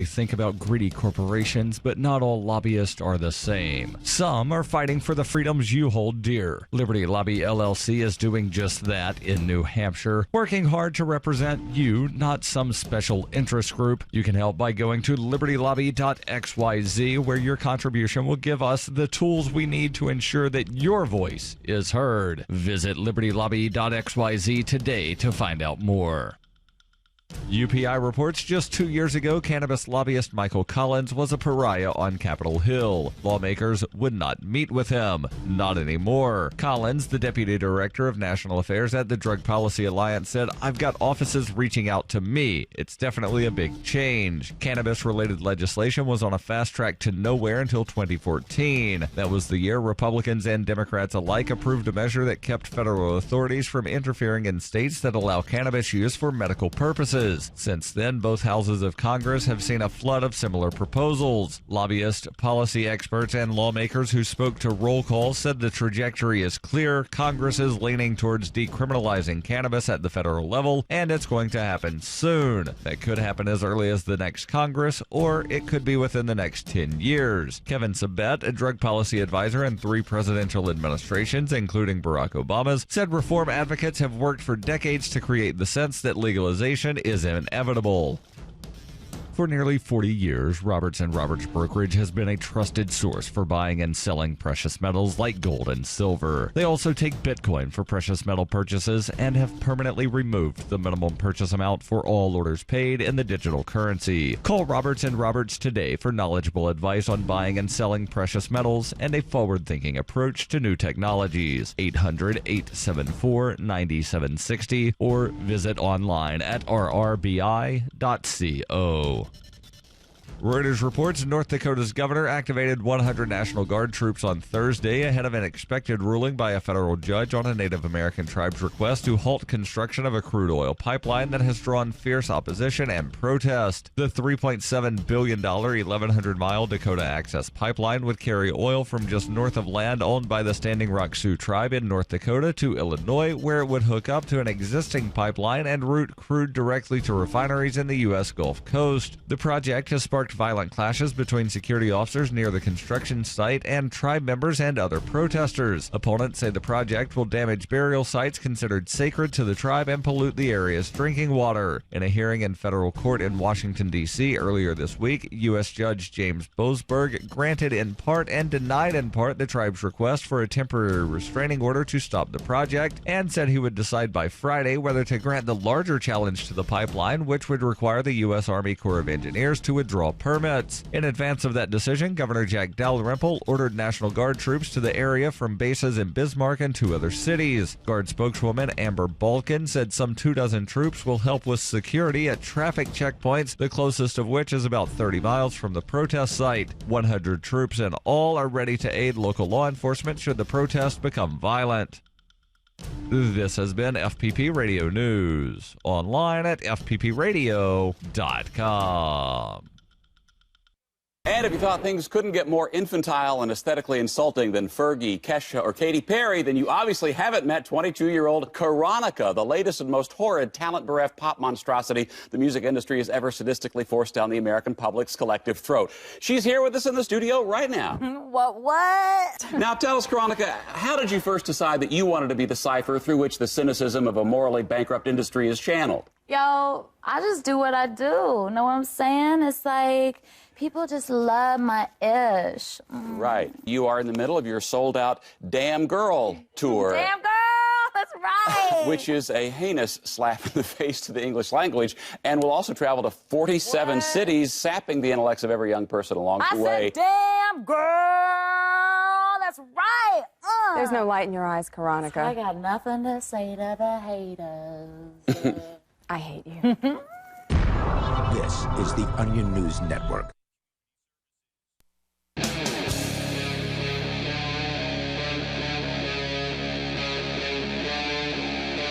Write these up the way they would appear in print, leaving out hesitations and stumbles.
Think about greedy corporations, but not all lobbyists are the same. Some are fighting for the freedoms you hold dear. Liberty Lobby LLC is doing just that in New Hampshire, working hard to represent you, not some special interest group. You can help by going to libertylobby.xyz, where your contribution will give us the tools we need to ensure that your voice is heard. Visit libertylobby.xyz today to find out more. UPI reports just 2 years ago, cannabis lobbyist Michael Collins was a pariah on Capitol Hill. Lawmakers would not meet with him. Not anymore. Collins, the deputy director of national affairs at the Drug Policy Alliance, said, "I've got offices reaching out to me. It's definitely a big change." Cannabis-related legislation was on a fast track to nowhere until 2014. That was the year Republicans and Democrats alike approved a measure that kept federal authorities from interfering in states that allow cannabis use for medical purposes. Since then, both houses of Congress have seen a flood of similar proposals. Lobbyists, policy experts, and lawmakers who spoke to roll call said the trajectory is clear. Congress is leaning towards decriminalizing cannabis at the federal level, and it's going to happen soon. That could happen as early as the next Congress, or it could be within the next 10 years. Kevin Sabet, a drug policy advisor in 3 presidential administrations, including Barack Obama's, said reform advocates have worked for decades to create the sense that legalization is inevitable. For nearly 40 years, Roberts & Roberts Brokerage has been a trusted source for buying and selling precious metals like gold and silver. They also take Bitcoin for precious metal purchases and have permanently removed the minimum purchase amount for all orders paid in the digital currency. Call Roberts & Roberts today for knowledgeable advice on buying and selling precious metals and a forward-thinking approach to new technologies. 800-874-9760 or visit online at rrbi.co. Reuters reports North Dakota's governor activated 100 National Guard troops on Thursday ahead of an expected ruling by a federal judge on a Native American tribe's request to halt construction of a crude oil pipeline that has drawn fierce opposition and protest. The $3.7 billion 1,100-mile Dakota Access Pipeline would carry oil from just north of land owned by the Standing Rock Sioux tribe in North Dakota to Illinois, where it would hook up to an existing pipeline and route crude directly to refineries in the U.S. Gulf Coast. The project has sparked violent clashes between security officers near the construction site and tribe members and other protesters. Opponents say the project will damage burial sites considered sacred to the tribe and pollute the area's drinking water. In a hearing in federal court in Washington, D.C. earlier this week, U.S. Judge James Boasberg granted in part and denied in part the tribe's request for a temporary restraining order to stop the project and said he would decide by Friday whether to grant the larger challenge to the pipeline, which would require the U.S. Army Corps of Engineers to withdraw permits. In advance of that decision, Governor Jack Dalrymple ordered National Guard troops to the area from bases in Bismarck and 2 other cities. Guard spokeswoman Amber Balkin said some 24 troops will help with security at traffic checkpoints, the closest of which is about 30 miles from the protest site. 100 troops in all are ready to aid local law enforcement should the protest become violent. This has been FPP Radio News, online at fppradio.com. And if you thought things couldn't get more infantile and aesthetically insulting than Fergie, Kesha, or Katy Perry, then you obviously haven't met 22-year-old Karonica, the latest and most horrid, talent-bereft pop monstrosity the music industry has ever sadistically forced down the American public's collective throat. She's here with us in the studio right now. What? Now tell us, Karonica, how did you first decide that you wanted to be the cipher through which the cynicism of a morally bankrupt industry is channeled? Yo, I just do what I do. Know what I'm saying? It's like people just love my ish. Right. You are in the middle of your sold-out Damn Girl tour. Damn girl, that's right. Which is a heinous slap in the face to the English language, and will also travel to 47 cities, sapping the intellects of every young person along the way. I said, damn girl, that's right. There's no light in your eyes, Karonica. I got nothing to say to the haters. I hate you. This is the Onion News Network.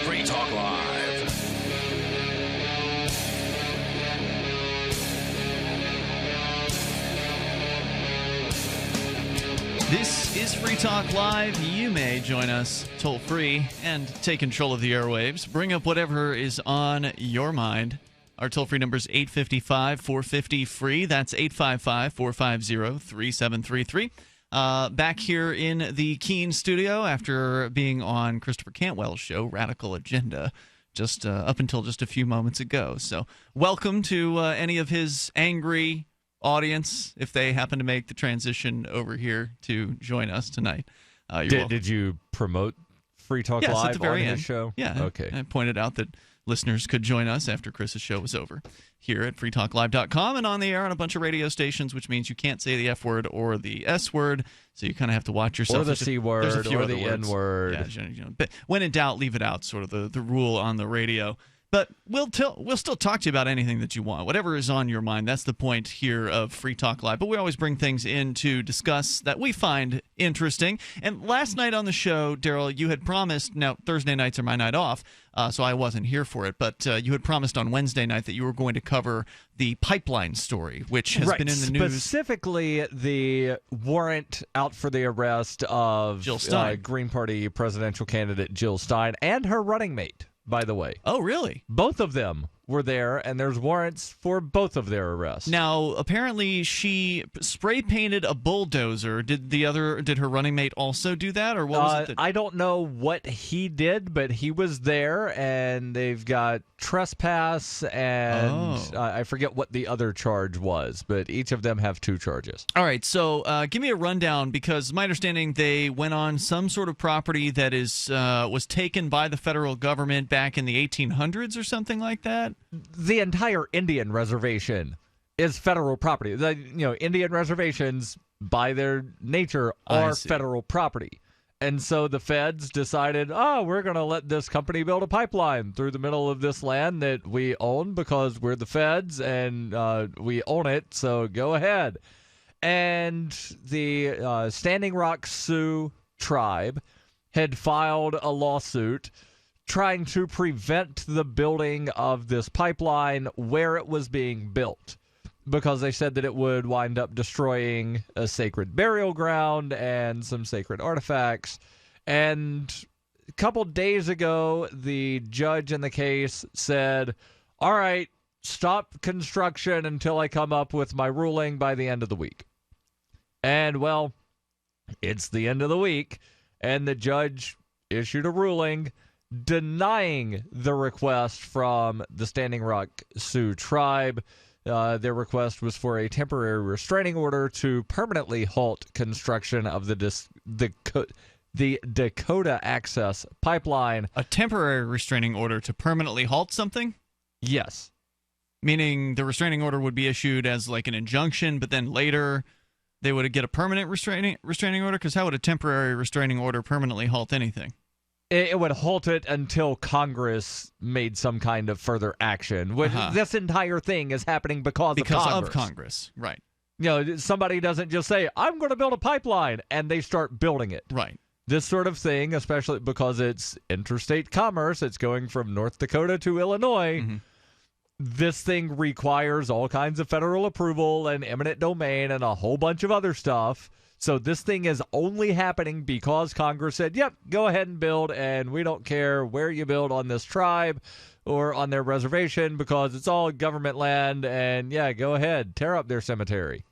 Free Talk Live. This is Free Talk Live. You may join us toll-free and take control of the airwaves. Bring up whatever is on your mind. Our toll-free number is 855-450-FREE. That's 855-450-3733. Back here in the Keene studio after being on Christopher Cantwell's show, Radical Agenda, just up until just a few moments ago. So welcome to any of his angry audience if they happen to make the transition over here to join us tonight. Did you promote Free Talk Yes, Live at the very on end. his show? Yeah. Okay. I pointed out that listeners could join us after Chris's show was over here at freetalklive.com and on the air on a bunch of radio stations, which means you can't say the F word or the S word, so you kind of have to watch yourself. Or the C word There's a few or other the words. N word. Yeah, but when in doubt, leave it out, sort of the rule on the radio. But we'll still talk to you about anything that you want. Whatever is on your mind, that's the point here of Free Talk Live. But we always bring things in to discuss that we find interesting. And last night on the show, Darryl, you had promised, now Thursday nights are my night off, so I wasn't here for it, but you had promised on Wednesday night that you were going to cover the pipeline story, which has been in the news. Specifically, the warrant out for the arrest of Jill Stein. Green Party presidential candidate Jill Stein and her running mate, by the way. Oh, really? Both of them were there, and there's warrants for both of their arrests. Now, apparently she spray painted a bulldozer. Did her running mate also do that, or what was it? I don't know what he did, but he was there, and they've got trespass, and I forget what the other charge was, but each of them have 2 charges. All right, so give me a rundown, because my understanding they went on some sort of property that was taken by the federal government back in the 1800s or something like that. The entire Indian reservation is federal property. Indian reservations, by their nature, are federal property. And so the feds decided, we're going to let this company build a pipeline through the middle of this land that we own because we're the feds and we own it, so go ahead. And the Standing Rock Sioux tribe had filed a lawsuit trying to prevent the building of this pipeline where it was being built, because they said that it would wind up destroying a sacred burial ground and some sacred artifacts. And a couple days ago, the judge in the case said, all right, stop construction until I come up with my ruling by the end of the week. And, well, it's the end of the week, and the judge issued a ruling denying the request from the Standing Rock Sioux tribe. Their request was for a temporary restraining order to permanently halt construction of the Dakota Access Pipeline. A temporary restraining order to permanently halt something? Yes. Meaning the restraining order would be issued as like an injunction, but then later they would get a permanent restraining order? Because how would a temporary restraining order permanently halt anything? It would halt it until Congress made some kind of further action. This entire thing is happening because of Congress. Right. Somebody doesn't just say, I'm going to build a pipeline, and they start building it. Right. This sort of thing, especially because it's interstate commerce, it's going from North Dakota to Illinois. Mm-hmm. This thing requires all kinds of federal approval and eminent domain and a whole bunch of other stuff. So this thing is only happening because Congress said, yep, go ahead and build, and we don't care where you build on this tribe or on their reservation because it's all government land, and yeah, go ahead, tear up their cemetery.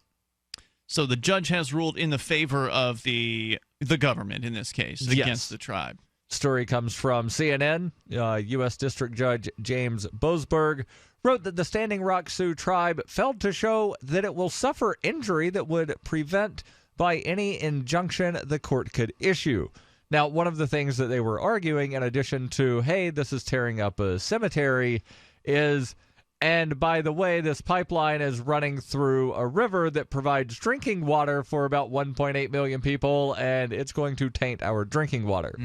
So the judge has ruled in the favor of the government in this case, against the tribe. Story comes from CNN. U.S. District Judge James Boasberg wrote that the Standing Rock Sioux tribe failed to show that it will suffer injury that would prevent by any injunction the court could issue. Now, one of the things that they were arguing, in addition to, hey, this is tearing up a cemetery, is, and by the way, this pipeline is running through a river that provides drinking water for about 1.8 million people, and it's going to taint our drinking water.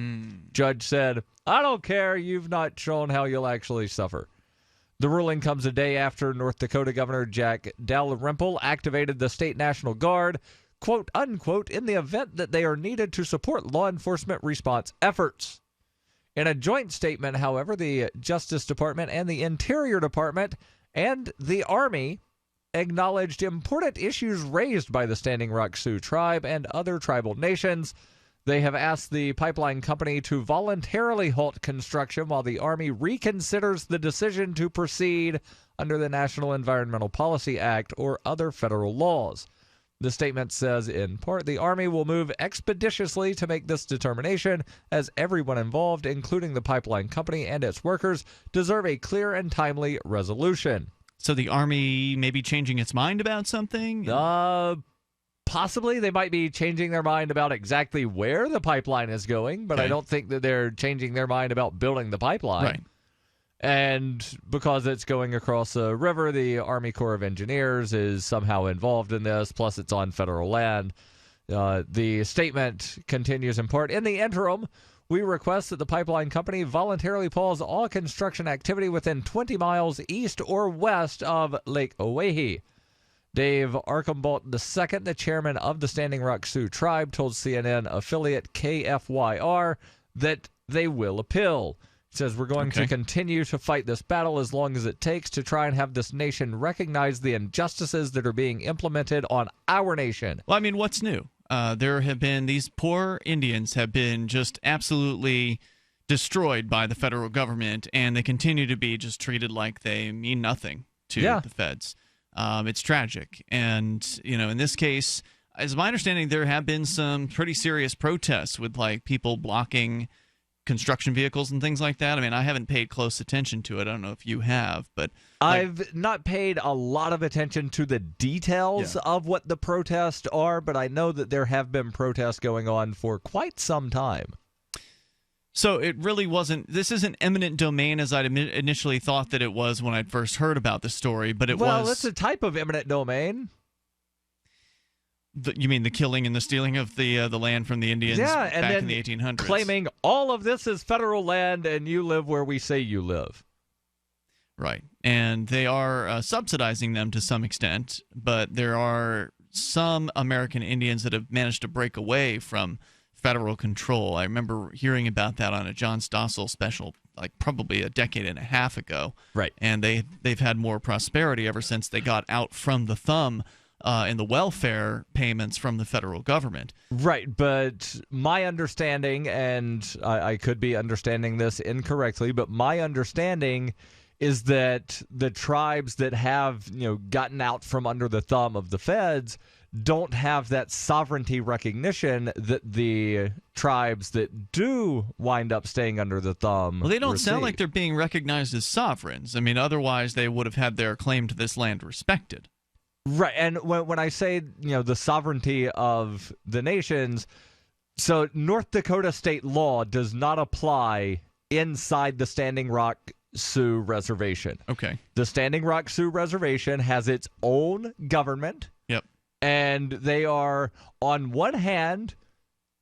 Judge said, I don't care, you've not shown how you'll actually suffer. The ruling comes a day after North Dakota Governor Jack Dalrymple activated the State National Guard, quote, unquote, in the event that they are needed to support law enforcement response efforts. In a joint statement, however, the Justice Department and the Interior Department and the Army acknowledged important issues raised by the Standing Rock Sioux tribe and other tribal nations. They have asked the pipeline company to voluntarily halt construction while the Army reconsiders the decision to proceed under the National Environmental Policy Act or other federal laws. The statement says, in part, the Army will move expeditiously to make this determination, as everyone involved, including the pipeline company and its workers, deserve a clear and timely resolution. So the Army may be changing its mind about something? Possibly. They might be changing their mind about exactly where the pipeline is going, but Okay. I don't think that they're changing their mind about building the pipeline. Right. And because it's going across a river, the Army Corps of Engineers is somehow involved in this, plus it's on federal land. The statement continues in part, in the interim, we request that the pipeline company voluntarily pause all construction activity within 20 miles east or west of Lake Oahe. Dave Archambault II, the chairman of the Standing Rock Sioux Tribe, told CNN affiliate KFYR that they will appeal. He says, we're going to continue to fight this battle as long as it takes to try and have this nation recognize the injustices that are being implemented on our nation. Well, I mean, what's new? There have been, these poor Indians have been just absolutely destroyed by the federal government, and they continue to be just treated like they mean nothing to the feds. It's tragic. And, in this case, as my understanding, there have been some pretty serious protests with, like, people blocking construction vehicles and things like that. I mean, I haven't paid close attention to it. I don't know if you have, but I've not paid a lot of attention to the details of what the protests are, but I know that there have been protests going on for quite some time. So it really wasn't, this isn't eminent domain as I'd initially thought that it was when I'd first heard about the story, but it was... Well, it's a type of eminent domain. You mean the killing and the stealing of the land from the Indians back in the 1800s? Claiming all of this is federal land and you live where we say you live. Right. And they are subsidizing them to some extent, but there are some American Indians that have managed to break away from federal control. I remember hearing about that on a John Stossel special, like probably a decade and a half ago. Right. And they've had more prosperity ever since they got out from the thumb in the welfare payments from the federal government. Right, but my understanding, and I could be understanding this incorrectly, but my understanding is that the tribes that have, gotten out from under the thumb of the feds don't have that sovereignty recognition that the tribes that do wind up staying under the thumb Well, they don't receive. sound like they're being recognized as sovereigns. I mean, otherwise they would have had their claim to this land respected. Right, and when I say, the sovereignty of the nations, so North Dakota state law does not apply inside the Standing Rock Sioux Reservation. Okay. The Standing Rock Sioux Reservation has its own government. Yep. And they are, on one hand,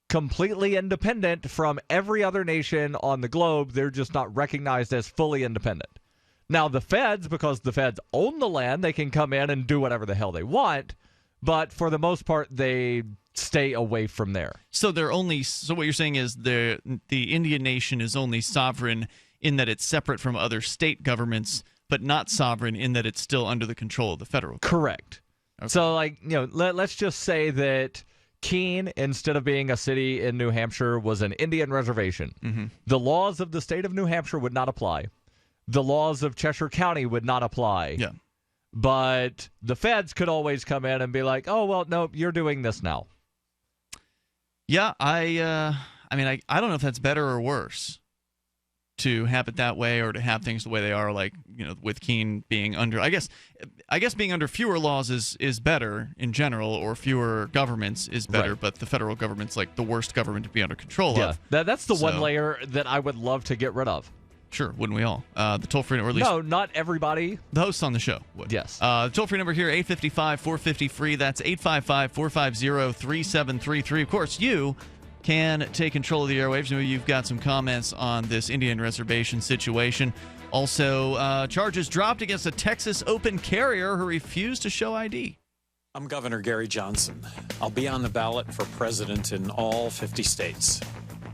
completely independent from every other nation on the globe. They're just not recognized as fully independent. Now, the feds, because the feds own the land, they can come in and do whatever the hell they want. But for the most part, they stay away from there. So what you're saying is the Indian nation is only sovereign in that it's separate from other state governments, but not sovereign in that it's still under the control of the federal government. Correct. Okay. So, let's just say that Keene, instead of being a city in New Hampshire, was an Indian reservation. Mm-hmm. The laws of the state of New Hampshire would not apply. The laws of Cheshire County would not apply. Yeah. But the feds could always come in and be like, oh, well, no, you're doing this now. Yeah, I don't know if that's better or worse to have it that way or to have things the way they are, like, with Keene being under, I guess being under fewer laws is better in general, or fewer governments is better, right. But the federal government's like the worst government to be under control of. That's the one layer that I would love to get rid of. Sure, wouldn't we all? The toll-free, or at least... No, not everybody. The hosts on the show would. Yes. The toll-free number here, 855-450-FREE. That's 855-450-3733. Of course, you can take control of the airwaves. Maybe you've got some comments on this Indian reservation situation. Also, charges dropped against a Texas open carrier who refused to show ID. I'm Governor Gary Johnson. I'll be on the ballot for president in all 50 states.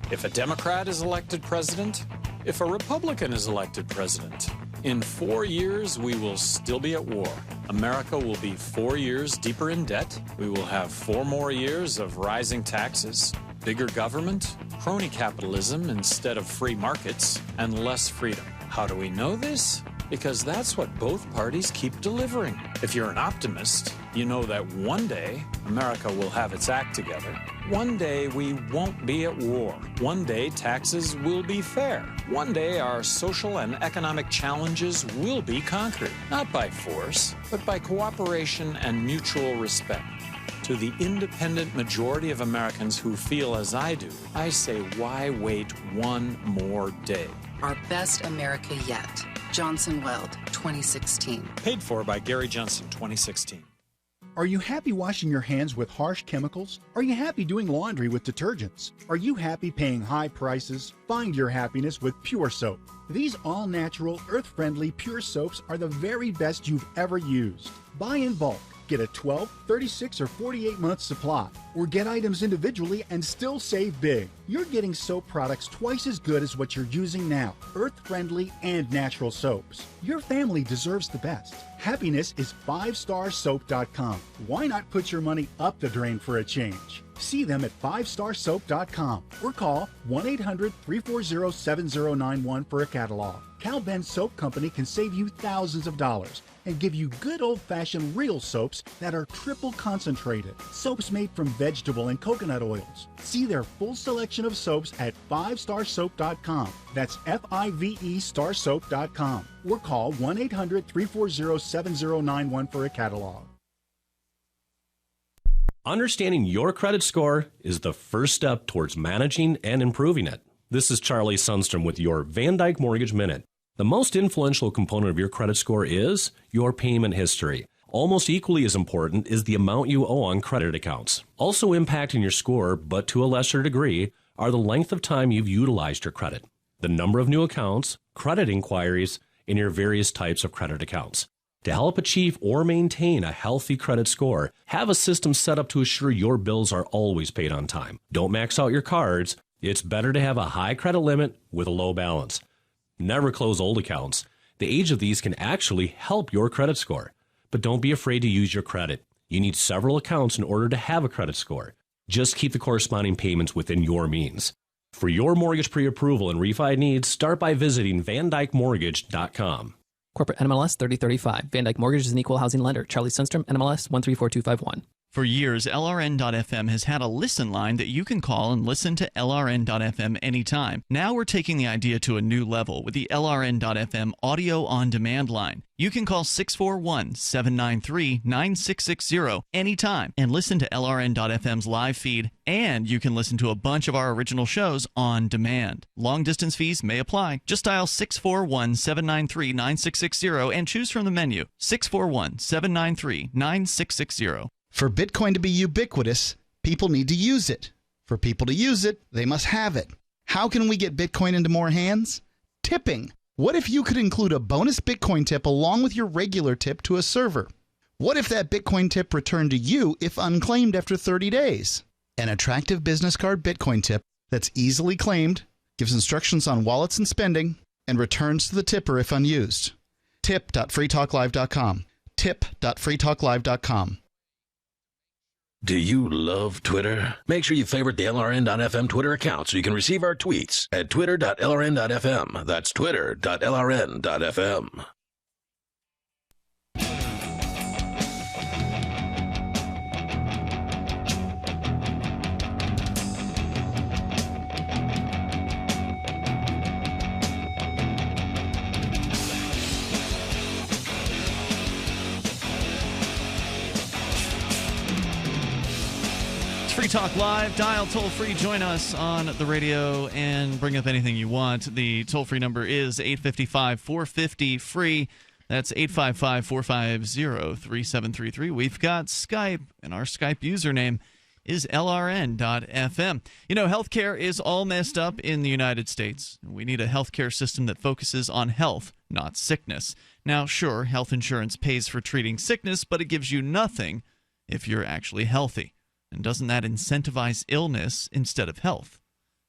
If a Democrat is elected president, if a Republican is elected president, in 4 years, we will still be at war. America will be 4 years deeper in debt. We will have 4 more years of rising taxes. Bigger government, crony capitalism instead of free markets, and less freedom. How do we know this? Because that's what both parties keep delivering. If you're an optimist, you know that one day America will have its act together. One day we won't be at war. One day taxes will be fair. One day our social and economic challenges will be conquered, not by force, but by cooperation and mutual respect. To the independent majority of Americans who feel as I do, I say, why wait one more day? Our best America yet. Johnson Weld, 2016. Paid for by Gary Johnson, 2016. Are you happy washing your hands with harsh chemicals? Are you happy doing laundry with detergents? Are you happy paying high prices? Find your happiness with Pure Soap. These all-natural, earth-friendly Pure Soaps are the very best you've ever used. Buy in bulk. Get a 12, 36, or 48-month supply, or get items individually and still save big. You're getting soap products twice as good as what you're using now, earth-friendly and natural soaps. Your family deserves the best. Happiness is 5starsoap.com. Why not put your money up the drain for a change? See them at 5starsoap.com or call 1-800-340-7091 for a catalog. Cal Ben Soap Company can save you thousands of dollars and give you good old-fashioned real soaps that are triple concentrated. Soaps made from vegetable and coconut oils. See their full selection of soaps at 5starsoap.com. That's F-I-V-E starsoap.com. Or call 1-800-340-7091 for a catalog. Understanding your credit score is the first step towards managing and improving it. This is Charlie Sundstrom with your Van Dyke Mortgage Minute. The most influential component of your credit score is your payment history. Almost equally as important is the amount you owe on credit accounts. Also impacting your score, but to a lesser degree, are the length of time you've utilized your credit, the number of new accounts, credit inquiries, and your various types of credit accounts. To help achieve or maintain a healthy credit score, have a system set up to assure your bills are always paid on time. Don't max out your cards. It's better to have a high credit limit with a low balance. Never close old accounts. The age of these can actually help your credit score. But don't be afraid to use your credit. You need several accounts in order to have a credit score. Just keep the corresponding payments within your means. For your mortgage pre-approval and refi needs, start by visiting VanDykeMortgage.com. Corporate NMLS 3035. Van Dyke Mortgage is an equal housing lender. Charlie Sundstrom, NMLS 134251. For years, LRN.FM has had a listen line that you can call and listen to LRN.FM anytime. Now we're taking the idea to a new level with the LRN.FM audio on-demand line. You can call 641-793-9660 anytime and listen to LRN.FM's live feed, and you can listen to a bunch of our original shows on demand. Long-distance fees may apply. Just dial 641-793-9660 and choose from the menu 641-793-9660. For Bitcoin to be ubiquitous, people need to use it. For people to use it, they must have it. How can we get Bitcoin into more hands? Tipping. What if you could include a bonus Bitcoin tip along with your regular tip to a server? What if that Bitcoin tip returned to you if unclaimed after 30 days? An attractive business card Bitcoin tip that's easily claimed, gives instructions on wallets and spending, and returns to the tipper if unused. Tip.freetalklive.com. Tip.freetalklive.com. Do you love Twitter? Make sure you favorite the LRN.FM Twitter account so you can receive our tweets at twitter.lrn.fm. That's twitter.lrn.fm. Free Talk Live. Dial toll-free. Join us on the radio and bring up anything you want. The toll-free number is 855-450-FREE. That's 855-450-3733. We've got Skype, and our Skype username is LRN.FM. You know, healthcare is all messed up in the United States. We need a healthcare system that focuses on health, not sickness. Now, sure, health insurance pays for treating sickness, but it gives you nothing if you're actually healthy. And doesn't that incentivize illness instead of health?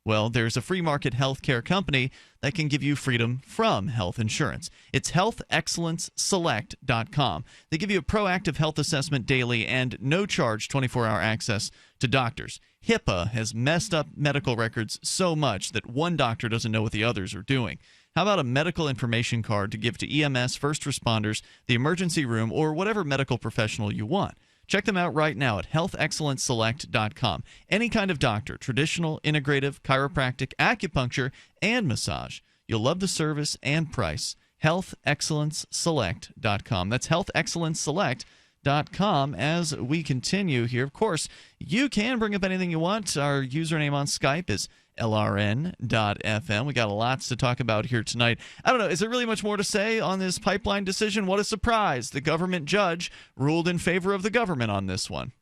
Well, there's a free market healthcare company that can give you freedom from health insurance. It's healthexcellenceselect.com. They give you a proactive health assessment daily and no charge 24-hour access to doctors. HIPAA has messed up medical records so much that one doctor doesn't know what the others are doing. How about a medical information card to give to EMS, first responders, the emergency room, or whatever medical professional you want? Check them out right now at healthexcellenceselect.com. Any kind of doctor, traditional, integrative, chiropractic, acupuncture, and massage. You'll love the service and price. healthexcellenceselect.com. That's healthexcellenceselect.com. As we continue here, of course, you can bring up anything you want. Our username on Skype is LRN.FM. We got lots to talk about here tonight. I don't know, is there really much more to say on this pipeline decision? What a surprise. The government judge ruled in favor of the government on this one.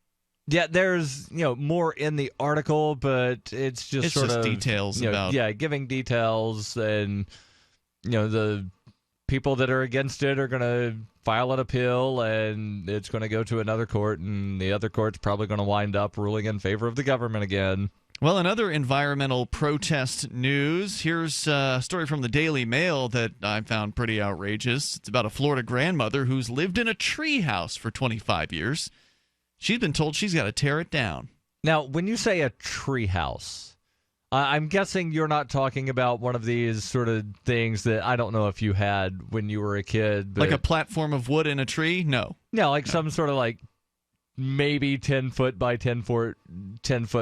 Yeah, there's more in the article, but it's just details about giving details, and the people that are against it are going to file an appeal, and it's going to go to another court, and the other court's probably going to wind up ruling in favor of the government again. Well, in other environmental protest news, here's a story from the Daily Mail that I found pretty outrageous. It's about a Florida grandmother who's lived in a treehouse for 25 years. She's been told she's got to tear it down. Now, when you say a treehouse, I'm guessing you're not talking about one of these sort of things that I don't know if you had when you were a kid. But like a platform of wood in a tree? No. No, some sort of maybe 10 foot by 10 foot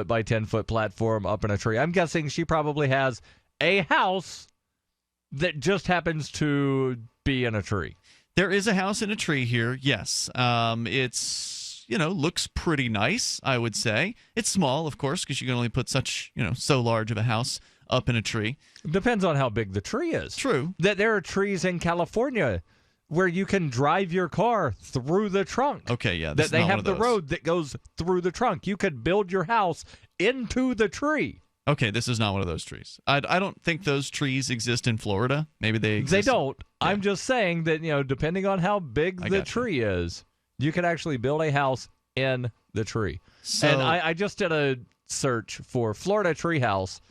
by 10 foot platform up in a tree. I'm guessing she probably has a house that just happens to be in a tree. There is a house in a tree here, yes. It's, looks pretty nice, I would say. It's small, of course, because you can only put such, so large of a house up in a tree. Depends on how big the tree is. True. That there are trees in California where you can drive your car through the trunk. Okay, yeah. That they have the road that goes through the trunk. You could build your house into the tree. Okay, this is not one of those trees. I don't think those trees exist in Florida. Maybe they exist. They don't. Yeah. I'm just saying that, depending on how big the tree is, you can actually build a house in the tree. So, and I just did a search for Florida treehouse,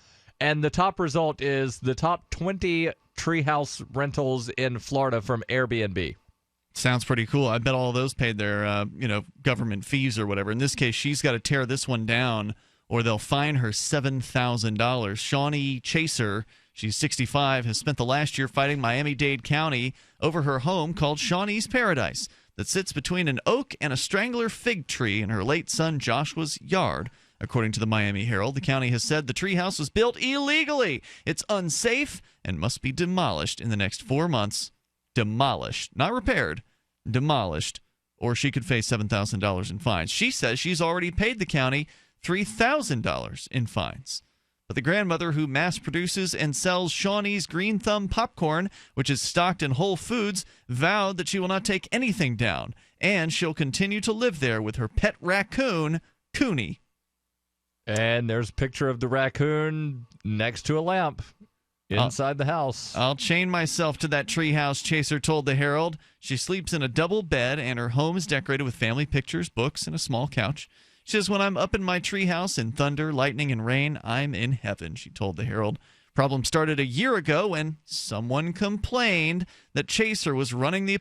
and the top result is the top 20 treehouse rentals in Florida from Airbnb. Sounds pretty cool. I bet all of those paid their, government fees or whatever. In this case, she's got to tear this one down, or they'll fine her $7,000. Shawnee Chaser, she's 65, has spent the last year fighting Miami-Dade County over her home called Shawnee's Paradise that sits between an oak and a strangler fig tree in her late son Joshua's yard. According to the Miami Herald, the county has said the treehouse was built illegally. It's unsafe and must be demolished in the next 4 months. Demolished, not repaired, demolished, or she could face $7,000 in fines. She says she's already paid the county $3,000 in fines. But the grandmother, who mass produces and sells Shawnee's Green Thumb popcorn, which is stocked in Whole Foods, vowed that she will not take anything down, and she'll continue to live there with her pet raccoon, Cooney. And there's a picture of the raccoon next to a lamp inside the house. I'll chain myself to that treehouse, Chaser told the Herald. She sleeps in a double bed, and her home is decorated with family pictures, books, and a small couch. She says, when I'm up in my treehouse in thunder, lightning, and rain, I'm in heaven, she told the Herald. Problem started a year ago when someone complained that Chaser was running the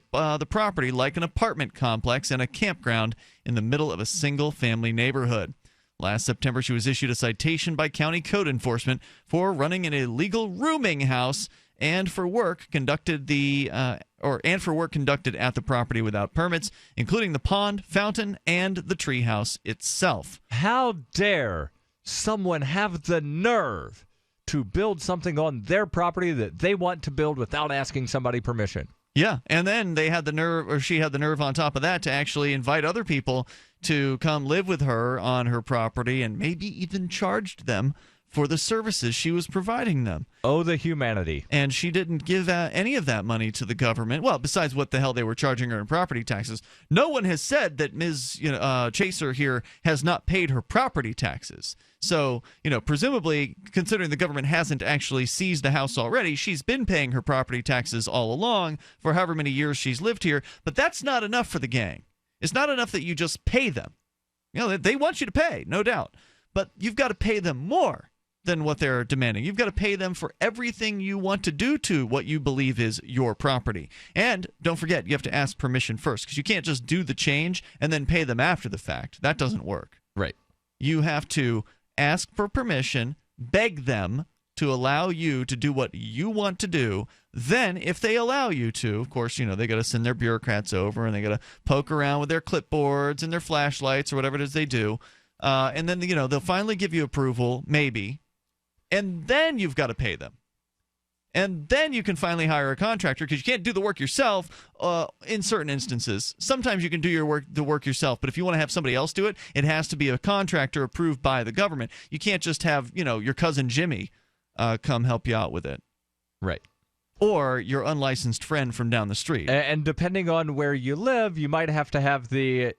property like an apartment complex and a campground in the middle of a single-family neighborhood. Last September, she was issued a citation by county code enforcement for running an illegal rooming house and for work conducted at the property without permits, including the pond, fountain, and the treehouse itself. How dare someone have the nerve to build something on their property that they want to build without asking somebody permission? Yeah, and then they had the nerve, or she had the nerve on top of that, to actually invite other people to come live with her on her property and maybe even charged them for the services she was providing them. Oh, the humanity. And she didn't give any of that money to the government. Well, besides what the hell they were charging her in property taxes. No one has said that Ms. Chaser here has not paid her property taxes. So, presumably, considering the government hasn't actually seized the house already, she's been paying her property taxes all along for however many years she's lived here. But that's not enough for the gang. It's not enough that you just pay them. They want you to pay, no doubt. But you've got to pay them more. than what they're demanding. You've got to pay them for everything you want to do to what you believe is your property. And don't forget, you have to ask permission first, because you can't just do the change and then pay them after the fact. That doesn't work. Right. You have to ask for permission, beg them to allow you to do what you want to do. Then, if they allow you to, of course, they got to send their bureaucrats over, and they got to poke around with their clipboards and their flashlights or whatever it is they do. And then, they'll finally give you approval, maybe. And then you've got to pay them. And then you can finally hire a contractor, because you can't do the work yourself in certain instances. Sometimes you can do the work yourself, but if you want to have somebody else do it, it has to be a contractor approved by the government. You can't just have, your cousin Jimmy come help you out with it. Right. Or your unlicensed friend from down the street. And depending on where you live, you might have to have the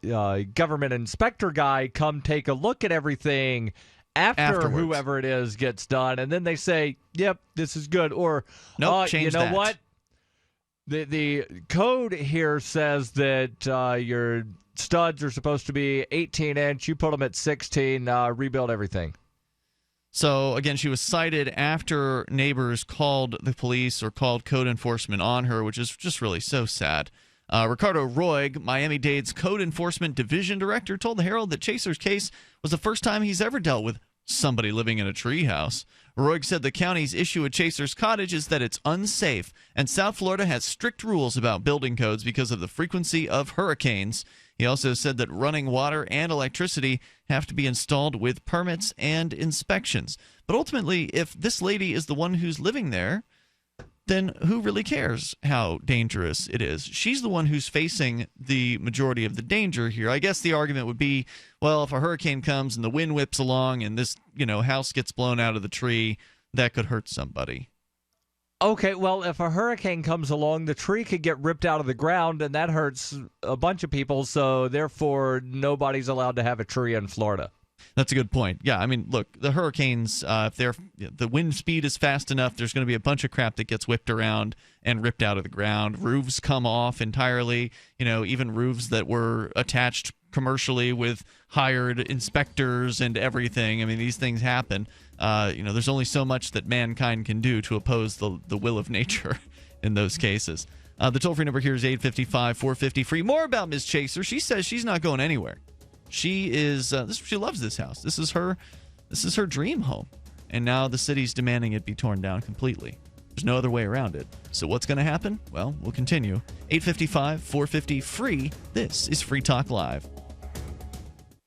government inspector guy come take a look at everything afterwards. Whoever it is gets done, and then they say, "Yep, this is good," or "Nope, change that." You know what? The code here says that your studs are supposed to be 18-inch. You put them at 16. Rebuild everything. So, again, she was cited after neighbors called the police or called code enforcement on her, which is just really so sad. Ricardo Roig, Miami-Dade's Code Enforcement Division Director, told the Herald that Chaser's case was the first time he's ever dealt with somebody living in a treehouse. Roig said the county's issue with Chaser's cottage is that it's unsafe, and South Florida has strict rules about building codes because of the frequency of hurricanes. He also said that running water and electricity have to be installed with permits and inspections. But ultimately, if this lady is the one who's living there, then who really cares how dangerous it is? She's the one who's facing the majority of the danger here. I guess the argument would be, well, if a hurricane comes and the wind whips along and this, house gets blown out of the tree, that could hurt somebody. Okay, well, if a hurricane comes along, the tree could get ripped out of the ground, and that hurts a bunch of people, so therefore nobody's allowed to have a tree in Florida. That's a good point. Yeah, I mean, look, the hurricanes, if the wind speed is fast enough, there's going to be a bunch of crap that gets whipped around and ripped out of the ground. Roofs come off entirely, even roofs that were attached commercially with hired inspectors and everything. I mean, these things happen. There's only so much that mankind can do to oppose the will of nature in those cases. The toll-free number here is 855-450-FREE. More about Ms. Chaser. She says she's not going anywhere. She is. She loves this house. This is her dream home, and now the city's demanding it be torn down completely. There's no other way around it. So what's going to happen? Well, we'll continue. 855-450-FREE. This is Free Talk Live.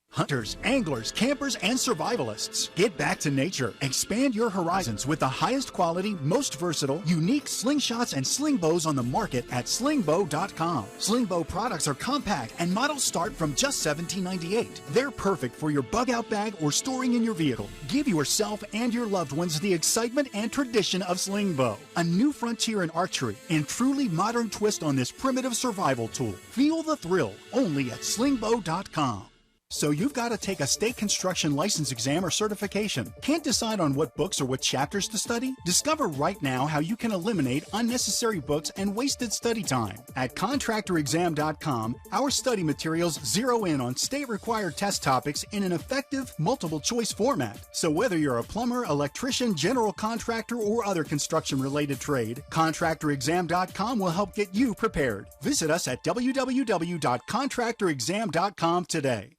Hunters, anglers, campers, and survivalists. Get back to nature. Expand your horizons with the highest quality, most versatile, unique slingshots and sling bows on the market at slingbow.com. Sling bow products are compact and models start from just $17.98. They're perfect for your bug out bag or storing in your vehicle. Give yourself and your loved ones the excitement and tradition of sling bow. A new frontier in archery and truly modern twist on this primitive survival tool. Feel the thrill only at slingbow.com. So you've got to take a state construction license exam or certification. Can't decide on what books or what chapters to study? Discover right now how you can eliminate unnecessary books and wasted study time. At contractorexam.com, our study materials zero in on state-required test topics in an effective, multiple-choice format. So whether you're a plumber, electrician, general contractor, or other construction-related trade, contractorexam.com will help get you prepared. Visit us at www.contractorexam.com today.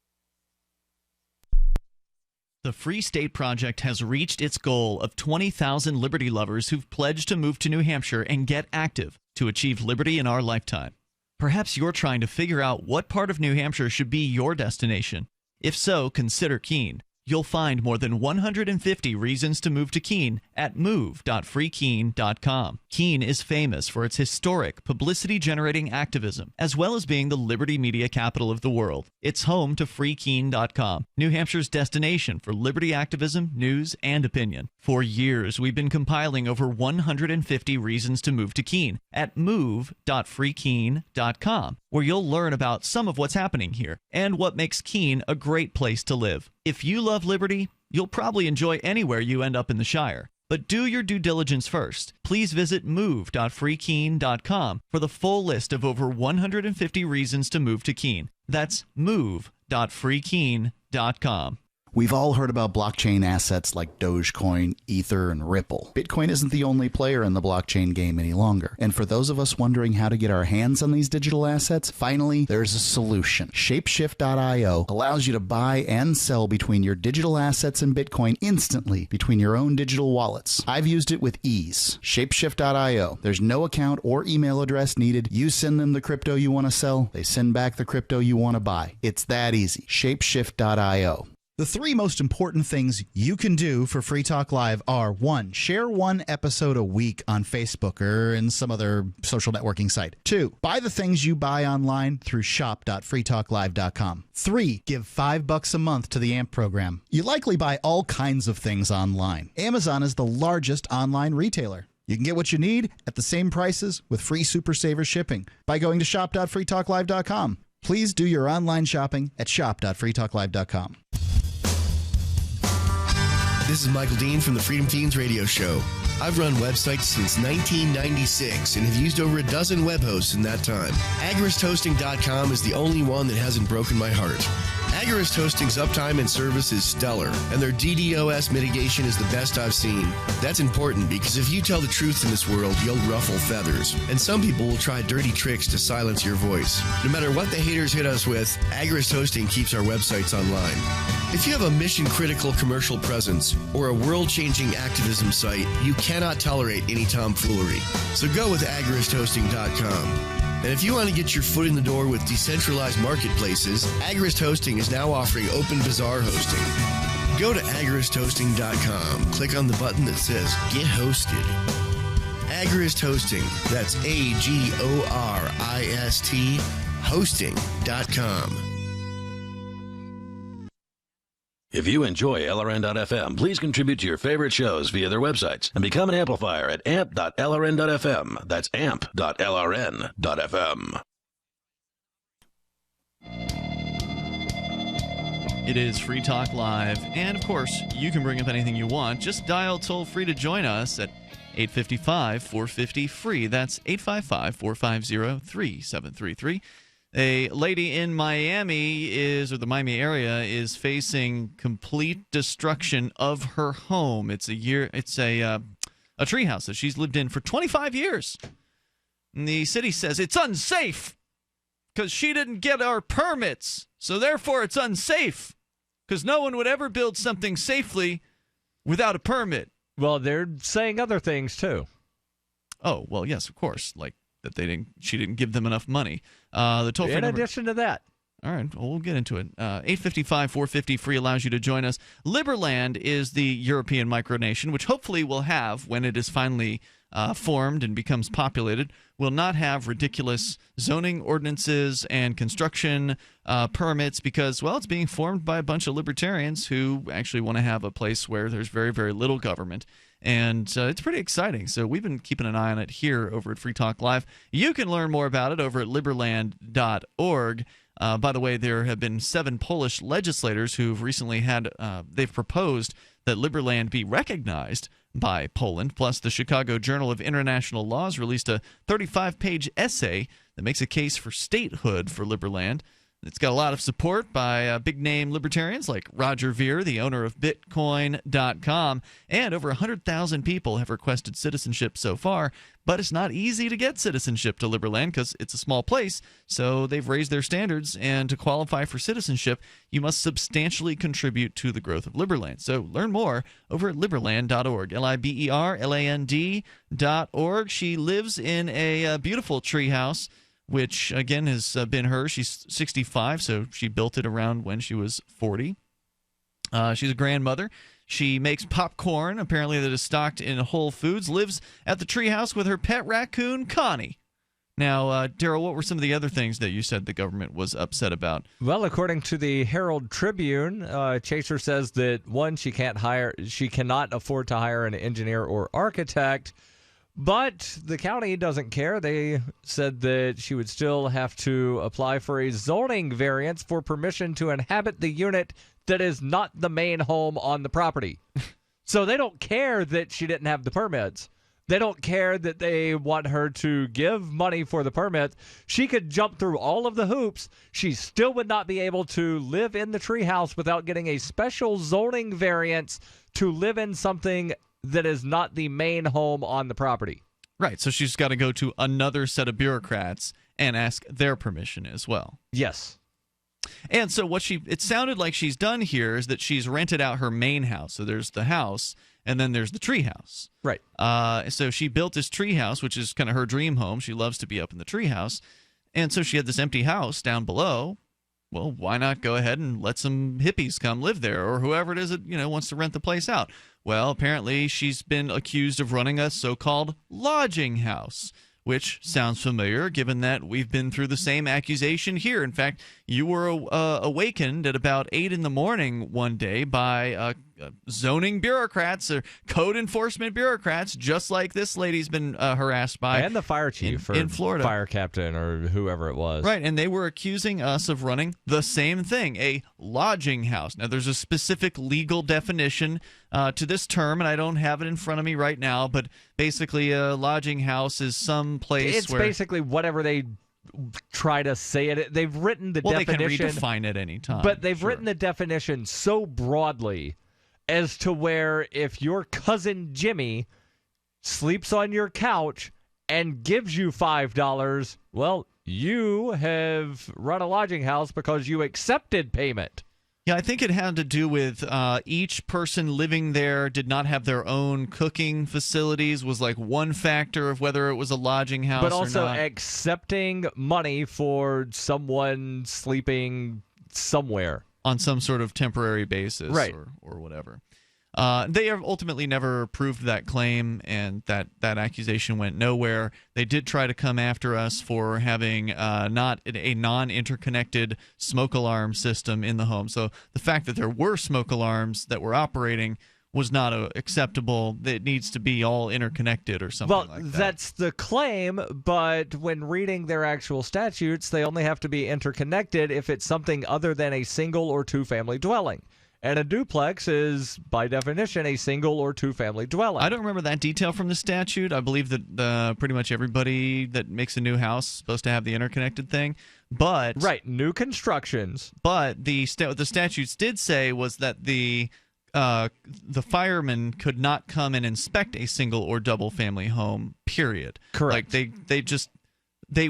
The Free State Project has reached its goal of 20,000 liberty lovers who've pledged to move to New Hampshire and get active to achieve liberty in our lifetime. Perhaps you're trying to figure out what part of New Hampshire should be your destination. If so, consider Keene. You'll find more than 150 reasons to move to Keene at move.freekeene.com. Keene is famous for its historic, publicity-generating activism, as well as being the liberty media capital of the world. It's home to freekeene.com, New Hampshire's destination for liberty activism, news, and opinion. For years, we've been compiling over 150 reasons to move to Keene at move.freekeene.com, where you'll learn about some of what's happening here and what makes Keene a great place to live. If you love liberty, you'll probably enjoy anywhere you end up in the Shire. But do your due diligence first. Please visit move.freekeene.com for the full list of over 150 reasons to move to Keene. That's move.freekeene.com. We've all heard about blockchain assets like Dogecoin, Ether, and Ripple. Bitcoin isn't the only player in the blockchain game any longer. And for those of us wondering how to get our hands on these digital assets, finally, there's a solution. Shapeshift.io allows you to buy and sell between your digital assets and Bitcoin instantly between your own digital wallets. I've used it with ease. Shapeshift.io. There's no account or email address needed. You send them the crypto you want to sell. They send back the crypto you want to buy. It's that easy. Shapeshift.io. The three most important things you can do for Free Talk Live are: 1, share one episode a week on Facebook or in some other social networking site. 2, buy the things you buy online through shop.freetalklive.com. 3, give $5 a month to the AMP program. You likely buy all kinds of things online. Amazon is the largest online retailer. You can get what you need at the same prices with free Super Saver shipping by going to shop.freetalklive.com. Please do your online shopping at shop.freetalklive.com. This is Michael Dean from the Freedom Teens radio show. I've run websites since 1996 and have used over a dozen web hosts in that time. AgoristHosting.com is the only one that hasn't broken my heart. Agorist Hosting's uptime and service is stellar, and their DDoS mitigation is the best I've seen. That's important because if you tell the truth in this world, you'll ruffle feathers, and some people will try dirty tricks to silence your voice. No matter what the haters hit us with, Agorist Hosting keeps our websites online. If you have a mission-critical commercial presence or a world-changing activism site, you cannot tolerate any tomfoolery. So go with AgoristHosting.com. And if you want to get your foot in the door with decentralized marketplaces, Agorist Hosting is now offering Open Bazaar hosting. Go to agoristhosting.com, click on the button that says Get Hosted. Agorist Hosting, that's AGORIST hosting.com. If you enjoy LRN.FM, please contribute to your favorite shows via their websites and become an amplifier at amp.lrn.fm. That's amp.lrn.fm. It is Free Talk Live, and of course, you can bring up anything you want. Just dial toll-free to join us at 855-450-FREE. That's 855-450-3733. A lady in Miami or the Miami area is facing complete destruction of her home. It's a treehouse that she's lived in for 25 years. And the city says it's unsafe because she didn't get our permits. So therefore it's unsafe because no one would ever build something safely without a permit. Well, they're saying other things too. Oh, well, yes, of course. Like that she didn't give them enough money. The toll-free in addition to that. All right, well, we'll get into it. 855-450-FREE allows you to join us. Liberland is the European micronation, which hopefully will have, when it is finally formed and becomes populated, will not have ridiculous zoning ordinances and construction permits because, well, it's being formed by a bunch of libertarians who actually want to have a place where there's very, very little government. And it's pretty exciting. So we've been keeping an eye on it here over at Free Talk Live. You can learn more about it over at liberland.org. By the way, there have been 7 Polish legislators who've recently they've proposed that Liberland be recognized by Poland. Plus, the Chicago Journal of International Laws released a 35-page essay that makes a case for statehood for Liberland. It's got a lot of support by big-name libertarians like Roger Ver, the owner of Bitcoin.com, and over 100,000 people have requested citizenship so far. But it's not easy to get citizenship to Liberland because it's a small place, so they've raised their standards, and to qualify for citizenship, you must substantially contribute to the growth of Liberland. So learn more over at liberland.org, liberland.org. She lives in a beautiful treehouse, which, again, has been hers. She's 65, so she built it around when she was 40. She's a grandmother. She makes popcorn, apparently, that is stocked in Whole Foods, lives at the treehouse with her pet raccoon, Connie. Now, Darryl, what were some of the other things that you said the government was upset about? Well, according to the Herald Tribune, Chaser says that, one, she cannot afford to hire an engineer or architect. But the county doesn't care. They said that she would still have to apply for a zoning variance for permission to inhabit the unit that is not the main home on the property. So they don't care that she didn't have the permits. They don't care that they want her to give money for the permit. She could jump through all of the hoops. She still would not be able to live in the treehouse without getting a special zoning variance to live in something that is not the main home on the property. Right, so she's got to go to another set of bureaucrats and ask their permission as well. Yes. And so it sounded like she's done here is that she's rented out her main house. So there's the house, and then there's the treehouse. Right. So she built this treehouse, which is kind of her dream home. She loves to be up in the treehouse. And so she had this empty house down below. Well, why not go ahead and let some hippies come live there, or whoever it is that wants to rent the place out? Well, apparently she's been accused of running a so-called lodging house, which sounds familiar given that we've been through the same accusation here. In fact, you were awakened at about 8 in the morning one day by zoning bureaucrats or code enforcement bureaucrats, just like this lady's been harassed by. And the fire chief in Florida. Fire captain or whoever it was. Right, and they were accusing us of running the same thing, a lodging house. Now, there's a specific legal definition to this term, and I don't have it in front of me right now, but basically a lodging house is some place It's basically whatever they try to say it. They've written the definition. They can redefine it any time. But they've written the definition so broadly as to where if your cousin Jimmy sleeps on your couch and gives you $5, well, you have run a lodging house because you accepted payment. Yeah, I think it had to do with each person living there did not have their own cooking facilities, was like one factor of whether it was a lodging house or not. But also accepting money for someone sleeping somewhere. On some sort of temporary basis, right, or whatever. They have ultimately never proved that claim, and that accusation went nowhere. They did try to come after us for having not a non-interconnected smoke alarm system in the home. So the fact that there were smoke alarms that were operating was not acceptable. It needs to be all interconnected or something like that. Well, that's the claim, but when reading their actual statutes, they only have to be interconnected if it's something other than a single or two-family dwelling. And a duplex is, by definition, a single or two-family dwelling. I don't remember that detail from the statute. I believe that pretty much everybody that makes a new house is supposed to have the interconnected thing. But right, new constructions. But what the statutes did say was that the firemen could not come and inspect a single or double family home, period. Correct. Like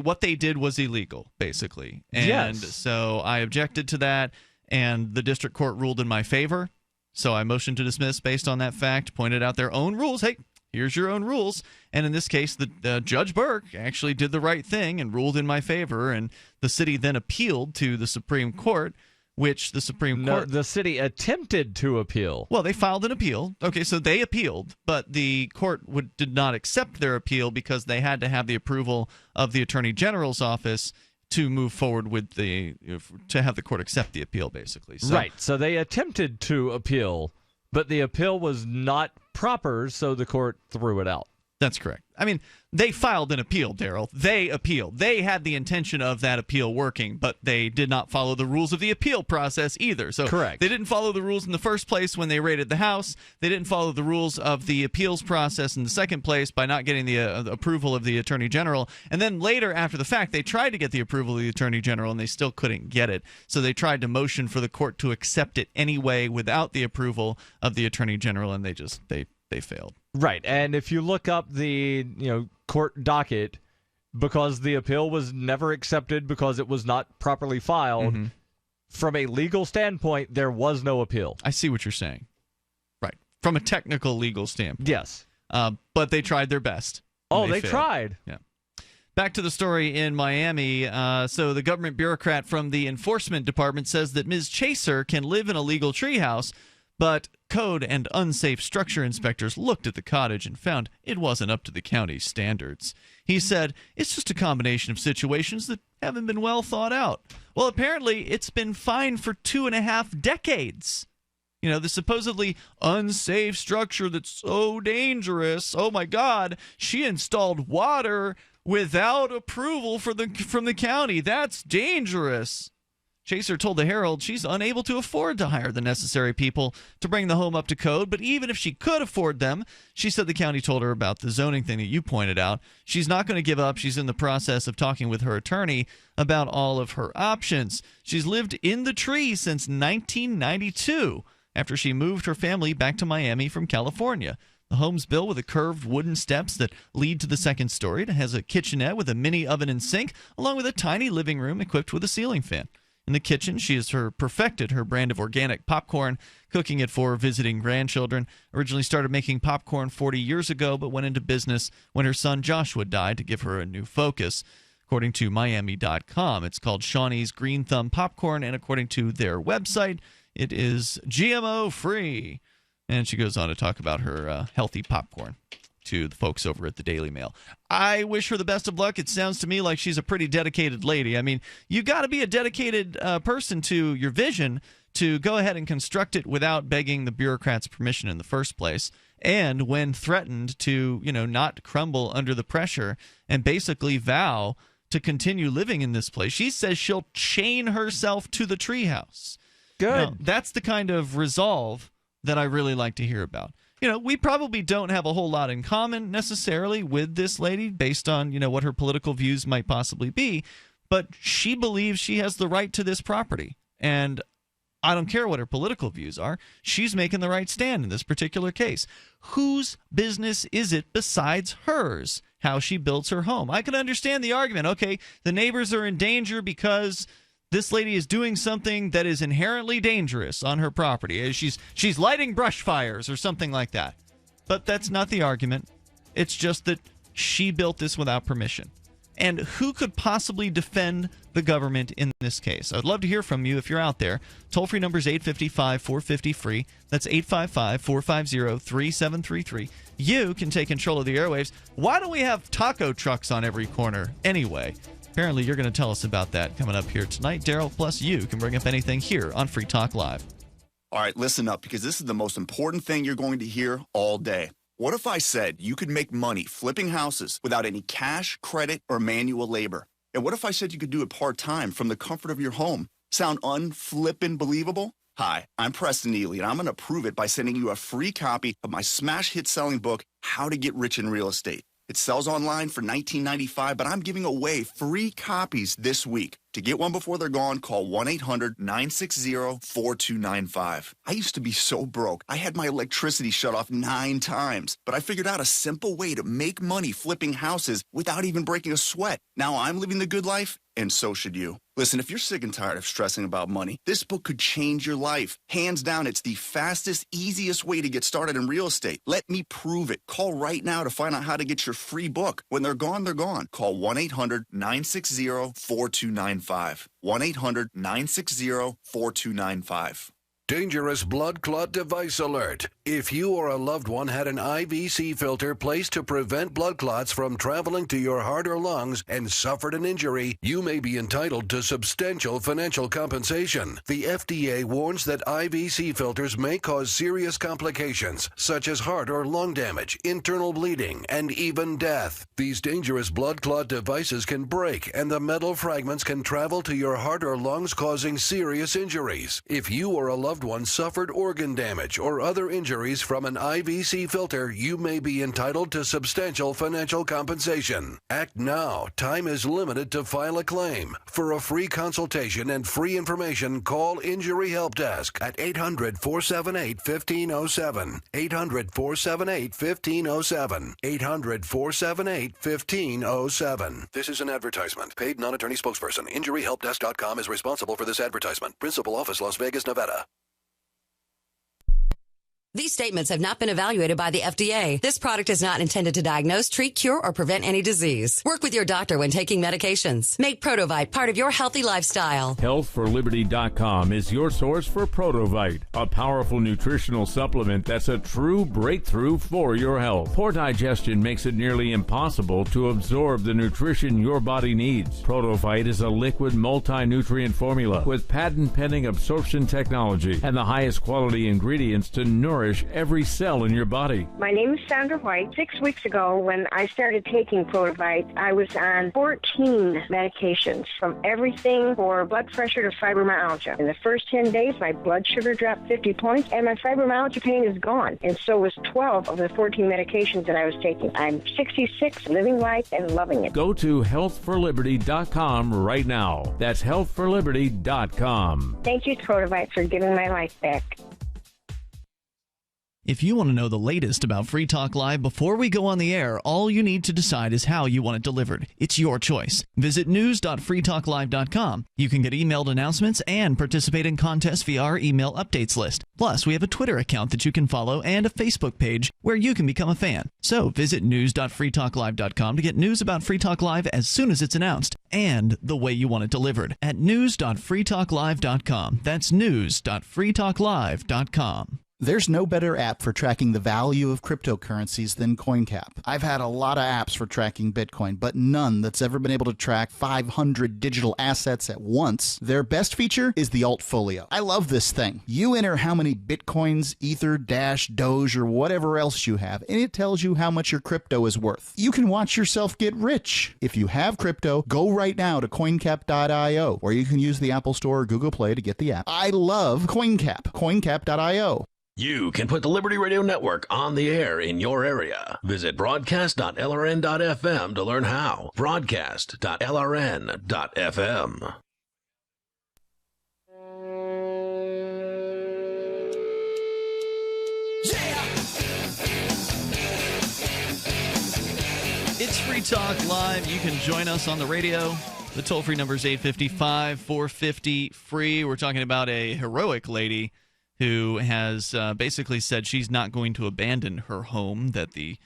what they did was illegal, basically. And yes. So I objected to that, and the district court ruled in my favor. So I motioned to dismiss based on that fact, pointed out their own rules. Hey, here's your own rules. And in this case, the Judge Burke actually did the right thing and ruled in my favor, and the city then appealed to the Supreme Court, which the Supreme Court... No, the city attempted to appeal. Well, they filed an appeal. Okay, so they appealed, but the court did not accept their appeal because they had to have the approval of the Attorney General's office to move forward with to have the court accept the appeal, basically. So, right, so they attempted to appeal, but the appeal was not proper, so the court threw it out. That's correct. I mean, they filed an appeal, Darryl. They appealed. They had the intention of that appeal working, but they did not follow the rules of the appeal process either. So correct. They didn't follow the rules in the first place when they raided the house. They didn't follow the rules of the appeals process in the second place by not getting the approval of the Attorney General. And then later, after the fact, they tried to get the approval of the Attorney General, and they still couldn't get it. So they tried to motion for the court to accept it anyway without the approval of the Attorney General, and they failed. Right, and if you look up the court docket, because the appeal was never accepted because it was not properly filed, from a legal standpoint, there was no appeal. I see what you're saying. Right, from a technical legal standpoint. Yes. But they tried their best. Oh, they tried. Yeah. Back to the story in Miami. So the government bureaucrat from the enforcement department says that Ms. Chaser can live in a legal treehouse, but code and unsafe structure inspectors looked at the cottage and found it wasn't up to the county's standards. He said, it's just a combination of situations that haven't been well thought out. Well, apparently it's been fine for 2.5 decades. The supposedly unsafe structure that's so dangerous. Oh, my God, she installed water without approval from the county. That's dangerous. Chaser told the Herald she's unable to afford to hire the necessary people to bring the home up to code, but even if she could afford them, she said the county told her about the zoning thing that you pointed out. She's not going to give up. She's in the process of talking with her attorney about all of her options. She's lived in the tree since 1992 after she moved her family back to Miami from California. The home's built with a curved wooden steps that lead to the second story. It has a kitchenette with a mini oven and sink, along with a tiny living room equipped with a ceiling fan. In the kitchen, she has perfected her brand of organic popcorn, cooking it for visiting grandchildren. Originally started making popcorn 40 years ago, but went into business when her son Joshua died to give her a new focus. According to Miami.com, it's called Shawnee's Green Thumb Popcorn, and according to their website, it is GMO-free. And she goes on to talk about her healthy popcorn to the folks over at the Daily Mail. I wish her the best of luck. It sounds to me like she's a pretty dedicated lady. I mean, you got to be a dedicated person to your vision to go ahead and construct it without begging the bureaucrats' permission in the first place. And when threatened to, not crumble under the pressure and basically vow to continue living in this place, she says she'll chain herself to the treehouse. Good. Now, that's the kind of resolve that I really like to hear about. We probably don't have a whole lot in common necessarily with this lady based on, what her political views might possibly be, but she believes she has the right to this property. And I don't care what her political views are. She's making the right stand in this particular case. Whose business is it besides hers how she builds her home? I can understand the argument. Okay, the neighbors are in danger because this lady is doing something that is inherently dangerous on her property. She's lighting brush fires or something like that. But that's not the argument. It's just that she built this without permission. And who could possibly defend the government in this case? I'd love to hear from you if you're out there. Toll-free number is 855-450-FREE. That's 855-450-3733. You can take control of the airwaves. Why don't we have taco trucks on every corner anyway? Apparently, you're going to tell us about that coming up here tonight. Darryl, plus you can bring up anything here on Free Talk Live. All right, listen up, because this is the most important thing you're going to hear all day. What if I said you could make money flipping houses without any cash, credit, or manual labor? And what if I said you could do it part-time from the comfort of your home? Sound unflippin' believable? Hi, I'm Preston Neely, and I'm going to prove it by sending you a free copy of my smash hit selling book, How to Get Rich in Real Estate. It sells online for $19.95, but I'm giving away free copies this week. To get one before they're gone, call 1-800-960-4295. I used to be so broke. I had my electricity shut off 9 times, but I figured out a simple way to make money flipping houses without even breaking a sweat. Now I'm living the good life, and so should you. Listen, if you're sick and tired of stressing about money, this book could change your life. Hands down, it's the fastest, easiest way to get started in real estate. Let me prove it. Call right now to find out how to get your free book. When they're gone, they're gone. Call 1-800-960-4295. 1-800-960-4295. Dangerous blood clot device alert. If you or a loved one had an IVC filter placed to prevent blood clots from traveling to your heart or lungs and suffered an injury, you may be entitled to substantial financial compensation. The FDA warns that IVC filters may cause serious complications, such as heart or lung damage, internal bleeding, and even death. These dangerous blood clot devices can break, and the metal fragments can travel to your heart or lungs, causing serious injuries. If you or a loved one suffered organ damage or other injuries from an IVC filter, you may be entitled to substantial financial compensation. Act now. Time is limited to file a claim. For a free consultation and free information, call Injury Help Desk at 800-478-1507. 800-478-1507. 800-478-1507. This is an advertisement. Paid non-attorney spokesperson. InjuryHelpDesk.com is responsible for this advertisement. Principal office, Las Vegas, Nevada. These statements have not been evaluated by the FDA. This product is not intended to diagnose, treat, cure, or prevent any disease. Work with your doctor when taking medications. Make Protovite part of your healthy lifestyle. HealthForLiberty.com is your source for Protovite, a powerful nutritional supplement that's a true breakthrough for your health. Poor digestion makes it nearly impossible to absorb the nutrition your body needs. Protovite is a liquid multi-nutrient formula with patent-pending absorption technology and the highest quality ingredients to nourish nourish every cell in your body. My name is Sandra White. 6 weeks ago, when I started taking Protovite, I was on 14 medications, from everything for blood pressure to fibromyalgia. In the first 10 days, my blood sugar dropped 50 points, and my fibromyalgia pain is gone. And so was 12 of the 14 medications that I was taking. I'm 66, living life and loving it. Go to healthforliberty.com right now. That's healthforliberty.com. Thank you, Protovite, for giving my life back. If you want to know the latest about Free Talk Live before we go on the air, all you need to decide is how you want it delivered. It's your choice. Visit news.freetalklive.com. You can get emailed announcements and participate in contests via our email updates list. Plus, we have a Twitter account that you can follow and a Facebook page where you can become a fan. So visit news.freetalklive.com to get news about Free Talk Live as soon as it's announced and the way you want it delivered at news.freetalklive.com. That's news.freetalklive.com. There's no better app for tracking the value of cryptocurrencies than CoinCap. I've had a lot of apps for tracking Bitcoin, but none that's ever been able to track 500 digital assets at once. Their best feature is the Altfolio. I love this thing. You enter how many Bitcoins, Ether, Dash, Doge, or whatever else you have, and it tells you how much your crypto is worth. You can watch yourself get rich. If you have crypto, go right now to coincap.io, or you can use the Apple Store or Google Play to get the app. I love CoinCap. coincap.io. You can put the Liberty Radio Network on the air in your area. Visit broadcast.lrn.fm to learn how. Broadcast.lrn.fm. It's Free Talk Live. You can join us on the radio. The toll-free number is 855-450-FREE. We're talking about a heroic lady who has basically said she's not going to abandon her home that the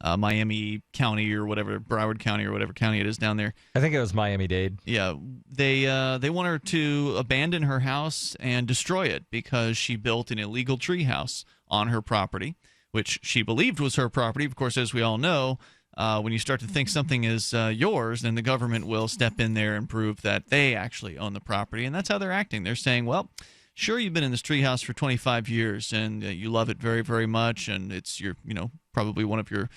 Miami County or whatever, Broward County or whatever county it is down there. I think it was Miami-Dade. Yeah, they want her to abandon her house and destroy it because she built an illegal treehouse on her property, which she believed was her property. Of course, as we all know, when you start to think something is yours, then the government will step in there and prove that they actually own the property, and that's how they're acting. They're saying, well, sure, you've been in this treehouse for 25 years, and you love it very, very much, and it's your, probably one of your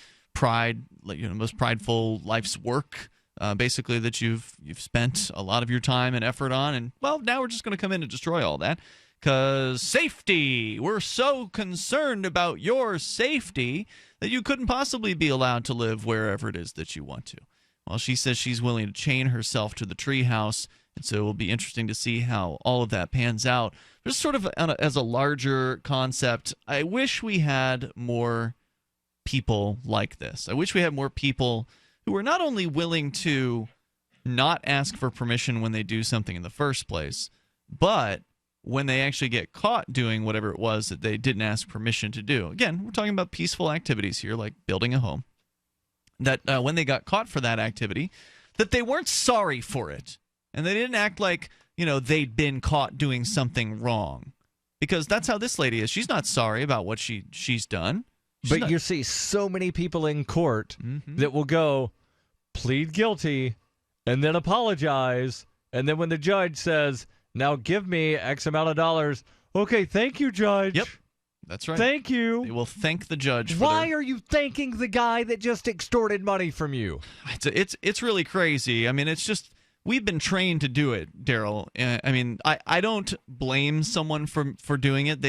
most prideful life's work, basically, that you've spent a lot of your time and effort on, and well, now we're just going to come in and destroy all that because safety. We're so concerned about your safety that you couldn't possibly be allowed to live wherever it is that you want to. Well, she says she's willing to chain herself to the treehouse. And so it will be interesting to see how all of that pans out. Just sort of as a larger concept, I wish we had more people like this. I wish we had more people who are not only willing to not ask for permission when they do something in the first place, but when they actually get caught doing whatever it was that they didn't ask permission to do. Again, we're talking about peaceful activities here, like building a home. That when they got caught for that activity, that they weren't sorry for it. And they didn't act like, they'd been caught doing something wrong. Because that's how this lady is. She's not sorry about what she's done. But you see so many people in court that will go, plead guilty, and then apologize. And then when the judge says, now give me X amount of dollars. Okay, thank you, judge. Yep, that's right. Thank you. They will thank the judge. Why are you thanking the guy that just extorted money from you? It's really crazy. I mean, it's just... We've been trained to do it, Darryl. I don't blame someone for doing it.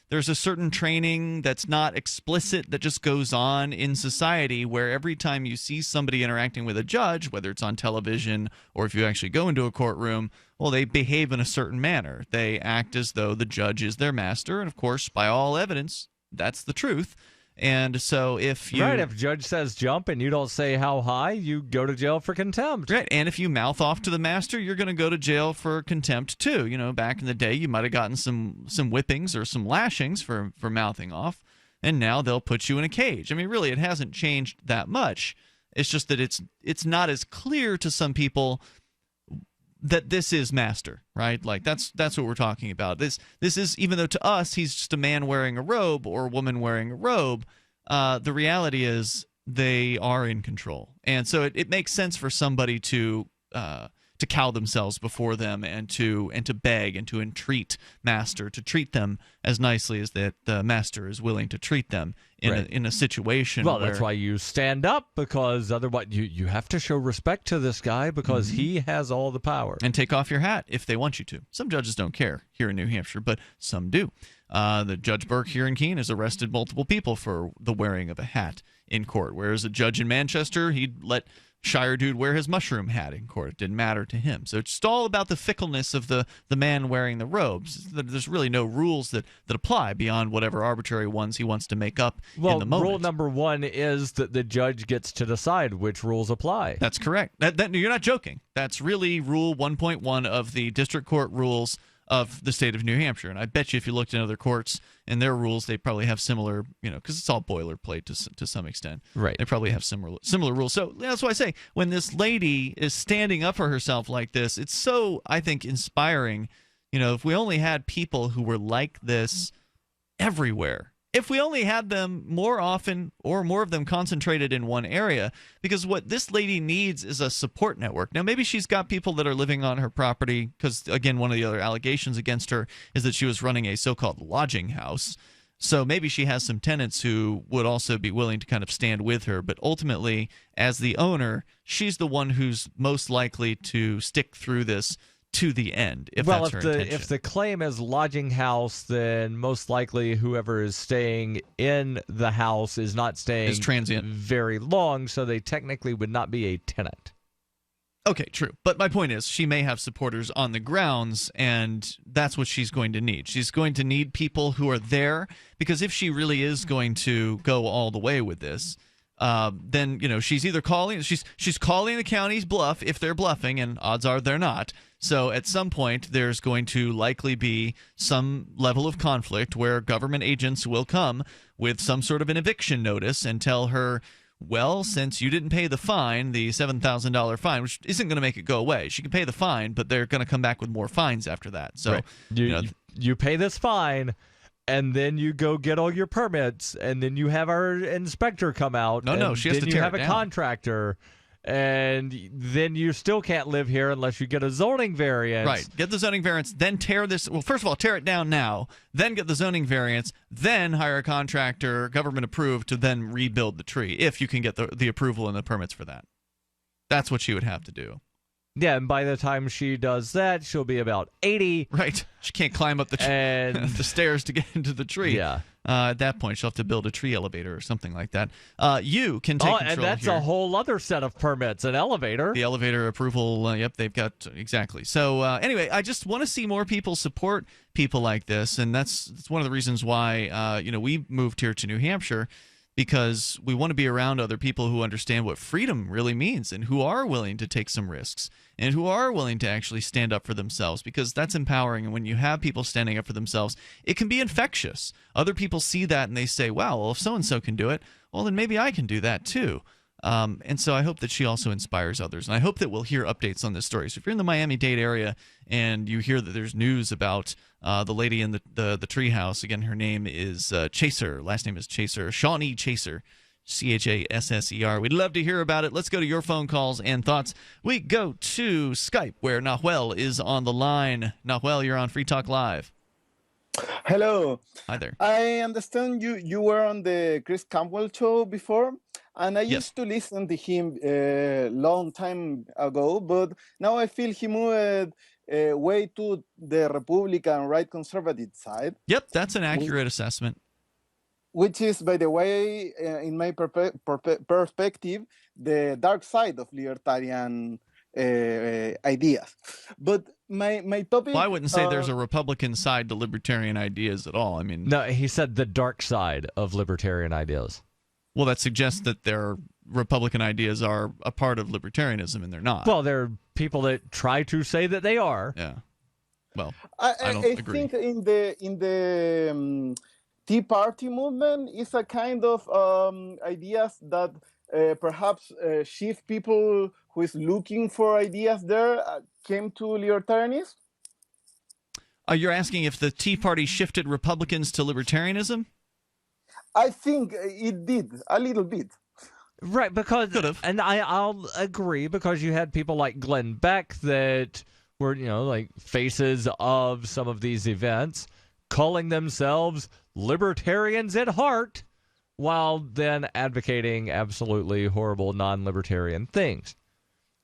There's a certain training that's not explicit that just goes on in society where every time you see somebody interacting with a judge, whether it's on television or if you actually go into a courtroom, well, they behave in a certain manner. They act as though the judge is their master. And, of course, by all evidence, that's the truth. And so if judge says jump and you don't say how high, you go to jail for contempt. Right, and if you mouth off to the master, you're going to go to jail for contempt too. Back in the day, you might have gotten some whippings or some lashings for mouthing off, and now they'll put you in a cage. I mean, really, it hasn't changed that much. It's just that it's not as clear to some people that this is master, right? Like that's what we're talking about. This is, even though to us he's just a man wearing a robe or a woman wearing a robe, the reality is they are in control. And so it makes sense for somebody to cow themselves before them and to beg and to entreat master to treat them as nicely as that the master is willing to treat them in a situation. Well, where, that's why you stand up, because otherwise you have to show respect to this guy because he has all the power. And take off your hat if they want you to. Some judges don't care here in New Hampshire, but some do. The Judge Burke here in Keene has arrested multiple people for the wearing of a hat in court, whereas a judge in Manchester, he'd let Shire dude wear his mushroom hat in court. It didn't matter to him. So it's just all about the fickleness of the man wearing the robes. There's really no rules that apply beyond whatever arbitrary ones he wants to make up in the moment. Rule number one is that the judge gets to decide which rules apply. That's correct. You're not joking. That's really Rule 1.1 of the District Court rules of the state of New Hampshire. And I bet you if you looked in other courts and their rules, they probably have similar, because it's all boilerplate to some extent. Right. They probably have similar rules. So that's why I say when this lady is standing up for herself like this, it's so, I think, inspiring. If we only had people who were like this everywhere, if we only had them more often or more of them concentrated in one area, because what this lady needs is a support network. Now, maybe she's got people that are living on her property because, again, one of the other allegations against her is that she was running a so-called lodging house. So maybe she has some tenants who would also be willing to kind of stand with her. But ultimately, as the owner, she's the one who's most likely to stick through this to the end, if that's her intention. If the claim is lodging house, then most likely whoever is staying in the house is not staying is transient very long, so they technically would not be a tenant. Okay, true. But my point is she may have supporters on the grounds, and that's what she's going to need. She's going to need people who are there, because if she really is going to go all the way with this, then she's either calling the county's bluff if they're bluffing, and odds are they're not. So at some point there's going to likely be some level of conflict where government agents will come with some sort of an eviction notice and tell her, well, since you didn't pay the fine, the $7,000 fine, which isn't going to make it go away. She can pay the fine, but they're going to come back with more fines after that. So you pay this fine, and then you go get all your permits, and then you have our inspector come out. No, she has to tear it down. Then you have a contractor, and then you still can't live here unless you get a zoning variance. Right. Get the zoning variance, then tear this. Well, first of all, tear it down now, then get the zoning variance, then hire a contractor, government approved, to then rebuild the tree, if you can get the approval and the permits for that. That's what she would have to do. Yeah, and by the time she does that, she'll be about 80. Right. She can't climb up the the stairs to get into the tree. Yeah. At that point, she'll have to build a tree elevator or something like that. You can take control and that's here. a whole other set of permits, an elevator. The elevator approval, yep, they've got, exactly. So anyway, I just want to see more people support people like this, and that's one of the reasons why we moved here to New Hampshire, because we want to be around other people who understand what freedom really means and who are willing to take some risks and who are willing to actually stand up for themselves, because that's empowering. And when you have people standing up for themselves, it can be infectious. Other people see that and they say, wow, well, if so-and-so can do it, well, then maybe I can do that too. And so I hope that she also inspires others. And I hope that we'll hear updates on this story. So if you're in the Miami-Dade area and you hear that there's news about the lady in the treehouse, again, her name is Chaser. Last name is Chaser. Shawnee Chaser. Chasser. We'd love to hear about it. Let's go to your phone calls and thoughts. We go to Skype, where Nahuel is on the line. Nahuel, you're on Free Talk Live. Hello. Hi there. I understand you were on the Chris Campbell show before, and I used to listen to him a long time ago, but now I feel he moved way to the Republican right conservative side. Yep, that's an accurate assessment. Which is, by the way, in my perspective, the dark side of libertarian ideas. But my topic... Well, I wouldn't say there's a Republican side to libertarian ideas at all. I mean... No, he said the dark side of libertarian ideas. Well, that suggests that their Republican ideas are a part of libertarianism, and they're not. Well, there are people that try to say that they are. Yeah. Well, I don't agree. think in the Tea Party movement is a kind of ideas that perhaps shift people who is looking for ideas there came to libertarianism. You're asking if the Tea Party shifted Republicans to libertarianism? I think it did, a little bit. Right, because and I'll agree, because you had people like Glenn Beck that were, like faces of some of these events, calling themselves libertarians at heart, while then advocating absolutely horrible non-libertarian things.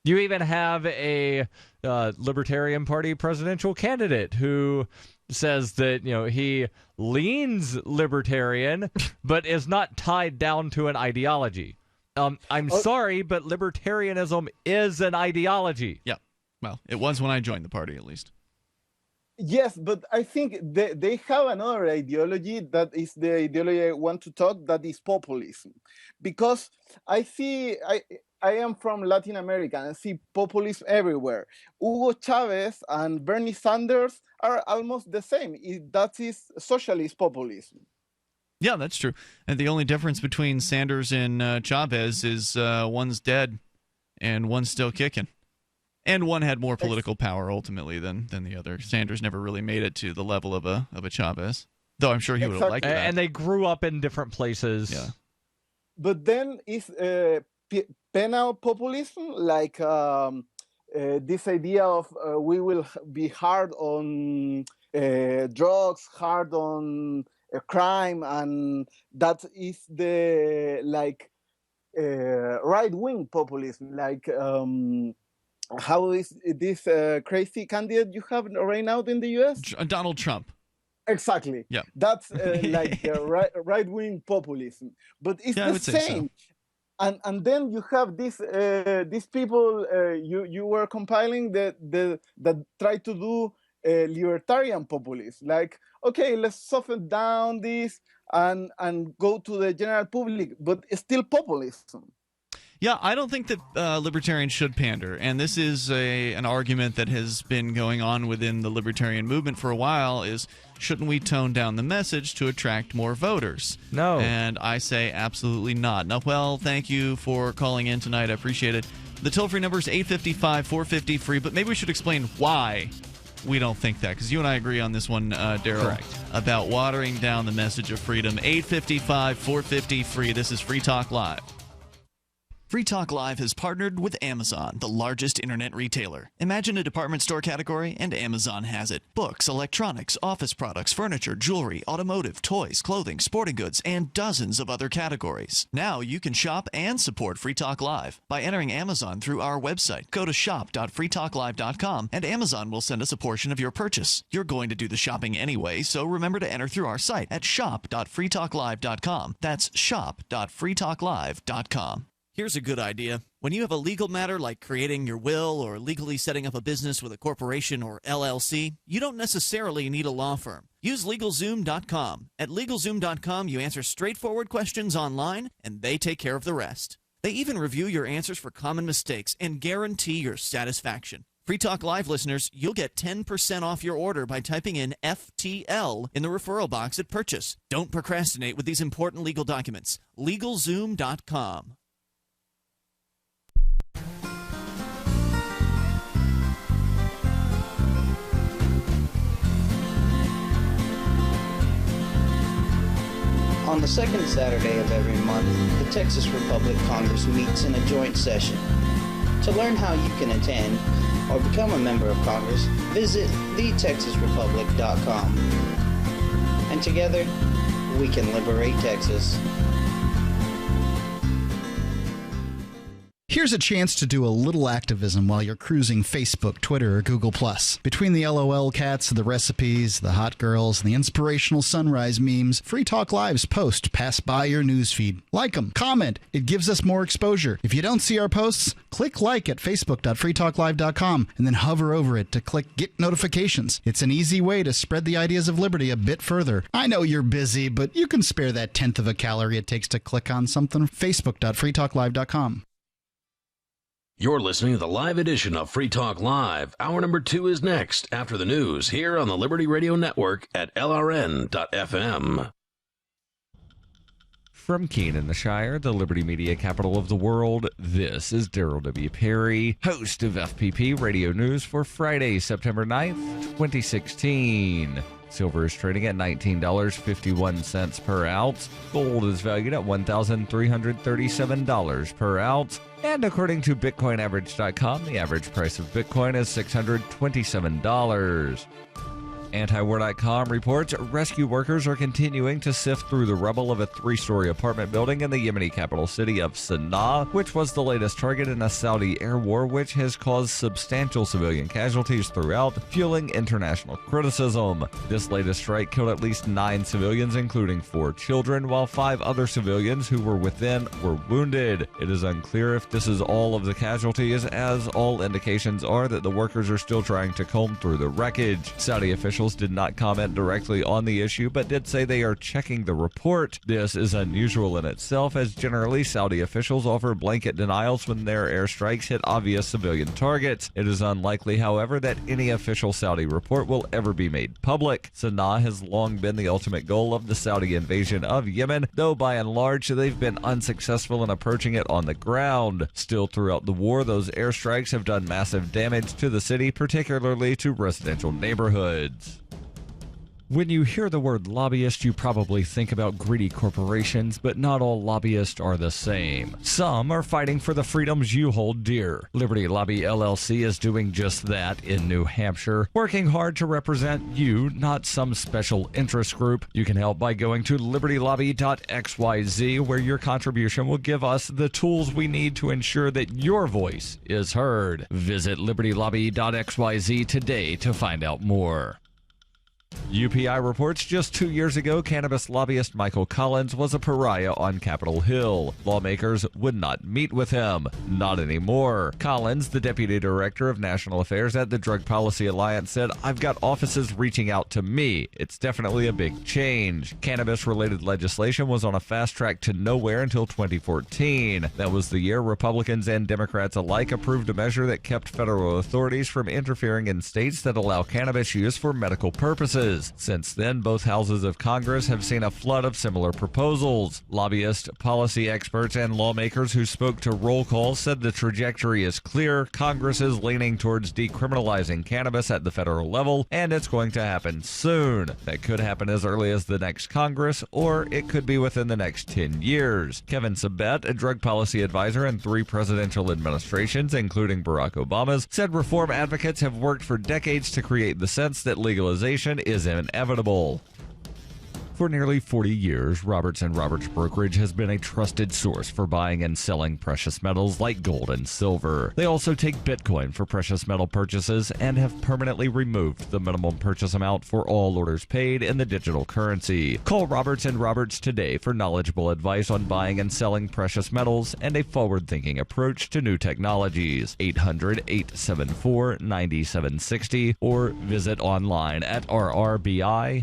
You even have a Libertarian Party presidential candidate who says that, he leans libertarian, but is not tied down to an ideology. I'm sorry, but libertarianism is an ideology. Yeah. Well, it was when I joined the party, at least. Yes, but I think they have another ideology that is the ideology I want to talk, that is populism. Because I am from Latin America and I see populism everywhere. Hugo Chavez and Bernie Sanders are almost the same. That is socialist populism. Yeah, that's true. And the only difference between Sanders and Chavez is one's dead and one's still kicking. And one had more political power ultimately than the other. Sanders never really made it to the level of a Chavez, though I'm sure he would have liked that. And they grew up in different places. Yeah. But then is penal populism, like this idea of we will be hard on drugs, hard on crime, and that is the right-wing populism, like. How is this crazy candidate you have right now in the U.S.? Donald Trump. Exactly. Yeah. That's right-wing populism, but it's the same. So. And then you have these people you were compiling that try to do libertarian populism. Like, okay, let's soften down this and go to the general public, but it's still populism. Yeah, I don't think that libertarians should pander, and this is an argument that has been going on within the libertarian movement for a while, is shouldn't we tone down the message to attract more voters? No. And I say absolutely not. Now, well, thank you for calling in tonight. I appreciate it. The toll-free number is 855-450-FREE, but maybe we should explain why we don't think that, because you and I agree on this one, Darryl. Correct. About watering down the message of freedom. 855-450-FREE. This is Free Talk Live. Free Talk Live has partnered with Amazon, the largest internet retailer. Imagine a department store category, and Amazon has it. Books, electronics, office products, furniture, jewelry, automotive, toys, clothing, sporting goods, and dozens of other categories. Now you can shop and support Free Talk Live by entering Amazon through our website. Go to shop.freetalklive.com, and Amazon will send us a portion of your purchase. You're going to do the shopping anyway, so remember to enter through our site at shop.freetalklive.com. That's shop.freetalklive.com. Here's a good idea. When you have a legal matter like creating your will or legally setting up a business with a corporation or LLC, you don't necessarily need a law firm. Use LegalZoom.com. At LegalZoom.com, you answer straightforward questions online, and they take care of the rest. They even review your answers for common mistakes and guarantee your satisfaction. Free Talk Live listeners, you'll get 10% off your order by typing in FTL in the referral box at purchase. Don't procrastinate with these important legal documents. LegalZoom.com. On the second Saturday of every month, the Texas Republic Congress meets in a joint session. To learn how you can attend or become a member of Congress, visit thetexasrepublic.com. And together, we can liberate Texas. Here's a chance to do a little activism while you're cruising Facebook, Twitter, or Google+. Between the LOL cats, the recipes, the hot girls, and the inspirational sunrise memes, Free Talk Live's posts pass by your newsfeed. Like them, comment. It gives us more exposure. If you don't see our posts, click like at facebook.freetalklive.com and then hover over it to click Get Notifications. It's an easy way to spread the ideas of liberty a bit further. I know you're busy, but you can spare that 1/10 of a calorie it takes to click on something. facebook.freetalklive.com. You're listening to the live edition of Free Talk Live. Hour number 2 is next, after the news, here on the Liberty Radio Network at LRN.FM. From Keene in the Shire, the Liberty Media capital of the world, this is Darryl W. Perry, host of FPP Radio News for Friday, September 9th, 2016. Silver is trading at $19.51 per ounce. Gold is valued at $1,337 per ounce. And according to BitcoinAverage.com, the average price of Bitcoin is $627. Antiwar.com reports rescue workers are continuing to sift through the rubble of a 3-story apartment building in the Yemeni capital city of Sana'a, which was the latest target in a Saudi air war, which has caused substantial civilian casualties throughout, fueling international criticism. This latest strike killed at least 9 civilians, including 4 children, while 5 other civilians who were within were wounded. It is unclear if this is all of the casualties, as all indications are that the workers are still trying to comb through the wreckage. Saudi officials did not comment directly on the issue, but did say they are checking the report. This is unusual in itself, as generally Saudi officials offer blanket denials when their airstrikes hit obvious civilian targets. It is unlikely, however, that any official Saudi report will ever be made public. Sana'a has long been the ultimate goal of the Saudi invasion of Yemen, though by and large they've been unsuccessful in approaching it on the ground. Still, throughout the war, those airstrikes have done massive damage to the city, particularly to residential neighborhoods. When you hear the word lobbyist, you probably think about greedy corporations, but not all lobbyists are the same. Some are fighting for the freedoms you hold dear. Liberty Lobby LLC is doing just that in New Hampshire, working hard to represent you, not some special interest group. You can help by going to libertylobby.xyz, where your contribution will give us the tools we need to ensure that your voice is heard. Visit libertylobby.xyz today to find out more. UPI reports just 2 years ago, cannabis lobbyist Michael Collins was a pariah on Capitol Hill. Lawmakers would not meet with him. Not anymore. Collins, the deputy director of national affairs at the Drug Policy Alliance, said, "I've got offices reaching out to me. It's definitely a big change." Cannabis-related legislation was on a fast track to nowhere until 2014. That was the year Republicans and Democrats alike approved a measure that kept federal authorities from interfering in states that allow cannabis use for medical purposes. Since then, both houses of Congress have seen a flood of similar proposals. Lobbyists, policy experts, and lawmakers who spoke to roll call said the trajectory is clear. Congress is leaning towards decriminalizing cannabis at the federal level, and it's going to happen soon. That could happen as early as the next Congress, or it could be within the next 10 years. Kevin Sabet, a drug policy advisor in 3 presidential administrations, including Barack Obama's, said reform advocates have worked for decades to create the sense that legalization is inevitable. For nearly 40 years, Roberts & Roberts Brokerage has been a trusted source for buying and selling precious metals like gold and silver. They also take Bitcoin for precious metal purchases and have permanently removed the minimum purchase amount for all orders paid in the digital currency. Call Roberts & Roberts today for knowledgeable advice on buying and selling precious metals and a forward-thinking approach to new technologies. 800-874-9760 or visit online at rrbi.co.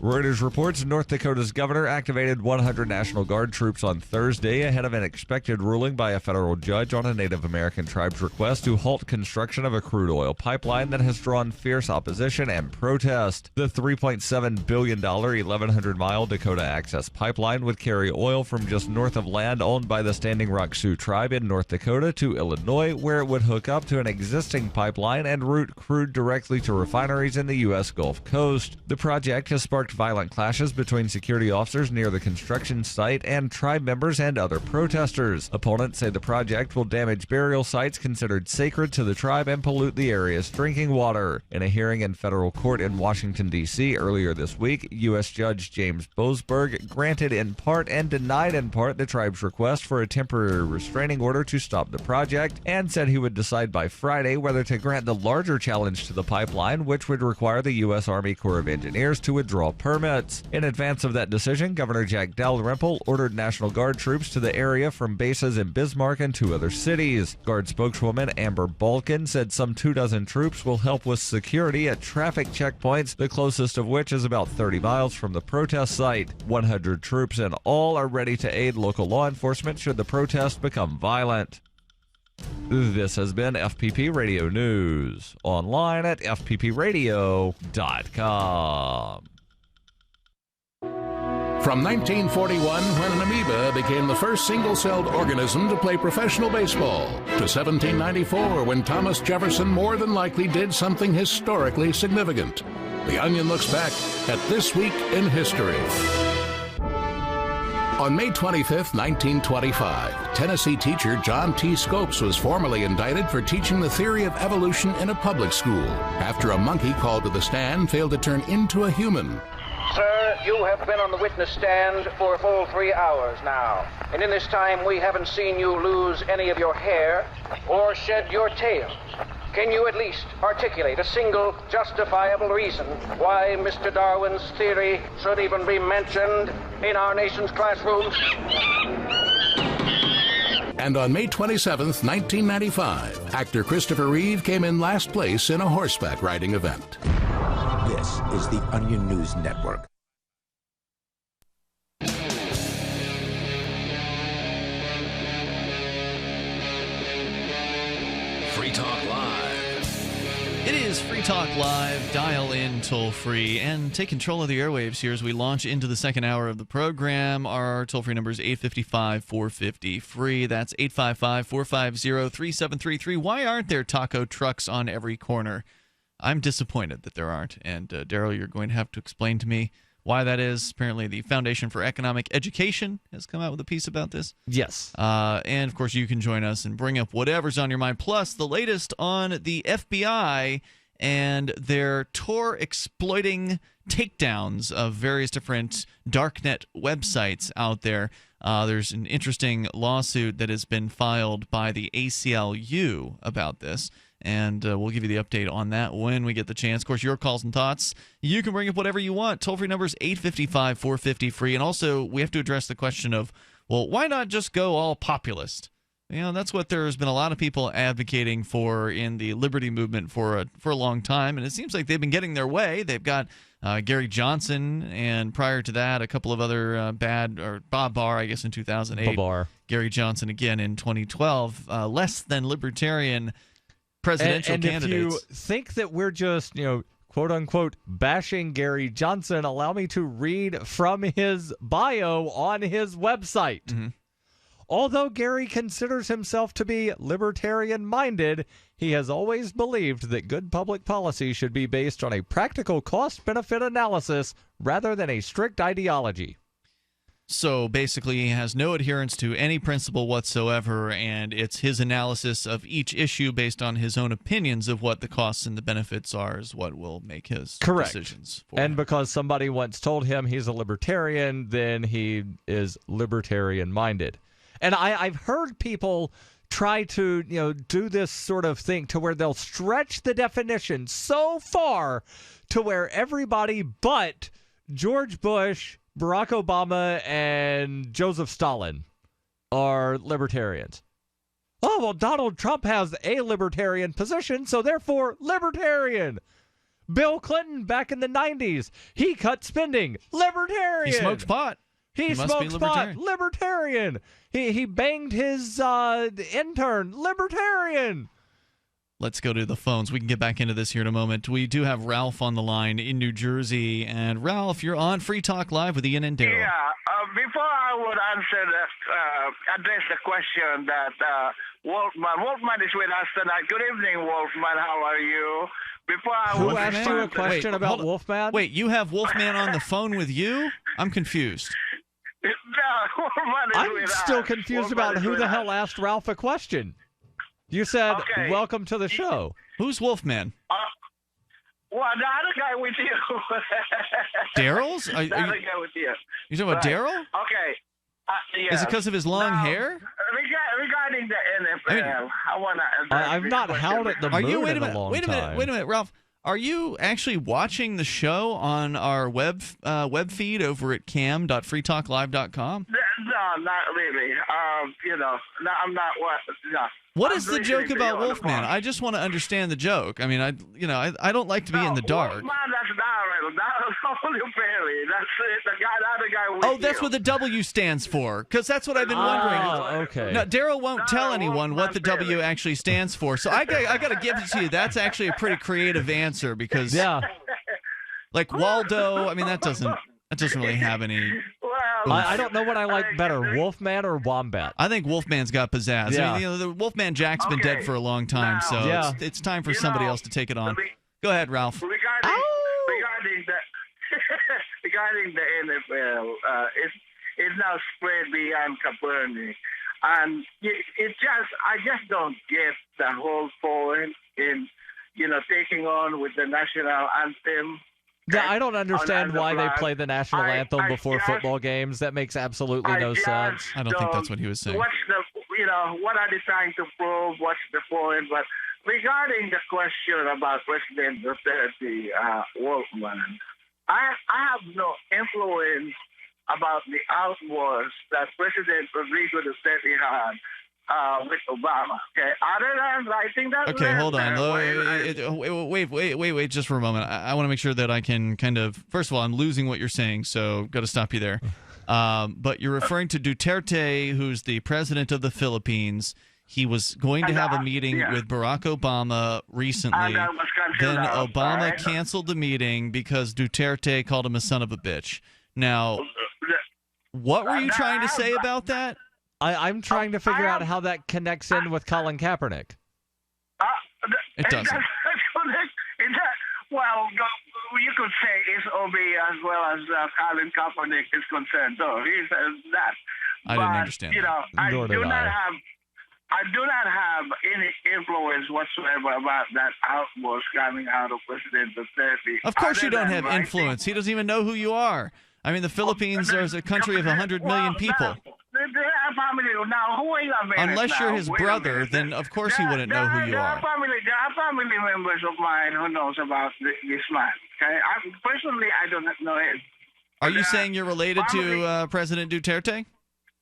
Reuters reports North Dakota's governor activated 100 National Guard troops on Thursday ahead of an expected ruling by a federal judge on a Native American tribe's request to halt construction of a crude oil pipeline that has drawn fierce opposition and protest. The $3.7 billion 1,100-mile Dakota Access Pipeline would carry oil from just north of land owned by the Standing Rock Sioux tribe in North Dakota to Illinois, where it would hook up to an existing pipeline and route crude directly to refineries in the U.S. Gulf Coast. The project has sparked violent clashes between security officers near the construction site and tribe members and other protesters. Opponents say the project will damage burial sites considered sacred to the tribe and pollute the area's drinking water. In a hearing in federal court in Washington, D.C. earlier this week, U.S. Judge James Boasberg granted in part and denied in part the tribe's request for a temporary restraining order to stop the project, and said he would decide by Friday whether to grant the larger challenge to the pipeline, which would require the U.S. Army Corps of Engineers to withdraw permits. In advance of that decision, Governor Jack Dalrymple ordered National Guard troops to the area from bases in Bismarck and 2 other cities. Guard spokeswoman Amber Balkin said some 24 troops will help with security at traffic checkpoints, the closest of which is about 30 miles from the protest site. 100 troops in all are ready to aid local law enforcement should the protest become violent. This has been FPP Radio News, online at fppradio.com. From 1941, when an amoeba became the first single-celled organism to play professional baseball, to 1794, when Thomas Jefferson more than likely did something historically significant. The Onion looks back at This Week in History. On May 25, 1925, Tennessee teacher John T. Scopes was formally indicted for teaching the theory of evolution in a public school after a monkey called to the stand failed to turn into a human. Sir, you have been on the witness stand for a full 3 hours now. And in this time, we haven't seen you lose any of your hair or shed your tail. Can you at least articulate a single justifiable reason why Mr. Darwin's theory should even be mentioned in our nation's classrooms? And on May 27, 1995, actor Christopher Reeve came in last place in a horseback riding event. This is the Onion News Network. Free Talk Live. It is Free Talk Live. Dial in toll-free and take control of the airwaves here as we launch into the second hour of the program. Our toll-free number is 855-450-FREE. That's 855-450-3733. Why aren't there taco trucks on every corner? I'm disappointed that there aren't. And Darryl, you're going to have to explain to me why that is. Apparently, the Foundation for Economic Education has come out with a piece about this. Yes. And, of course, you can join us and bring up whatever's on your mind. Plus, the latest on the FBI and their Tor-exploiting takedowns of various different darknet websites out there. There's an interesting lawsuit that has been filed by the ACLU about this. And we'll give you the update on that when we get the chance. Of course, your calls and thoughts, you can bring up whatever you want. Toll-free number is 855-450-FREE. And also, we have to address the question of, well, why not just go all populist? You know, that's what there's been a lot of people advocating for in the liberty movement for a long time. And it seems like they've been getting their way. They've got Gary Johnson, and prior to that, a couple of other Bob Barr, I guess, in 2008. Bob Barr. Gary Johnson again in 2012. Less than libertarian presidential candidates. If you think that we're just, quote unquote, bashing Gary Johnson, allow me to read from his bio on his website. Mm-hmm. Although Gary considers himself to be libertarian-minded, he has always believed that good public policy should be based on a practical cost-benefit analysis rather than a strict ideology. So basically, he has no adherence to any principle whatsoever, and it's his analysis of each issue based on his own opinions of what the costs and the benefits are is what will make his decisions. And because somebody once told him he's a libertarian, then he is libertarian-minded. And I've heard people try to, do this sort of thing to where they'll stretch the definition so far to where everybody but George Bush, Barack Obama, and Joseph Stalin are libertarians. Oh, well, Donald Trump has a libertarian position, so therefore libertarian. Bill Clinton back in the 90s, he cut spending, libertarian. He smoked pot. He smokes pot, libertarian. He banged his intern, libertarian. Let's go to the phones. We can get back into this here in a moment. We do have Ralph on the line in New Jersey. And Ralph, you're on Free Talk Live with Ian and Darryl. Yeah, before I would answer address the question that Wolfman is with us tonight. Good evening, Wolfman. How are you? Who asked you a question about Wolfman? Wait, you have Wolfman on the phone with you? I'm confused. No, Wolfman is I'm with still us. confused Wolfman about is who with the us. hell asked Ralph a question. You said, Okay. welcome to the show. Who's Wolfman? Well, the other guy with you. Darryl's? The other guy with you. You talking about Darryl? Okay. Yeah. Is it because of his long hair? Regarding the NFL, I want to. I've not howled at the moon Wait in a long a time. minute, Ralph. Are you actually watching the show on our web feed over at cam.freetalklive.com? No, not really. No, I'm not. What I'm is the listening joke to about you on the Wolfman? phone. I just want to understand the joke. I mean, I don't like to be in the dark. Wolfman, that's Darryl. That's only Perry. That's it. The other guy with Oh, that's you. what the W stands for, because that's what I've been wondering. Oh, okay. No, Darryl won't tell anyone what the W actually stands for, so I got to give it to you. That's actually a pretty creative answer because, like Waldo. I mean, that doesn't really have any. Well, I don't know what I like better, Wolfman or Wombat. I think Wolfman's got pizzazz. Yeah. I mean, the Wolfman Jack's been dead for a long time, so it's time for somebody else to take it on. Go ahead, Ralph. Regarding the NFL, it's now spread beyond Kaepernick. And I just don't get the whole point in, taking on with the national anthem. Yeah, I don't understand why they play the national anthem before football games. That makes absolutely no sense. I don't think that's what he was saying. What are they trying to prove? What's the point? But regarding the question about President Duterte, Wolfman, I have no influence about the outburst that President Rodrigo Duterte had with Obama. Okay, other than writing that. Okay, hold on. Wait, just for a moment. I want to make sure that I can kind of. First of all, I'm losing what you're saying, so got to stop you there. But you're referring to Duterte, who's the president of the Philippines. He was going to have a meeting with Barack Obama recently. Then Obama canceled the meeting because Duterte called him a son of a bitch. Now, what were you trying to say about that? I'm trying to figure out how that connects in with Colin Kaepernick. It doesn't. Well, you could say it's OB as well as Colin Kaepernick is concerned. So he says that. I didn't understand. I do not have any influence whatsoever about that outburst coming out of President Duterte. Of course you don't have influence. He doesn't even know who you are. I mean, the Philippines is a country of 100 million people. Unless you're his brother, then of course he wouldn't know who you are. There are family members of mine who knows about this man. Okay, personally, I don't know him. Are you saying you're related to President Duterte?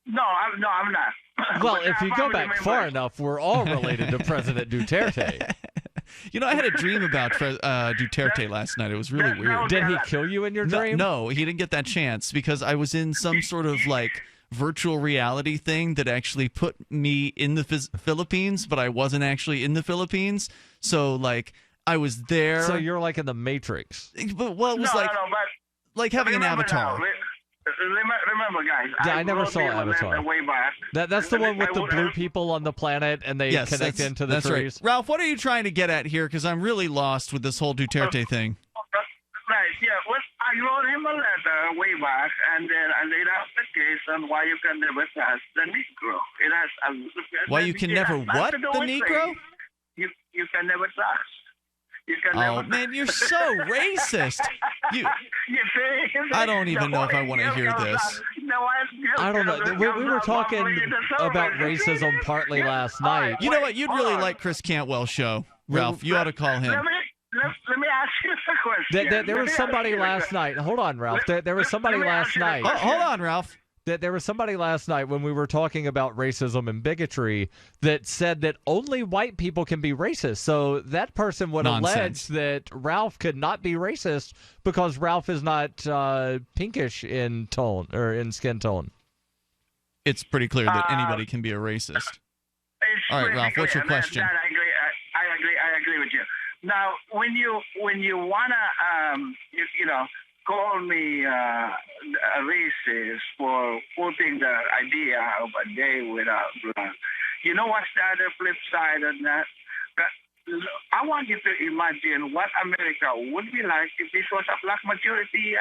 No, I'm not. Well, if you go back far enough, we're all related to President Duterte. I had a dream about Duterte last night. It was really weird. Did he kill you in your dream? No, he didn't get that chance because I was in some sort of virtual reality thing that actually put me in the Philippines, but I wasn't actually in the Philippines. So I was there. So you're like in the Matrix. But it was like having an avatar. Remember, guys. Yeah, I never saw Avatar. Way back. That's the one with the blue people on the planet, and they connect into the trees. Right. Ralph, what are you trying to get at here? Because I'm really lost with this whole Duterte thing. Right. Yeah. Well, I wrote him a letter way back, and then I laid out the case on why you can never touch the Negro. Why you can never what? The Negro? You can never touch. Man, you're so racist. I don't even know if I want to hear this. I don't know. We were talking about racism partly last night. You know what? You'd really like Chris Cantwell's show, Ralph. You ought to call him. Let me ask you a question. There was somebody last night. Hold on, Ralph. There was somebody last night. Hold on, Ralph. There was somebody last night when we were talking about racism and bigotry that said that only white people can be racist. So that person would allege that Ralph could not be racist because Ralph is not pinkish in tone or in skin tone. It's pretty clear that anybody can be a racist. All right, Ralph, what's your question? I agree with you. Now, when you wanna call me a racist for putting the idea of a day without blood. You know what's the other flip side of that? I want you to imagine what America would be like if this was a black majority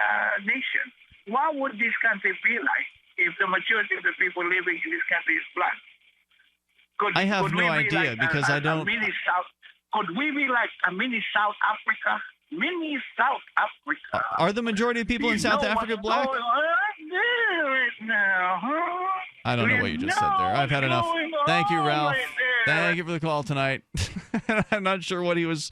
nation. What would this country be like if the majority of the people living in this country is black? I have no idea because I don't. Could we be like a mini South Africa? Mini South Africa. Are the majority of people in South Africa black? I don't know what you just said there. I've had enough. Thank you, Ralph. Thank you for the call tonight. I'm not sure what he was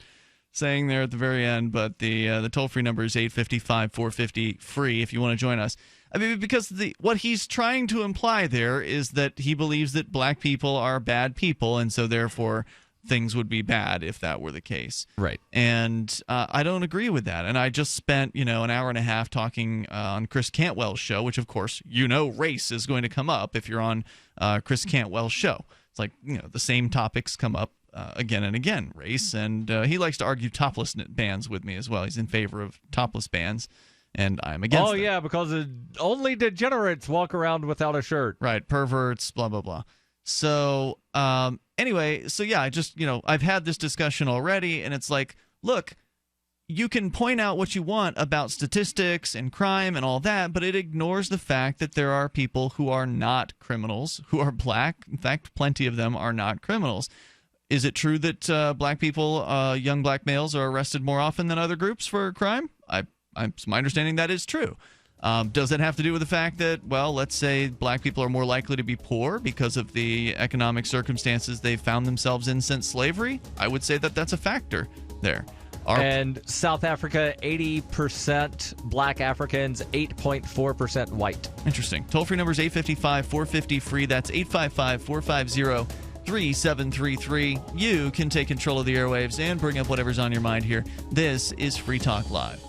saying there at the very end, but the toll-free number is 855-450-FREE if you want to join us. I mean, because what he's trying to imply there is that he believes that black people are bad people, and so therefore things would be bad if that were the case. Right. And I don't agree with that. And I just spent, an hour and a half talking on Chris Cantwell's show, which, of course, race is going to come up if you're on Chris Cantwell's show. It's like, the same topics come up again and again, race. And he likes to argue topless bans with me as well. He's in favor of topless bans. and I'm against them. Yeah, because only degenerates walk around without a shirt. Right, perverts, blah, blah, blah. So, anyway, so yeah, I just, I've had this discussion already, and it's like, look, you can point out what you want about statistics and crime and all that, but it ignores the fact that there are people who are not criminals, who are black. In fact, plenty of them are not criminals. Is it true that black people, young black males, are arrested more often than other groups for crime? It's my understanding that is true. Does it have to do with the fact that, well, let's say black people are more likely to be poor because of the economic circumstances they've found themselves in since slavery? I would say that that's a factor there. And South Africa, 80% black Africans, 8.4% white. Interesting. Toll-free number is 855-450-FREE. That's 855-450-3733. You can take control of the airwaves and bring up whatever's on your mind here. This is Free Talk Live.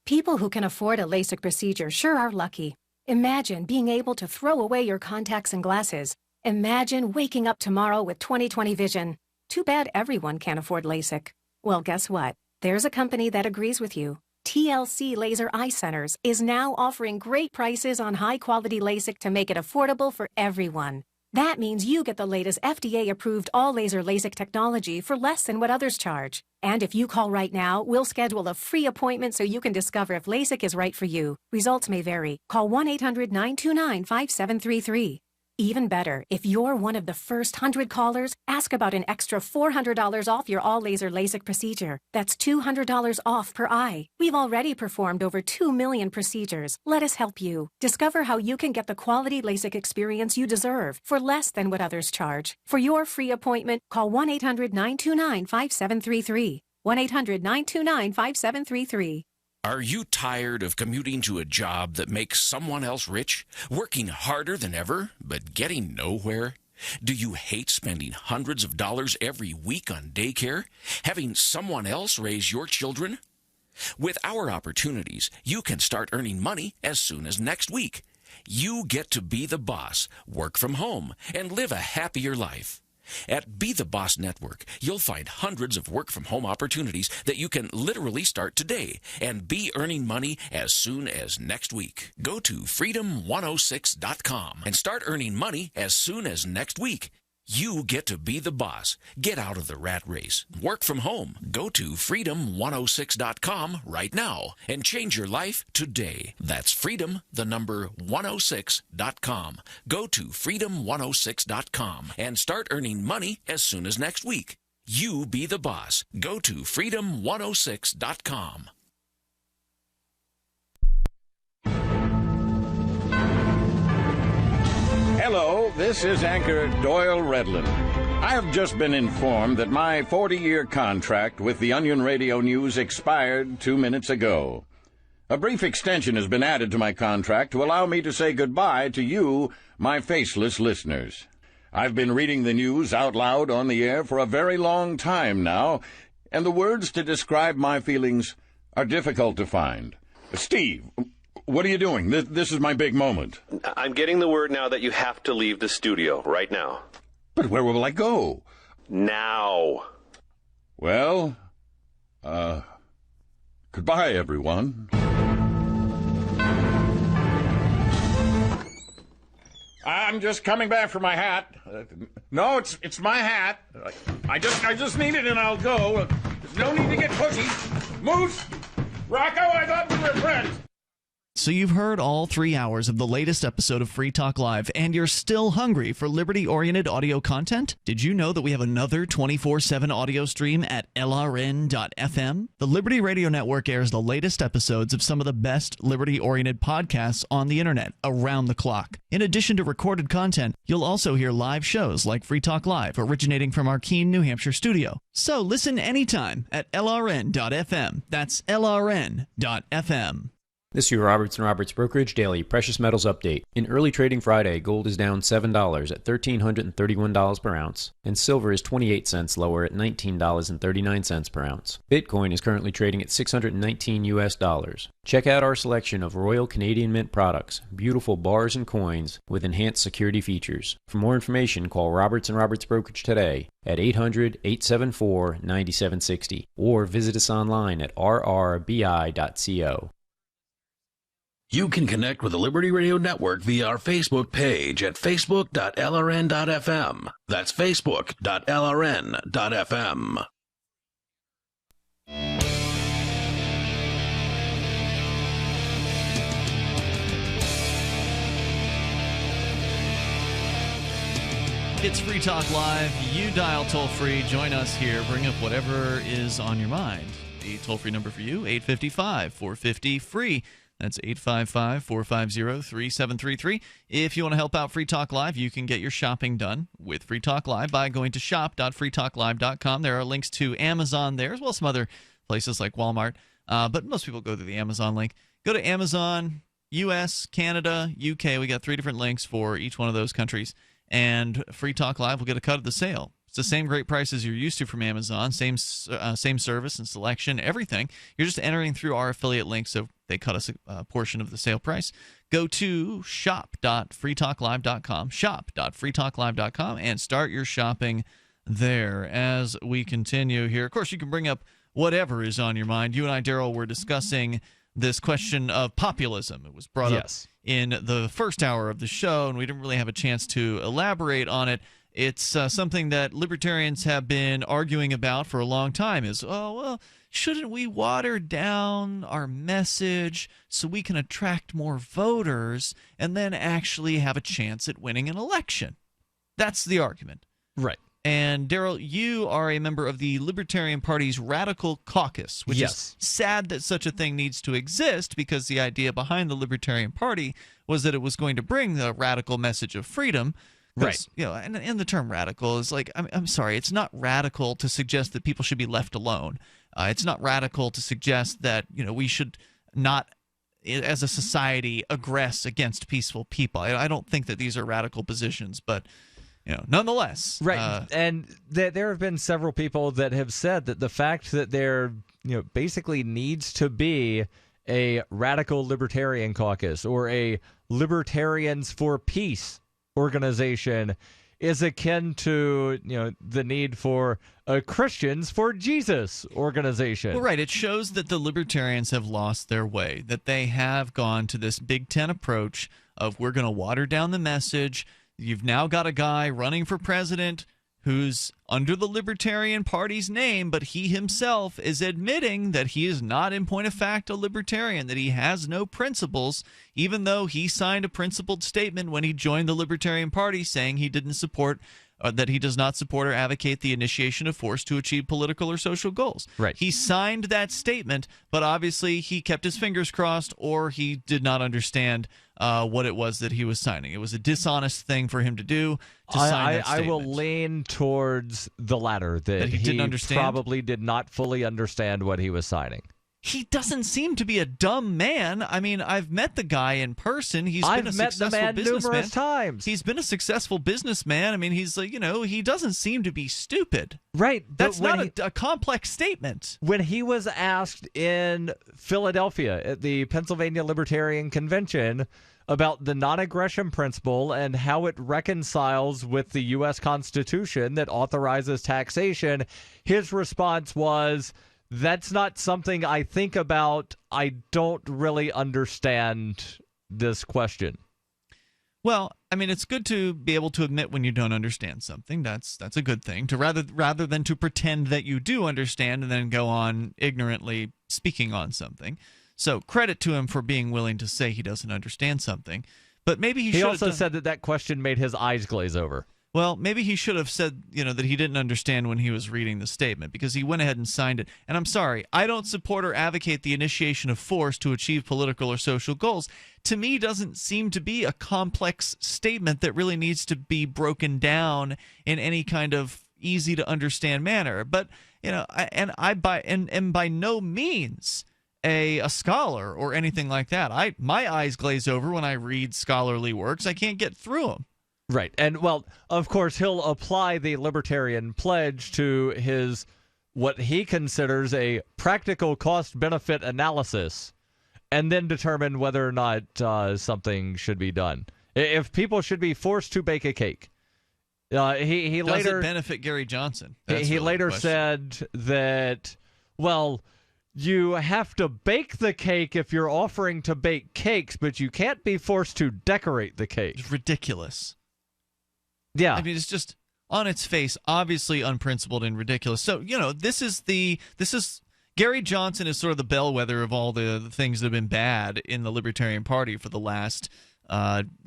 People who can afford a LASIK procedure sure are lucky. Imagine being able to throw away your contacts and glasses. Imagine waking up tomorrow with 20/20 vision. Too bad everyone can't afford LASIK. Well, guess what? There's a company that agrees with you. TLC Laser Eye Centers is now offering great prices on high-quality LASIK to make it affordable for everyone. That means you get the latest FDA-approved all-laser LASIK technology for less than what others charge. And if you call right now, we'll schedule a free appointment so you can discover if LASIK is right for you. Results may vary. Call 1-800-929-5733. Even better, if you're one of the first 100 callers, ask about an extra $400 off your all-laser LASIK procedure. That's $200 off per eye. We've already performed over 2 million procedures. Let us help you. Discover how you can get the quality LASIK experience you deserve for less than what others charge. For your free appointment, call 1-800-929-5733. 1-800-929-5733. Are you tired of commuting to a job that makes someone else rich, working harder than ever, but getting nowhere? Do you hate spending hundreds of dollars every week on daycare, having someone else raise your children? With our opportunities, you can start earning money as soon as next week. You get to be the boss, work from home, and live a happier life. At Be the Boss Network, you'll find hundreds of work-from-home opportunities that you can literally start today and be earning money as soon as next week. Go to freedom106.com and start earning money as soon as next week. You get to be the boss. Get out of the rat race. Work from home. Go to freedom106.com right now and change your life today. That's freedom, the number 106.com. Go to freedom106.com and start earning money as soon as next week. You be the boss. Go to freedom106.com. Hello, this is anchor Doyle Redland. I have just been informed that my 40-year contract with the Onion Radio News expired 2 minutes ago. A brief extension has been added to my contract to allow me to say goodbye to you, my faceless listeners. I've been reading the news out loud on the air for a very long time now, and the words to describe my feelings are difficult to find. Steve, what are you doing? This is my big moment. I'm getting the word now that you have to leave the studio right now. But where will I go? Now. Well, goodbye, everyone. I'm just coming back for my hat. No, it's my hat. I just need it and I'll go. There's no need to get pushy. Moose! Rocco, I thought we were friends. So you've heard all 3 hours of the latest episode of Free Talk Live, and you're still hungry for liberty-oriented audio content? Did you know that we have another 24/7 audio stream at LRN.FM? The Liberty Radio Network airs the latest episodes of some of the best liberty-oriented podcasts on the internet around the clock. In addition to recorded content, you'll also hear live shows like Free Talk Live, originating from our Keene, New Hampshire studio. So listen anytime at LRN.FM. That's LRN.FM. This is your Roberts & Roberts Brokerage Daily Precious Metals Update. In early trading Friday, gold is down $7 at $1,331 per ounce, and silver is 28 cents lower at $19.39 per ounce. Bitcoin is currently trading at $619 US. Check out our selection of Royal Canadian Mint products, beautiful bars and coins with enhanced security features. For more information, call Roberts & Roberts Brokerage today at 800-874-9760 or visit us online at rrbi.co. You can connect with the Liberty Radio Network via our Facebook page at facebook.lrn.fm. That's facebook.lrn.fm. It's Free Talk Live. You dial toll-free. Join us here. Bring up whatever is on your mind. The toll-free number for you, 855-450-FREE. That's 855-450-3733. If you want to help out Free Talk Live, you can get your shopping done with Free Talk Live by going to shop.freetalklive.com. There are links to Amazon there, as well as some other places like Walmart. But most people go to the Amazon link. Go to Amazon, U.S., Canada, U.K. We got 3 different links for each one of those countries. And Free Talk Live will get a cut of the sale. It's the same great prices you're used to from Amazon, same service and selection, everything. You're just entering through our affiliate link, so they cut us a portion of the sale price. Go to shop.freetalklive.com, shop.freetalklive.com, and start your shopping there. As we continue here, of course, you can bring up whatever is on your mind. You and I, Darryl, were discussing this question of populism. It was brought up in the first hour of the show, and we didn't really have a chance to elaborate on it. It's something that libertarians have been arguing about for a long time is, shouldn't we water down our message so we can attract more voters and then actually have a chance at winning an election? That's the argument. Right. And, Darryl, you are a member of the Libertarian Party's Radical Caucus, which is sad that such a thing needs to exist because the idea behind the Libertarian Party was that it was going to bring the radical message of freedom. Right. You know, and the term radical is like, I'm sorry, it's not radical to suggest that people should be left alone. It's not radical to suggest that, we should not, as a society, aggress against peaceful people. I don't think that these are radical positions, but, nonetheless. Right. And there have been several people that have said that the fact that there, basically needs to be a radical libertarian caucus or a Libertarians for Peace organization is akin to the need for a Christians for Jesus organization. Well, right. It shows that the libertarians have lost their way, that they have gone to this Big Ten approach of we're going to water down the message. You've now got a guy running for president who's under the Libertarian Party's name, but he himself is admitting that he is not, in point of fact, a libertarian, that he has no principles, even though he signed a principled statement when he joined the Libertarian Party saying he didn't support that he does not support or advocate the initiation of force to achieve political or social goals. Right. He signed that statement, but obviously he kept his fingers crossed or he did not understand what it was that he was signing. It was a dishonest thing for him to do, to sign that statement. I will lean towards the latter, that he didn't understand? Probably did not fully understand what he was signing. He doesn't seem to be a dumb man. I mean, I've met the guy in person. I've met the man numerous times. He's been a successful businessman. I mean, he's like, he doesn't seem to be stupid. Right. That's not a complex statement. When he was asked in Philadelphia at the Pennsylvania Libertarian Convention about the non-aggression principle and how it reconciles with the U.S. Constitution that authorizes taxation, his response was, "That's not something I think about. I don't really understand this question." Well, I mean, it's good to be able to admit when you don't understand something. That's a good thing. To rather than to pretend that you do understand and then go on ignorantly speaking on something. So credit to him for being willing to say he doesn't understand something. But maybe he also said that question made his eyes glaze over. Well, maybe he should have said, that he didn't understand when he was reading the statement because he went ahead and signed it. And I'm sorry, I don't support or advocate the initiation of force to achieve political or social goals. To me, doesn't seem to be a complex statement that really needs to be broken down in any kind of easy to understand manner. But, by no means a scholar or anything like that. My eyes glaze over when I read scholarly works. I can't get through them. Right. And, well, of course, he'll apply the Libertarian pledge to his what he considers a practical cost-benefit analysis and then determine whether or not something should be done. If people should be forced to bake a cake. He Does later it benefit Gary Johnson? He later said that, well, you have to bake the cake if you're offering to bake cakes, but you can't be forced to decorate the cake. It's ridiculous. Yeah. I mean, it's just on its face, obviously unprincipled and ridiculous. So, this is Gary Johnson is sort of the bellwether of all the things that have been bad in the Libertarian Party for the last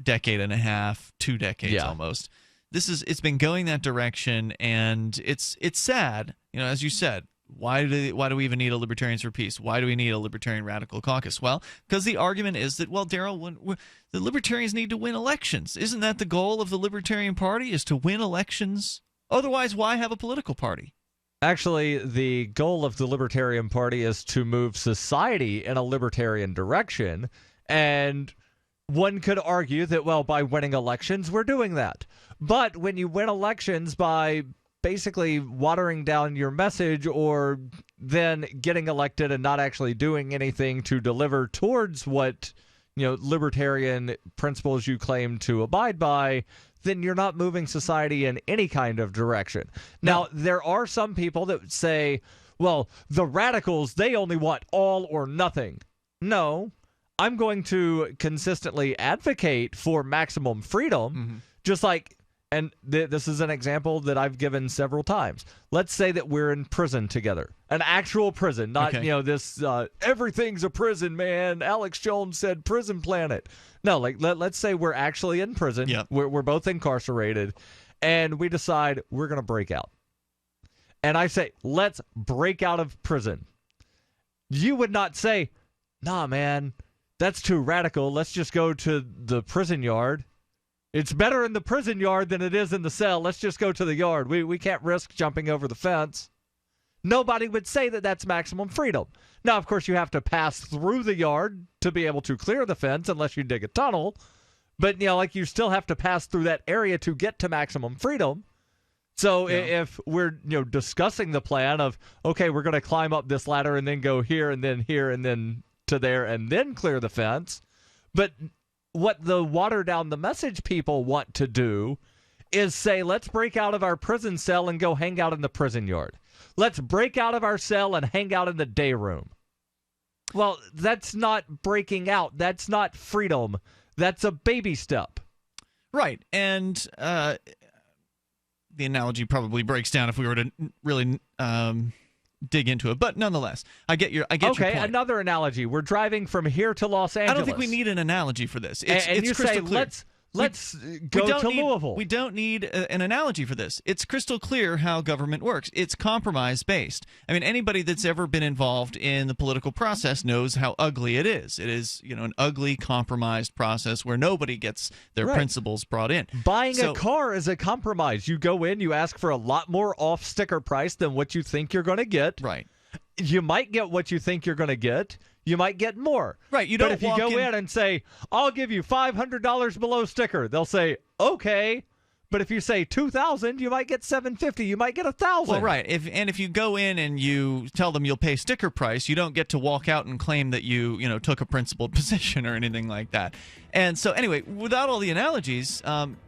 decade and a half, 2 decades almost. It's been going that direction, and it's sad. As you said, why do we even need a Libertarians for Peace? Why do we need a Libertarian Radical Caucus? Well, because the argument is that, well, Darryl, the Libertarians need to win elections. Isn't that the goal of the Libertarian Party, is to win elections? Otherwise, why have a political party? Actually, the goal of the Libertarian Party is to move society in a libertarian direction, and one could argue that, well, by winning elections, we're doing that. But when you win elections by basically watering down your message or then getting elected and not actually doing anything to deliver towards what, libertarian principles you claim to abide by, then you're not moving society in any kind of direction. Now, there are some people that say, well, the radicals, they only want all or nothing. No, I'm going to consistently advocate for maximum freedom, just like, and this is an example that I've given several times. Let's say that we're in prison together, an actual prison, not, this everything's a prison, man. Alex Jones said prison planet. No, let's say we're actually in prison. Yep. We're both incarcerated, and we decide we're going to break out. And I say, let's break out of prison. You would not say, nah, man, that's too radical. Let's just go to the prison yard. It's better in the prison yard than it is in the cell. Let's just go to the yard. We can't risk jumping over the fence. Nobody would say that that's maximum freedom. Now, of course, you have to pass through the yard to be able to clear the fence unless you dig a tunnel. But, you still have to pass through that area to get to maximum freedom. So if we're, discussing the plan of, okay, we're going to climb up this ladder and then go here and then to there and then clear the fence. But what the water down the message people want to do is say, let's break out of our prison cell and go hang out in the prison yard. Let's break out of our cell and hang out in the day room. Well, that's not breaking out. That's not freedom. That's a baby step. Right. And the analogy probably breaks down if we were to really dig into it. But nonetheless, I get your point. Okay, another analogy. We're driving from here to Los Angeles. I don't think we need an analogy for this. It's you crystal say, clear. Let's go to Louisville. We don't need an analogy for this. It's crystal clear how government works. It's compromise-based. I mean, anybody that's ever been involved in the political process knows how ugly it is. It is, an ugly, compromised process where nobody gets their principles brought in. Buying a car is a compromise. You go in, you ask for a lot more off-sticker price than what you think you're going to get. Right. You might get what you think you're going to get. You might get more. Right. But if you go in and say, I'll give you $500 below sticker, they'll say, okay. But if you say $2,000, you might get $750. You might get $1,000. Well, right. If you go in and you tell them you'll pay sticker price, you don't get to walk out and claim that you took a principled position or anything like that. And so anyway, without all the analogies,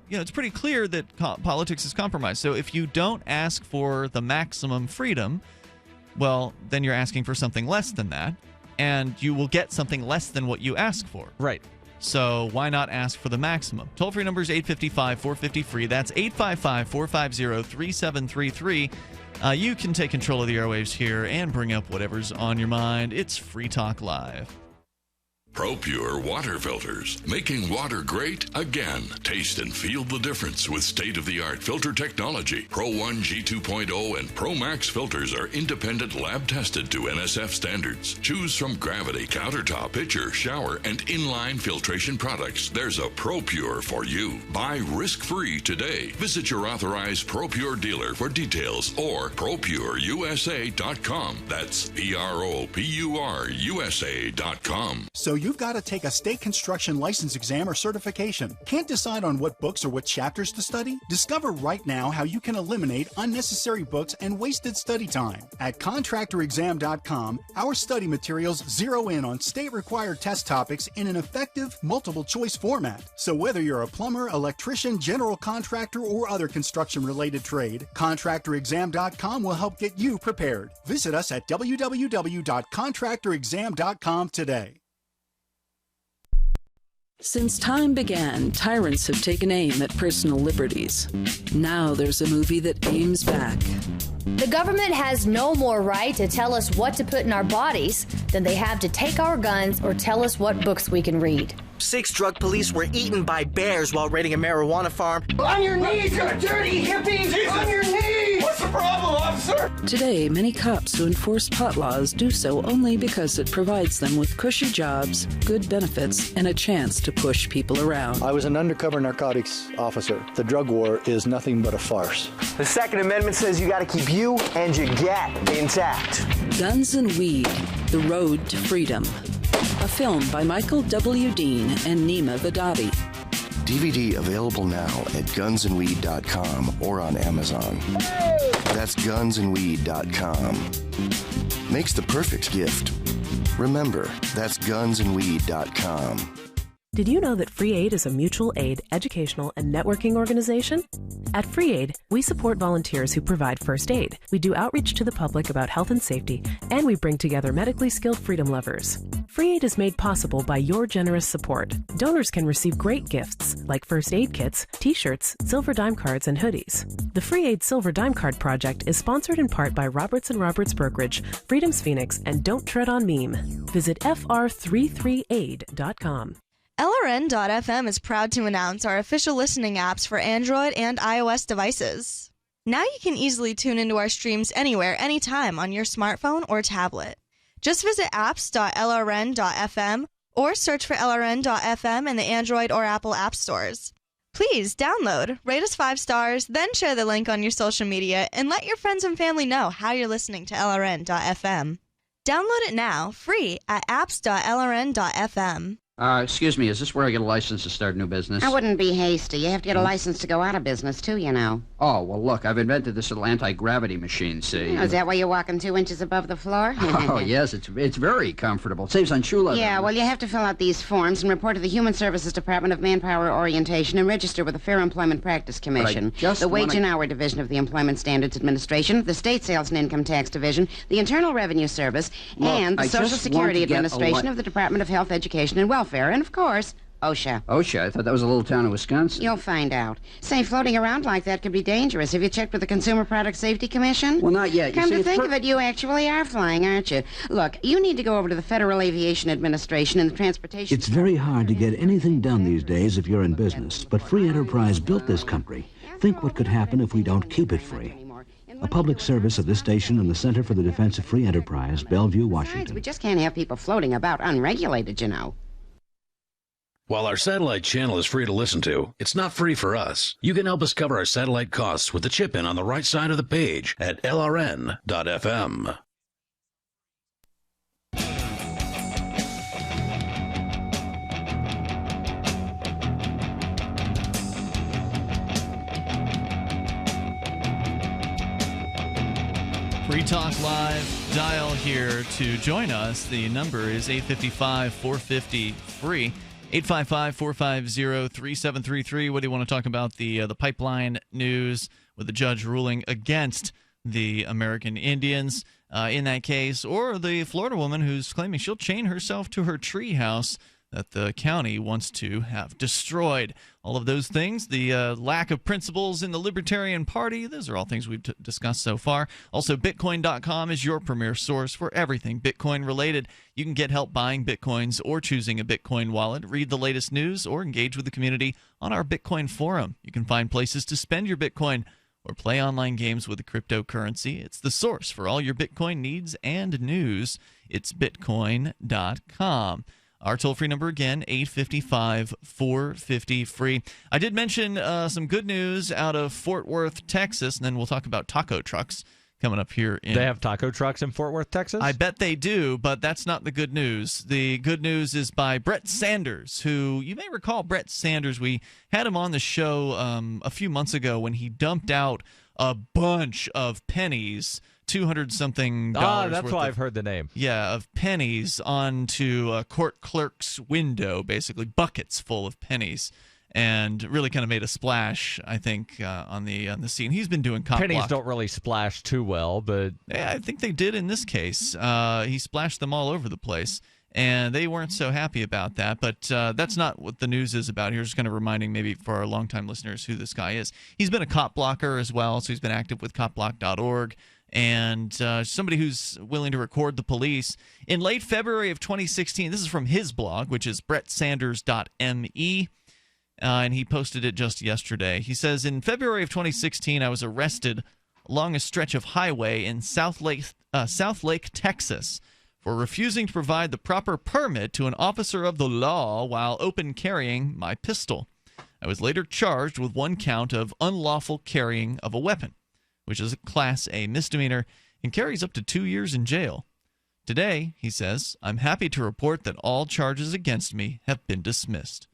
it's pretty clear that politics is compromise. So if you don't ask for the maximum freedom, well, then you're asking for something less than that. And you will get something less than what you ask for. Right. So why not ask for the maximum? Toll-free number is 855-450-FREE. That's 855-450-3733. You can take control of the airwaves here and bring up whatever's on your mind. It's Free Talk Live. ProPure water filters, making water great again. Taste and feel the difference with state-of-the-art filter technology. Pro 1 G2.0 and Pro Max filters are independent lab-tested to NSF standards. Choose from Gravity, Countertop, Pitcher, Shower, and inline filtration products. There's a ProPure for you. Buy risk-free today. Visit your authorized ProPure dealer for details or ProPureUSA.com. That's ProPureUSA.com. So you've got to take a state construction license exam or certification. Can't decide on what books or what chapters to study? Discover right now how you can eliminate unnecessary books and wasted study time. At contractorexam.com, our study materials zero in on state-required test topics in an effective, multiple-choice format. So whether you're a plumber, electrician, general contractor, or other construction-related trade, contractorexam.com will help get you prepared. Visit us at www.contractorexam.com today. Since time began, tyrants have taken aim at personal liberties. Now there's a movie that aims back. The government has no more right to tell us what to put in our bodies than they have to take our guns or tell us what books we can read. 6 drug police were eaten by bears while raiding a marijuana farm. On your knees, you dirty hippies! Jesus. On your knees! What's the problem, officer? Today, many cops who enforce pot laws do so only because it provides them with cushy jobs, good benefits, and a chance to push people around. I was an undercover narcotics officer. The drug war is nothing but a farce. The Second Amendment says you got to keep you and your get intact. Guns and Weed, The Road to Freedom. A film by Michael W. Dean and Nima Vadadi. DVD available now at gunsandweed.com or on Amazon. That's gunsandweed.com. Makes the perfect gift. Remember, that's gunsandweed.com. Did you know that Free Aid is a mutual aid, educational, and networking organization? At Free Aid, we support volunteers who provide first aid. We do outreach to the public about health and safety, and we bring together medically skilled freedom lovers. Free Aid is made possible by your generous support. Donors can receive great gifts like first aid kits, t-shirts, silver dime cards, and hoodies. The Free Aid Silver Dime Card Project is sponsored in part by Roberts & Roberts Brokerage, Freedom's Phoenix, and Don't Tread on Meme. Visit fr33aid.com. LRN.FM is proud to announce our official listening apps for Android and iOS devices. Now you can easily tune into our streams anywhere, anytime on your smartphone or tablet. Just visit apps.lrn.fm or search for LRN.FM in the Android or Apple app stores. Please download, rate us 5 stars, then share the link on your social media and let your friends and family know how you're listening to LRN.FM. Download it now, free at apps.lrn.fm. Excuse me, is this where I get a license to start a new business? I wouldn't be hasty. You have to get a license to go out of business, too, you know. Oh, well, look, I've invented this little anti-gravity machine, see? Oh, is that why you're walking 2 inches above the floor? Oh, yes, it's very comfortable. It saves on shoe leather. Yeah, well, you have to fill out these forms and report to the Human Services Department of Manpower Orientation and register with the Fair Employment Practice Commission, the Wage and Hour Division of the Employment Standards Administration, the State Sales and Income Tax Division, the Internal Revenue Service, and the Social Security Administration of the Department of Health, Education, and Welfare, and, of course, OSHA. OSHA? I thought that was a little town in Wisconsin. You'll find out. Say, floating around like that could be dangerous. Have you checked with the Consumer Product Safety Commission? Well, not yet. Come to think of it, you actually are flying, aren't you? Look, you need to go over to the Federal Aviation Administration and the Transportation... It's very hard to get anything done these days if you're in business, but free enterprise built this country. Think what could happen if we don't keep it free. A public service of this station and the Center for the Defense of Free Enterprise, Bellevue, Washington. Besides, we just can't have people floating about unregulated, you know. While our satellite channel is free to listen to, it's not free for us. You can help us cover our satellite costs with the chip-in on the right side of the page at lrn.fm. Free Talk Live, dial here to join us. The number is 855-450-FREE. 855-450-3733. What do you want to talk about? The pipeline news with the judge ruling against the American Indians in that case, or the Florida woman who's claiming she'll chain herself to her treehouse that the county wants to have destroyed. All of those things, the lack of principles in the Libertarian Party, those are all things we've discussed so far. Also, Bitcoin.com is your premier source for everything Bitcoin related. You can get help buying Bitcoins or choosing a Bitcoin wallet, read the latest news, or engage with the community on our Bitcoin forum. You can find places to spend your Bitcoin or play online games with the cryptocurrency. It's the source for all your Bitcoin needs and news. It's Bitcoin.com. Our toll-free number again, 855-450-FREE. I did mention some good news out of Fort Worth, Texas, and then we'll talk about taco trucks coming up here. They have taco trucks in Fort Worth, Texas? I bet they do, but that's not the good news. The good news is by Brett Sanders, who you may recall Brett Sanders. We had him on the show a few months ago when he dumped out a bunch of pennies, $200-something. That's why I've heard the name. Yeah, of pennies onto a court clerk's window, basically buckets full of pennies, and really kind of made a splash, I think, on the scene. He's been doing cop pennies block. Don't really splash too well, but yeah, I think they did in this case. He splashed them all over the place, and they weren't so happy about that. But that's not what the news is about here. Just kind of reminding maybe for our longtime listeners who this guy is. He's been a cop blocker as well, so he's been active with copblock.org. And somebody who's willing to record the police. In late February of 2016, this is from his blog, which is brettsanders.me, and he posted it just yesterday. He says, in February of 2016, I was arrested along a stretch of highway in South Lake, Texas, for refusing to provide the proper permit to an officer of the law while open carrying my pistol. I was later charged with one count of unlawful carrying of a weapon, which is a Class A misdemeanor and carries up to 2 years in jail. Today, he says, I'm happy to report that all charges against me have been dismissed.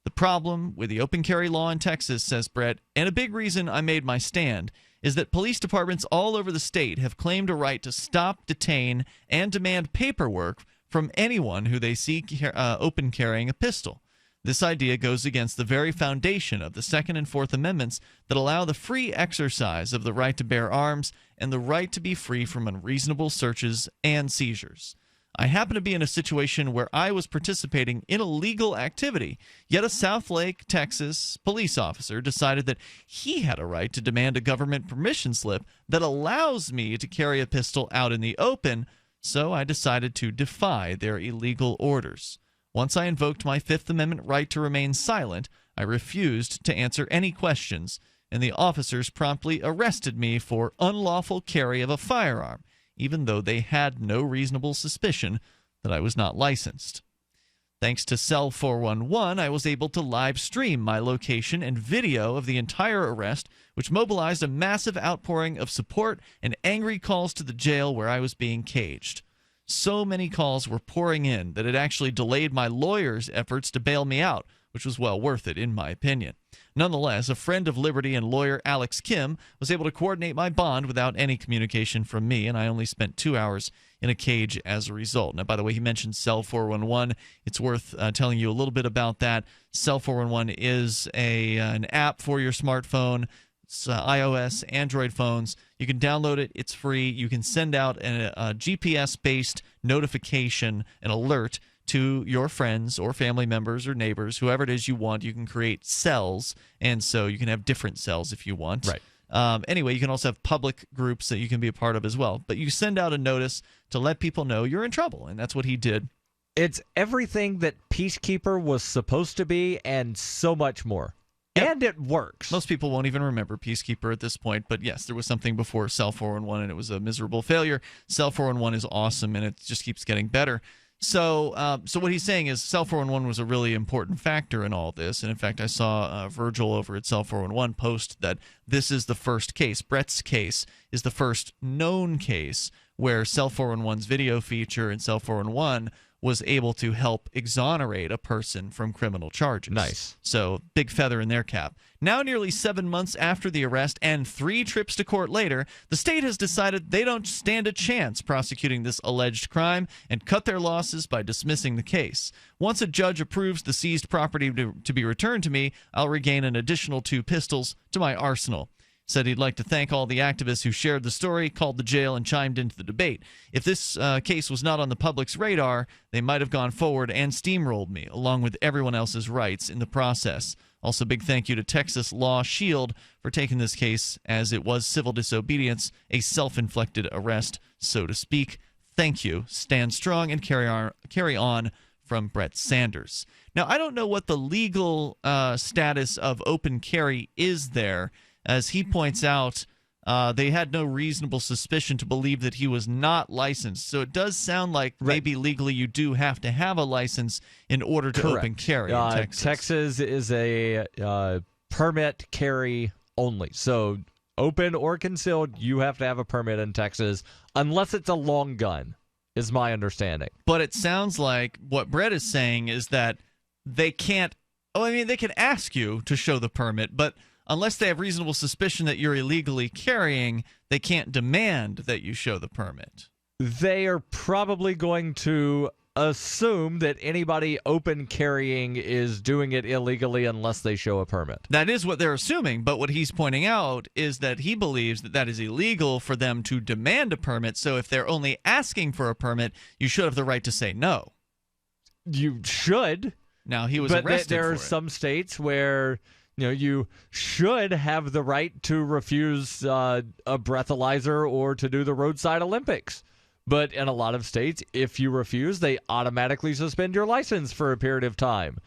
The problem with the open carry law in Texas, says Brett, and a big reason I made my stand, is that police departments all over the state have claimed a right to stop, detain, and demand paperwork from anyone who they see open carrying a pistol. This idea goes against the very foundation of the Second and Fourth Amendments that allow the free exercise of the right to bear arms and the right to be free from unreasonable searches and seizures. I happen to be in a situation where I was participating in a legal activity, yet a South Lake, Texas police officer decided that he had a right to demand a government permission slip that allows me to carry a pistol out in the open, so I decided to defy their illegal orders. Once I invoked my Fifth Amendment right to remain silent, I refused to answer any questions, and the officers promptly arrested me for unlawful carry of a firearm, even though they had no reasonable suspicion that I was not licensed. Thanks to Cell 411, I was able to live stream my location and video of the entire arrest, which mobilized a massive outpouring of support and angry calls to the jail where I was being caged. So many calls were pouring in that it actually delayed my lawyer's efforts to bail me out, which was well worth it in my opinion. Nonetheless, a friend of Liberty and lawyer Alex Kim was able to coordinate my bond without any communication from me, and I only spent 2 hours in a cage as a result. Now, by the way, he mentioned Cell 411. It's worth telling you a little bit about that. Cell 411 is an app for your smartphone. It's iOS, Android phones. You can download it. It's free. You can send out a GPS-based notification, an alert to your friends or family members or neighbors, whoever it is you want. You can create cells, and so you can have different cells if you want. Right. Anyway, you can also have public groups that you can be a part of as well. But you send out a notice to let people know you're in trouble, and that's what he did. It's everything that Peacekeeper was supposed to be and so much more. Yep. And it works. Most people won't even remember Peacekeeper at this point, but yes, there was something before Cell 411, and it was a miserable failure. Cell 411 is awesome, and it just keeps getting better. So what he's saying is Cell 411 was a really important factor in all this, and in fact, I saw Virgil over at Cell 411 post that this is the first case. Brett's case is the first known case where Cell 411's video feature and Cell 411 was able to help exonerate a person from criminal charges. Nice. So, big feather in their cap. Now, nearly 7 months after the arrest and 3 trips to court later, the state has decided they don't stand a chance prosecuting this alleged crime and cut their losses by dismissing the case. Once a judge approves the seized property to be returned to me, I'll regain an additional 2 pistols to my arsenal. said he'd like to thank all the activists who shared the story, called the jail, and chimed into the debate. If this case was not on the public's radar, they might have gone forward and steamrolled me, along with everyone else's rights in the process. Also, big thank you to Texas Law Shield for taking this case as it was civil disobedience, a self-inflicted arrest, so to speak. Thank you. Stand strong and carry on from Brett Sanders. Now, I don't know what the legal status of open carry is there. As he points out, they had no reasonable suspicion to believe that he was not licensed. So it does sound like maybe legally you do have to have a license in order to open carry in Texas. Texas is a permit carry only. So open or concealed, you have to have a permit in Texas, unless it's a long gun, is my understanding. But it sounds like what Brett is saying is that they can't – they can ask you to show the permit, but – unless they have reasonable suspicion that you're illegally carrying, they can't demand that you show the permit. They are probably going to assume that anybody open carrying is doing it illegally unless they show a permit. That is what they're assuming, but what he's pointing out is that he believes that that is illegal for them to demand a permit, so if they're only asking for a permit, you should have the right to say no. You should. Now, he was arrested for it. But there are some states where you should have the right to refuse a breathalyzer or to do the roadside Olympics. But in a lot of states, if you refuse, they automatically suspend your license for a period of time.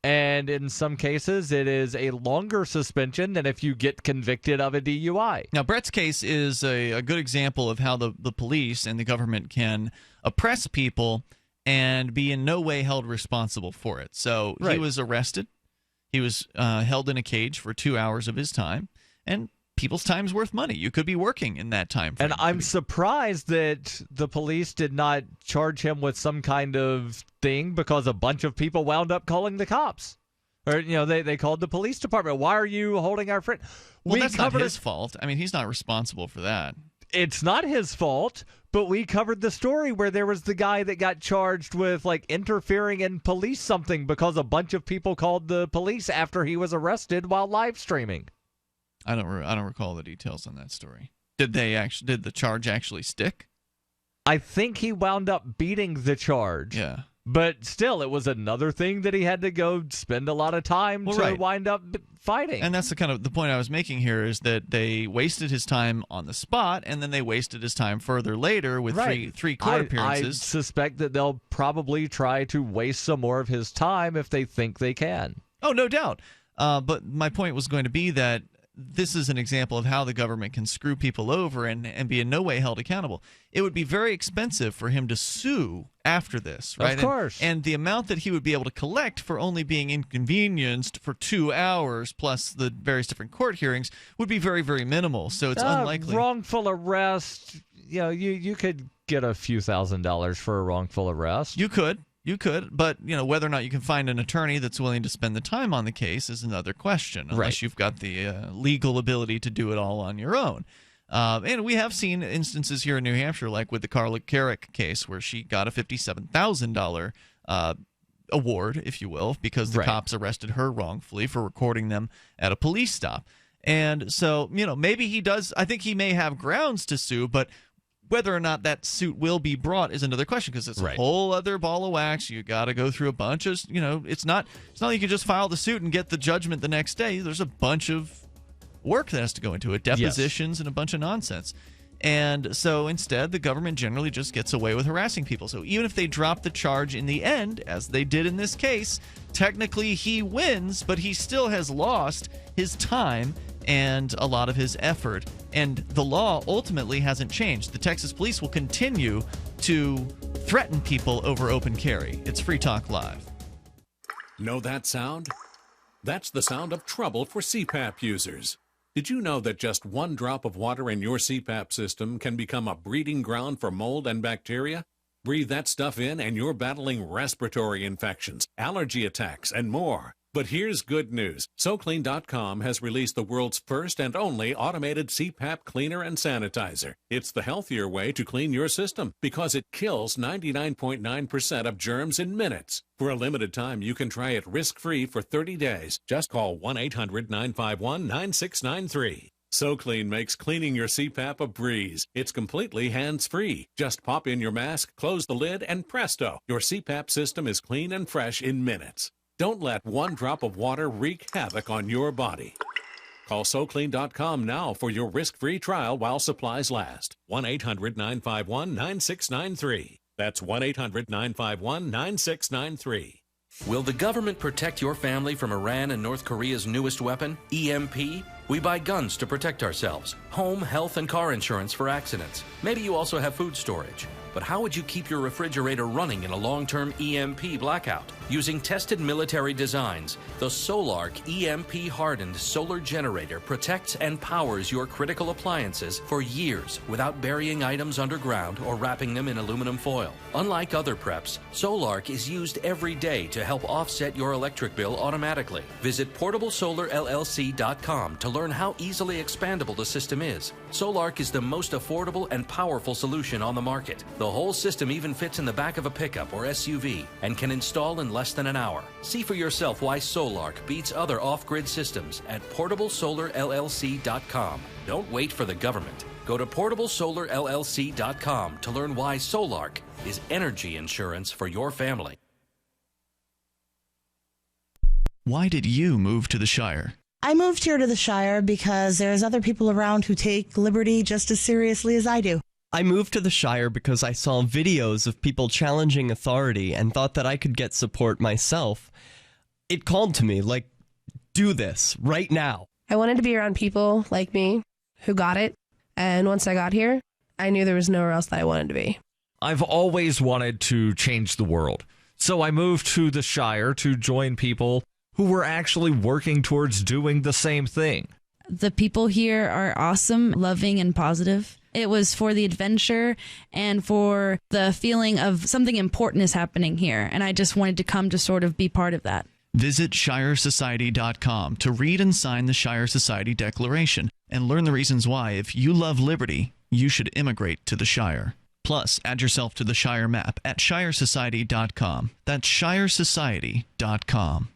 And in some cases, it is a longer suspension than if you get convicted of a DUI. Now, Brett's case is a good example of how the police and the government can oppress people and be in no way held responsible for it. So he was arrested. He was held in a cage for 2 hours of his time, and people's time's worth money. You could be working in that time frame. And I'm surprised that the police did not charge him with some kind of thing because a bunch of people wound up calling the cops. Or, they called the police department. Why are you holding our friend? Well, that's not his fault. I mean, he's not responsible for that. It's not his fault, but we covered the story where there was the guy that got charged with interfering in police something because a bunch of people called the police after he was arrested while live streaming. I don't recall the details on that story. Did the charge actually stick? I think he wound up beating the charge. Yeah. But still, it was another thing that he had to go spend a lot of time to wind up fighting. And that's the point I was making here is that they wasted his time on the spot, and then they wasted his time further later with three court appearances. I suspect that they'll probably try to waste some more of his time if they think they can. Oh, no doubt. But my point was going to be that this is an example of how the government can screw people over and be in no way held accountable. It would be very expensive for him to sue after this, right? Of course. And the amount that he would be able to collect for only being inconvenienced for 2 hours plus the various different court hearings would be very, very minimal. So it's unlikely. Wrongful arrest, you could get a few $1,000s for a wrongful arrest. You could, but whether or not you can find an attorney that's willing to spend the time on the case is another question, unless you've got the legal ability to do it all on your own. And we have seen instances here in New Hampshire, like with the Carla Carrick case, where she got a $57,000 award, if you will, because the cops arrested her wrongfully for recording them at a police stop. And so, maybe he does. I think he may have grounds to sue, but whether or not that suit will be brought is another question, because it's a whole other ball of wax. You got to go through a bunch of, it's not like you can just file the suit and get the judgment the next day. There's a bunch of work that has to go into it, depositions and a bunch of nonsense. And so instead, the government generally just gets away with harassing people. So even if they drop the charge in the end, as they did in this case, technically he wins, but he still has lost his time and a lot of his effort. And the law ultimately hasn't changed. The Texas police will continue to threaten people over open carry. It's Free Talk Live. Know that sound? That's the sound of trouble for CPAP users. Did you know that just one drop of water in your CPAP system can become a breeding ground for mold and bacteria? Breathe that stuff in and you're battling respiratory infections, allergy attacks, and more. But here's good news. SoClean.com has released the world's first and only automated CPAP cleaner and sanitizer. It's the healthier way to clean your system because it kills 99.9% of germs in minutes. For a limited time, you can try it risk-free for 30 days. Just call 1-800-951-9693. So Clean makes cleaning your CPAP a breeze. It's completely hands-free. Just pop in your mask, close the lid, and presto, your CPAP system is clean and fresh in minutes. Don't let one drop of water wreak havoc on your body. Call SoClean.com now for your risk-free trial while supplies last. 1-800-951-9693. That's 1-800-951-9693. Will the government protect your family from Iran and North Korea's newest weapon, EMP? We buy guns to protect ourselves, home, health, and car insurance for accidents. Maybe you also have food storage. But how would you keep your refrigerator running in a long-term EMP blackout? Using tested military designs, the Solarc EMP-hardened solar generator protects and powers your critical appliances for years without burying items underground or wrapping them in aluminum foil. Unlike other preps, Solarc is used every day to help offset your electric bill automatically. Visit PortableSolarLLC.com to learn how easily expandable the system is. Solarc is the most affordable and powerful solution on the market. The whole system even fits in the back of a pickup or SUV and can install in less than an hour. See for yourself why Solarc beats other off-grid systems at PortableSolarLLC.com. Don't wait for the government. Go to PortableSolarLLC.com to learn why Solarc is energy insurance for your family. Why did you move to the Shire? I moved here to the Shire because there's other people around who take liberty just as seriously as I do. I moved to the Shire because I saw videos of people challenging authority and thought that I could get support myself. It called to me, like, do this right now. I wanted to be around people like me who got it, and once I got here, I knew there was nowhere else that I wanted to be. I've always wanted to change the world, so I moved to the Shire to join people who were actually working towards doing the same thing. The people here are awesome, loving, and positive. It was for the adventure and for the feeling of something important is happening here. And I just wanted to come to sort of be part of that. Visit ShireSociety.com to read and sign the Shire Society Declaration and learn the reasons why, if you love liberty, you should immigrate to the Shire. Plus, add yourself to the Shire map at ShireSociety.com. That's ShireSociety.com.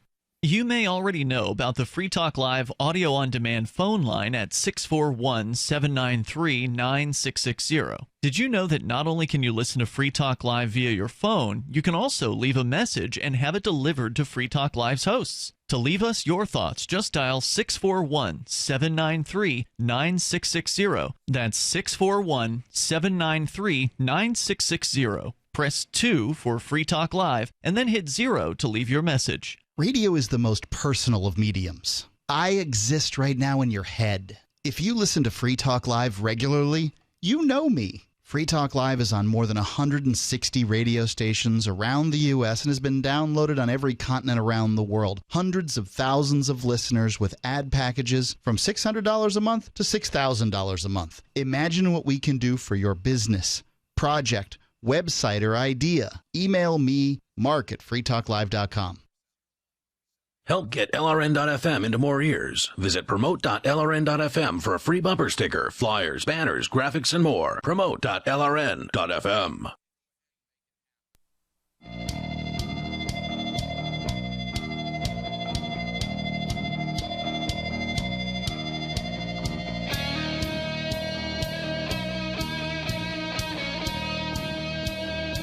You may already know about the Free Talk Live audio-on-demand phone line at 641-793-9660. Did you know that not only can you listen to Free Talk Live via your phone, you can also leave a message and have it delivered to Free Talk Live's hosts? To leave us your thoughts, just dial 641-793-9660. That's 641-793-9660. Press 2 for Free Talk Live, and then hit 0 to leave your message. Radio is the most personal of mediums. I exist right now in your head. If you listen to Free Talk Live regularly, you know me. Free Talk Live is on more than 160 radio stations around the U.S. and has been downloaded on every continent around the world. Hundreds of thousands of listeners with ad packages from $600 a month to $6,000 a month. Imagine what we can do for your business, project, website, or idea. Email me, mark@freetalklive.com. Help get LRN.FM into more ears. Visit promote.lrn.fm for a free bumper sticker, flyers, banners, graphics, and more. Promote.lrn.fm.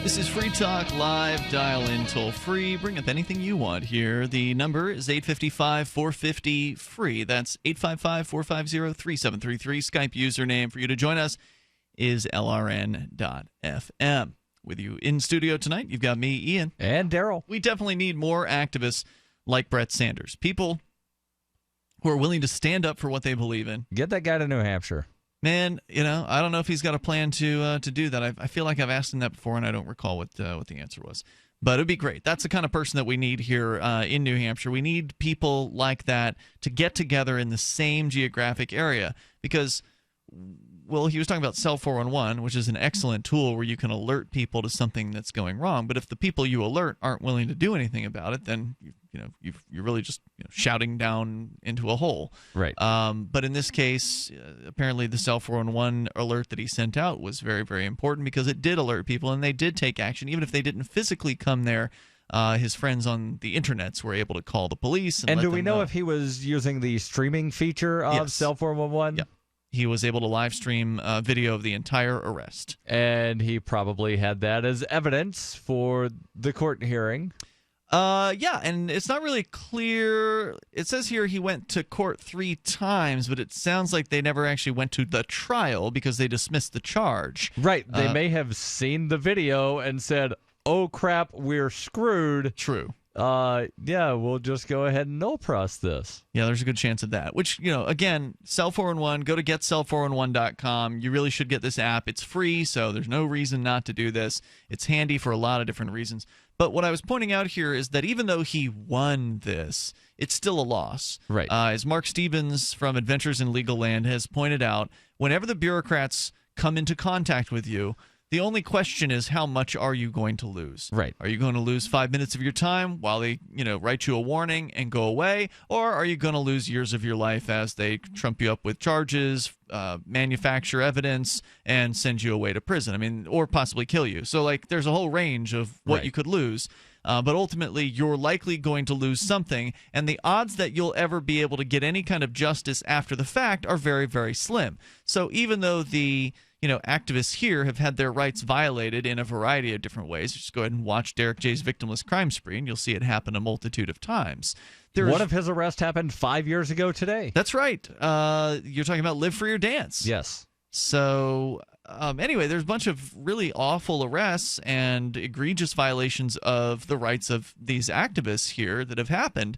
This is Free Talk Live. Dial in toll free. Bring up anything you want here. The number is 855-450-FREE. That's 855-450-3733. Skype username for you to join us is LRN.FM. With you in studio tonight, you've got me, Ian. And Darryl. We definitely need more activists like Brett Sanders. People who are willing to stand up for what they believe in. Get that guy to New Hampshire. Man, you know, I don't know if he's got a plan to do that. I feel like I've asked him that before, and I don't recall what the answer was. But it'd be great. That's the kind of person that we need here in New Hampshire. We need people like that to get together in the same geographic area because, well, he was talking about Cell 411, which is an excellent tool where you can alert people to something that's going wrong. But if the people you alert aren't willing to do anything about it, then you're really just shouting down into a hole. Right. But in this case, apparently the Cell 411 alert that he sent out was very, very important because it did alert people and they did take action, even if they didn't physically come there. His friends on the internets were able to call the police. And do we know if he was using the streaming feature of Cell 411? Yeah. he was able to live stream video of the entire arrest. And he probably had that as evidence for the court hearing. Yeah, and it's not really clear. It says here he went to court 3 times, but it sounds like they never actually went to the trial because they dismissed the charge. Right. They may have seen the video and said, oh, crap, we're screwed. True. Yeah, we'll just go ahead and no press this. Yeah, there's a good chance of that. Which, again, Cell 411, go to getcell411.com. You really should get this app. It's free, so there's no reason not to do this. It's handy for a lot of different reasons. But what I was pointing out here is that even though he won this, it's still a loss. Right. As Mark Stevens from Adventures in Legal Land has pointed out, whenever the bureaucrats come into contact with you, the only question is, how much are you going to lose? Right. Are you going to lose 5 minutes of your time while they, write you a warning and go away? Or are you going to lose years of your life as they trump you up with charges, manufacture evidence, and send you away to prison? Or possibly kill you. So, there's a whole range of what you could lose. But ultimately, you're likely going to lose something, and the odds that you'll ever be able to get any kind of justice after the fact are very, very slim. So even though the activists here have had their rights violated in a variety of different ways, just go ahead and watch Derek J's Victimless Crime Spree, and you'll see it happen a multitude of times. One of his arrests happened 5 years ago today. That's right. You're talking about Live Free or Dance. Yes. So anyway, there's a bunch of really awful arrests and egregious violations of the rights of these activists here that have happened.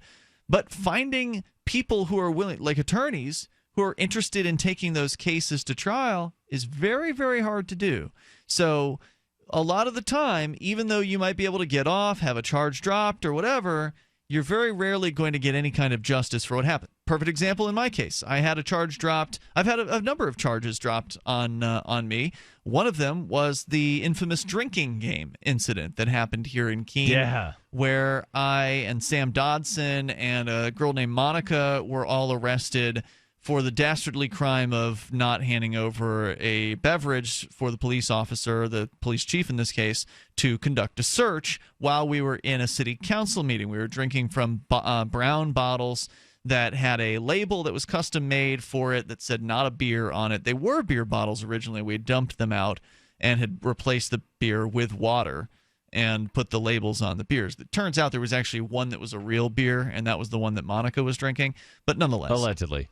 But finding people who are willing, like attorneys, who are interested in taking those cases to trial is very, very hard to do. So a lot of the time, even though you might be able to get off, have a charge dropped or whatever, you're very rarely going to get any kind of justice for what happened. Perfect example in my case. I had a charge dropped. I've had a number of charges dropped on me. One of them was the infamous drinking game incident that happened here in Keene, where I and Sam Dodson and a girl named Monica were all arrested for the dastardly crime of not handing over a beverage for the police officer, the police chief in this case, to conduct a search while we were in a city council meeting. We were drinking from brown bottles that had a label that was custom made for it that said not a beer on it. They were beer bottles originally. We had dumped them out and had replaced the beer with water and put the labels on the beers. It turns out there was actually one that was a real beer, and that was the one that Monica was drinking. But nonetheless. Allegedly.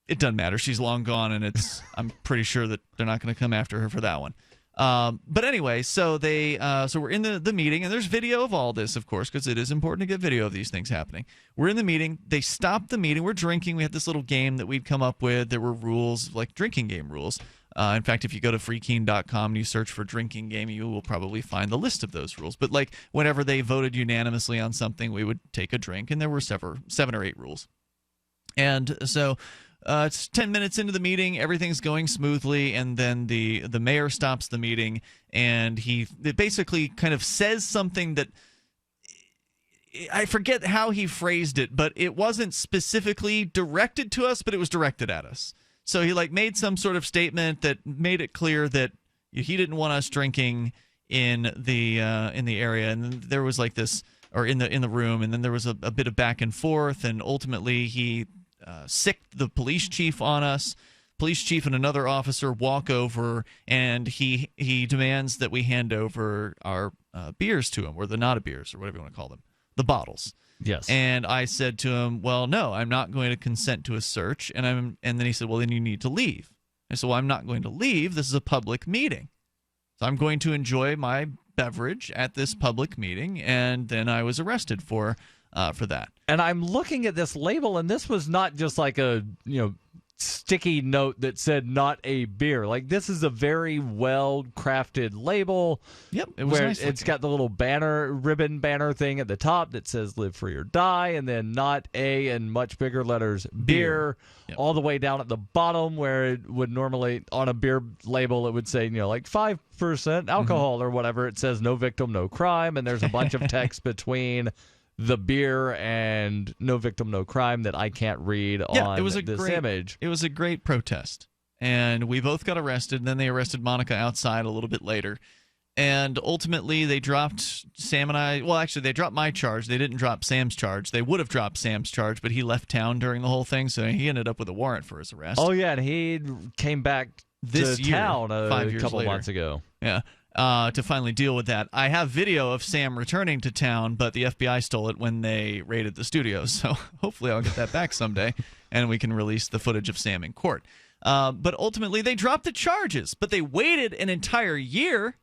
It doesn't matter. She's long gone, and I'm pretty sure that they're not going to come after her for that one. But anyway, so we're in the meeting, and there's video of all this, of course, because it is important to get video of these things happening. We're in the meeting. They stopped the meeting. We're drinking. We had this little game that we'd come up with. There were rules, like drinking game rules. In fact, if you go to freekeen.com and you search for drinking game, you will probably find the list of those rules. But whenever they voted unanimously on something, we would take a drink, and there were 7 or 8 rules. And so it's 10 minutes into the meeting, everything's going smoothly, and then the mayor stops the meeting, and he basically kind of says something that I forget how he phrased it, but it wasn't specifically directed to us, but it was directed at us. So he made some sort of statement that made it clear that he didn't want us drinking in the area, and there was this, or in the room, and then there was a bit of back and forth, and ultimately he sicked the police chief on us. Police chief and another officer walk over, and he demands that we hand over our beers to him, or the not beers, or whatever you want to call them, the bottles. Yes. And I said to him, well, no, I'm not going to consent to a search. And then he said, well, then you need to leave. I said, well, I'm not going to leave. This is a public meeting. So I'm going to enjoy my beverage at this public meeting. And then I was arrested for that. And I'm looking at this label, and this was not just like a sticky note that said not a beer. This is a very well crafted label. Yep, it was nice. It's got the little ribbon banner thing at the top that says live free or die, and then not a, in much bigger letters, beer. Yep. All the way down at the bottom where it would normally, on a beer label, it would say 5% alcohol or whatever. It says no victim, no crime, and there's a bunch of text between the beer and no victim, no crime that I can't read on this image. It was a great protest. And we both got arrested, and then they arrested Monica outside a little bit later. And ultimately, they dropped Sam and I. Well, actually, they dropped my charge. They didn't drop Sam's charge. They would have dropped Sam's charge, but he left town during the whole thing, so he ended up with a warrant for his arrest. Oh, yeah, and he came back this to town 5 years couple later. months ago. Yeah, to finally deal with that. I have video of Sam returning to town, but the FBI stole it when they raided the studio, so hopefully I'll get that back someday, and we can release the footage of Sam in court. But ultimately, they dropped the charges, but they waited an entire year.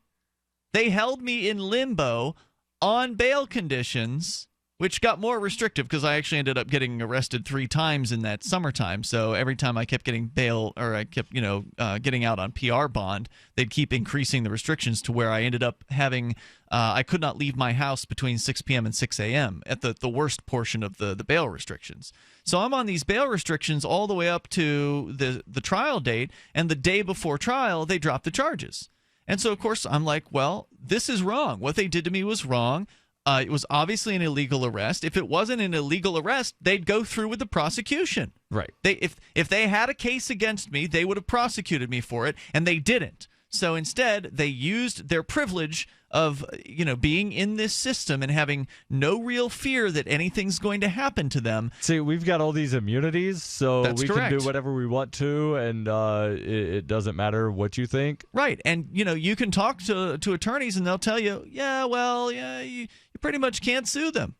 They held me in limbo on bail conditions, which got more restrictive because I actually ended up getting arrested 3 times in that summertime. So every time I kept getting bail, or I kept, getting out on PR bond, they'd keep increasing the restrictions to where I ended up having, I could not leave my house between 6 p.m. and 6 a.m. at the worst portion of the bail restrictions. So I'm on these bail restrictions all the way up to the trial date, and the day before trial, they dropped the charges. And so, of course, I'm like, well, this is wrong. What they did to me was wrong. It was obviously an illegal arrest. If it wasn't an illegal arrest, they'd go through with the prosecution. Right. If they had a case against me, they would have prosecuted me for it, and they didn't. So instead, they used their privilege of, being in this system and having no real fear that anything's going to happen to them. See, we've got all these immunities, so That's we correct. can do whatever we want to, and it doesn't matter what you think. Right. And, you can talk to attorneys, and they'll tell you, you pretty much can't sue them.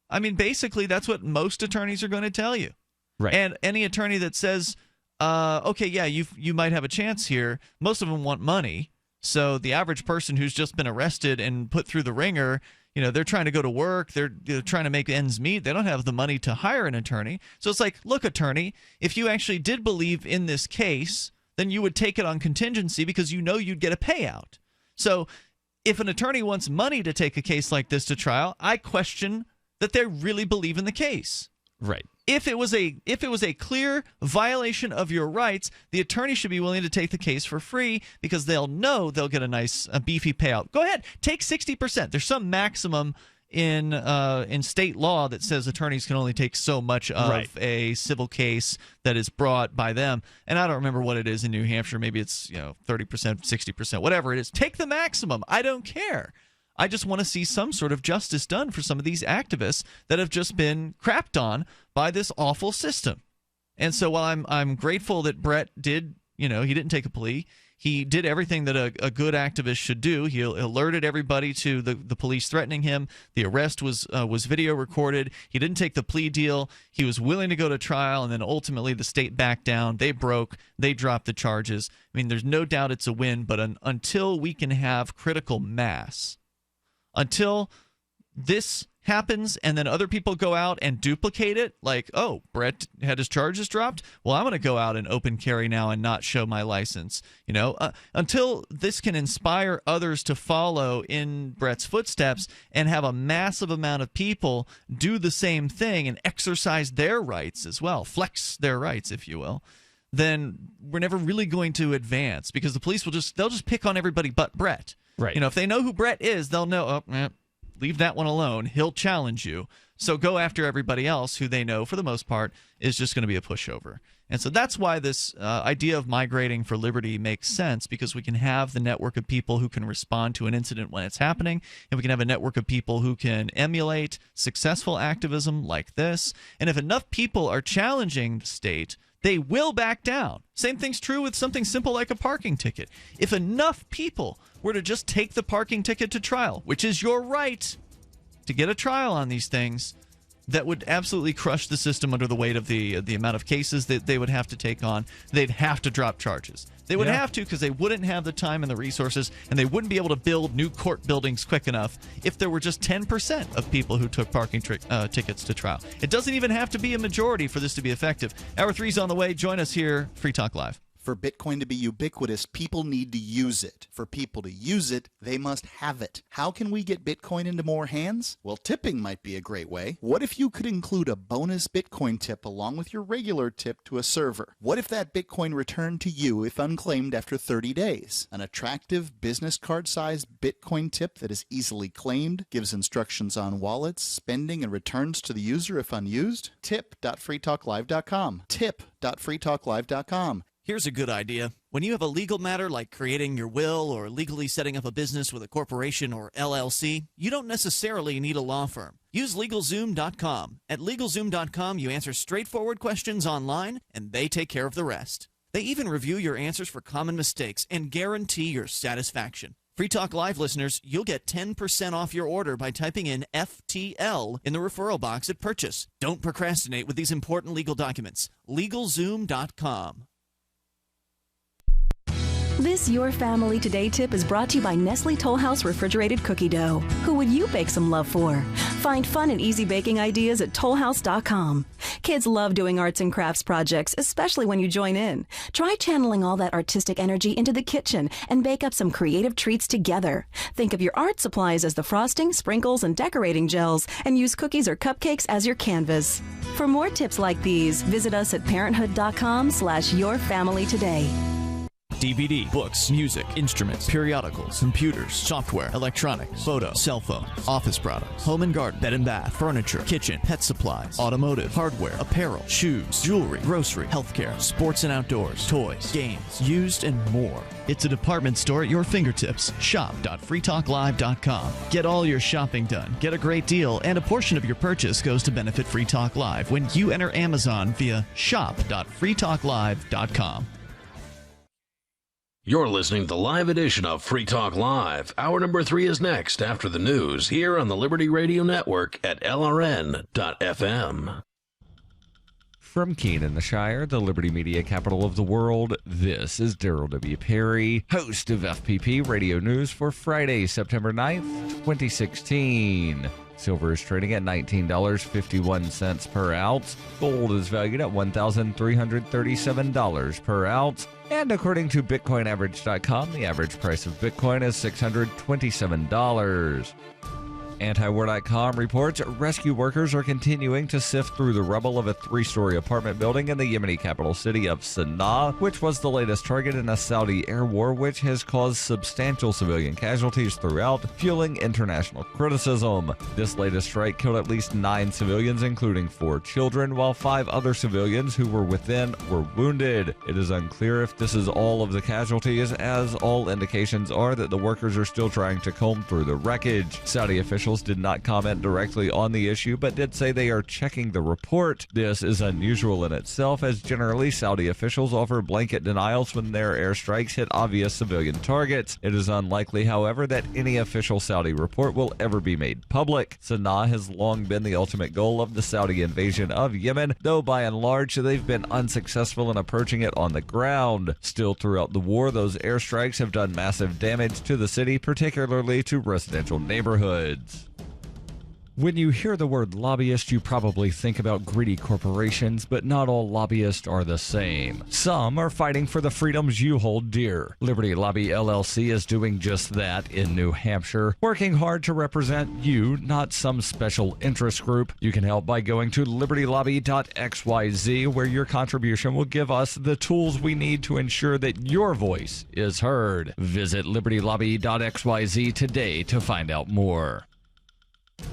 I mean, basically, that's what most attorneys are going to tell you. Right. And any attorney that says, okay, yeah, you might have a chance here, most of them want money. So the average person who's just been arrested and put through the ringer, they're trying to go to work, they're trying to make ends meet, they don't have the money to hire an attorney. So it's like, look, attorney, if you actually did believe in this case, then you would take it on contingency because you'd get a payout. So if an attorney wants money to take a case like this to trial, I question that they really believe in the case. Right. If it was a clear violation of your rights, the attorney should be willing to take the case for free because they'll know they'll get a beefy payout. Go ahead, take 60%. There's some maximum in state law that says attorneys can only take so much of a civil case that is brought by them. And I don't remember what it is in New Hampshire. Maybe it's 30%, 60%, whatever it is. Take the maximum. I don't care. I just want to see some sort of justice done for some of these activists that have just been crapped on by this awful system. And so while I'm grateful that Brett did, he didn't take a plea. He did everything that a good activist should do. He alerted everybody to the police threatening him. The arrest was video recorded. He didn't take the plea deal. He was willing to go to trial, and then ultimately the state backed down. They broke. They dropped the charges. I mean, there's no doubt it's a win, but until we can have critical mass, until this happens and then other people go out and duplicate it, like, oh, Brett had his charges dropped, well, I'm going to go out and open carry now and not show my license. Until this can inspire others to follow in Brett's footsteps and have a massive amount of people do the same thing and exercise their rights as well, flex their rights, if you will, then we're never really going to advance because the police they'll just pick on everybody but Brett. Right. If they know who Brett is, they'll know, leave that one alone. He'll challenge you. So go after everybody else who they know, for the most part, is just going to be a pushover. And so that's why this idea of migrating for liberty makes sense, because we can have the network of people who can respond to an incident when it's happening, and we can have a network of people who can emulate successful activism like this. And if enough people are challenging the state, they will back down. Same thing's true with something simple like a parking ticket. If enough people were to just take the parking ticket to trial, which is your right to get a trial on these things, that would absolutely crush the system under the weight of the amount of cases that they would have to take on. They'd have to drop charges. They would have to, because they wouldn't have the time and the resources, and they wouldn't be able to build new court buildings quick enough if there were just 10% of people who took parking tickets to trial. It doesn't even have to be a majority for this to be effective. Hour 3's on the way. Join us here, Free Talk Live. For Bitcoin to be ubiquitous, people need to use it. For people to use it, they must have it. How can we get Bitcoin into more hands? Well, tipping might be a great way. What if you could include a bonus Bitcoin tip along with your regular tip to a server? What if that Bitcoin returned to you if unclaimed after 30 days? An attractive business card-sized Bitcoin tip that is easily claimed, gives instructions on wallets, spending, and returns to the user if unused? Tip.freetalklive.com. Tip.freetalklive.com. Here's a good idea. When you have a legal matter like creating your will or legally setting up a business with a corporation or LLC, you don't necessarily need a law firm. Use LegalZoom.com. At LegalZoom.com, you answer straightforward questions online, and they take care of the rest. They even review your answers for common mistakes and guarantee your satisfaction. Free Talk Live listeners, you'll get 10% off your order by typing in FTL in the referral box at purchase. Don't procrastinate with these important legal documents. LegalZoom.com. This Your Family Today tip is brought to you by Nestle Toll House Refrigerated Cookie Dough. Who would you bake some love for? Find fun and easy baking ideas at tollhouse.com. Kids love doing arts and crafts projects, especially when you join in. Try channeling all that artistic energy into the kitchen and bake up some creative treats together. Think of your art supplies as the frosting, sprinkles, and decorating gels, and use cookies or cupcakes as your canvas. For more tips like these, visit us at parenthood.com/yourfamilytoday. DVD, books, music, instruments, periodicals, computers, software, electronics, photo, cell phone, office products, home and garden, bed and bath, furniture, kitchen, pet supplies, automotive, hardware, apparel, shoes, jewelry, grocery, healthcare, sports and outdoors, toys, games, used, and more. It's a department store at your fingertips. Shop.freetalklive.com. Get all your shopping done, get a great deal, and a portion of your purchase goes to benefit Free Talk Live when you enter Amazon via shop.freetalklive.com. You're listening to the live edition of Free Talk Live. Hour number 3 is next after the news here on the Liberty Radio Network at LRN.FM. From Keene in the Shire, the Liberty Media capital of the world, this is Darryl W. Perry, host of FPP Radio News for Friday, September 9th, 2016. Silver is trading at $19.51 per ounce. Gold is valued at $1,337 per ounce. And according to BitcoinAverage.com, the average price of Bitcoin is $627. Antiwar.com reports rescue workers are continuing to sift through the rubble of a 3-story apartment building in the Yemeni capital city of Sana'a, which was the latest target in a Saudi air war, which has caused substantial civilian casualties throughout, fueling international criticism. This latest strike killed at least 9 civilians, including 4 children, while 5 other civilians who were within were wounded. It is unclear if this is all of the casualties, as all indications are that the workers are still trying to comb through the wreckage. Saudi officials did not comment directly on the issue, but did say they are checking the report. This is unusual in itself, as generally Saudi officials offer blanket denials when their airstrikes hit obvious civilian targets. It is unlikely, however, that any official Saudi report will ever be made public. Sana'a has long been the ultimate goal of the Saudi invasion of Yemen, though by and large they've been unsuccessful in approaching it on the ground. Still, throughout the war, those airstrikes have done massive damage to the city, particularly to residential neighborhoods. When you hear the word lobbyist, you probably think about greedy corporations, but not all lobbyists are the same. Some are fighting for the freedoms you hold dear. Liberty Lobby LLC is doing just that in New Hampshire, working hard to represent you, not some special interest group. You can help by going to libertylobby.xyz, where your contribution will give us the tools we need to ensure that your voice is heard. Visit libertylobby.xyz today to find out more.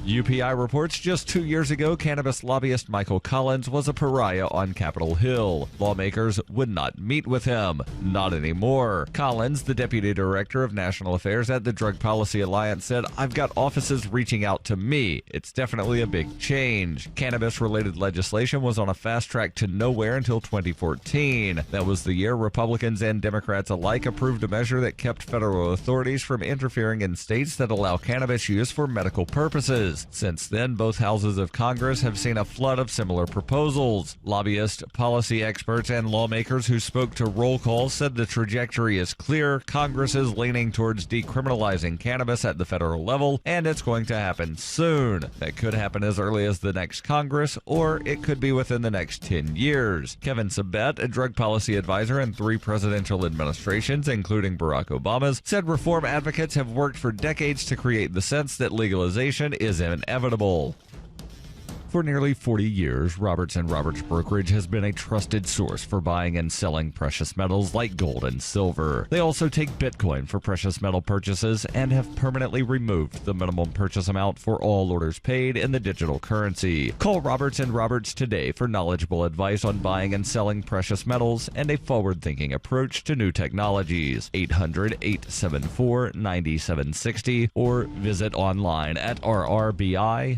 UPI reports just 2 years ago, cannabis lobbyist Michael Collins was a pariah on Capitol Hill. Lawmakers would not meet with him. Not anymore. Collins, the deputy director of national affairs at the Drug Policy Alliance, said, "I've got offices reaching out to me. It's definitely a big change." Cannabis-related legislation was on a fast track to nowhere until 2014. That was the year Republicans and Democrats alike approved a measure that kept federal authorities from interfering in states that allow cannabis use for medical purposes. Since then, both houses of Congress have seen a flood of similar proposals. Lobbyists, policy experts, and lawmakers who spoke to roll call said the trajectory is clear. Congress is leaning towards decriminalizing cannabis at the federal level, and it's going to happen soon. That could happen as early as the next Congress, or it could be within the next 10 years. Kevin Sabet, a drug policy advisor in 3 presidential administrations, including Barack Obama's, said reform advocates have worked for decades to create the sense that legalization is inevitable. For nearly 40 years, Roberts & Roberts Brokerage has been a trusted source for buying and selling precious metals like gold and silver. They also take Bitcoin for precious metal purchases and have permanently removed the minimum purchase amount for all orders paid in the digital currency. Call Roberts & Roberts today for knowledgeable advice on buying and selling precious metals and a forward-thinking approach to new technologies. 800-874-9760 or visit online at rrbi.co.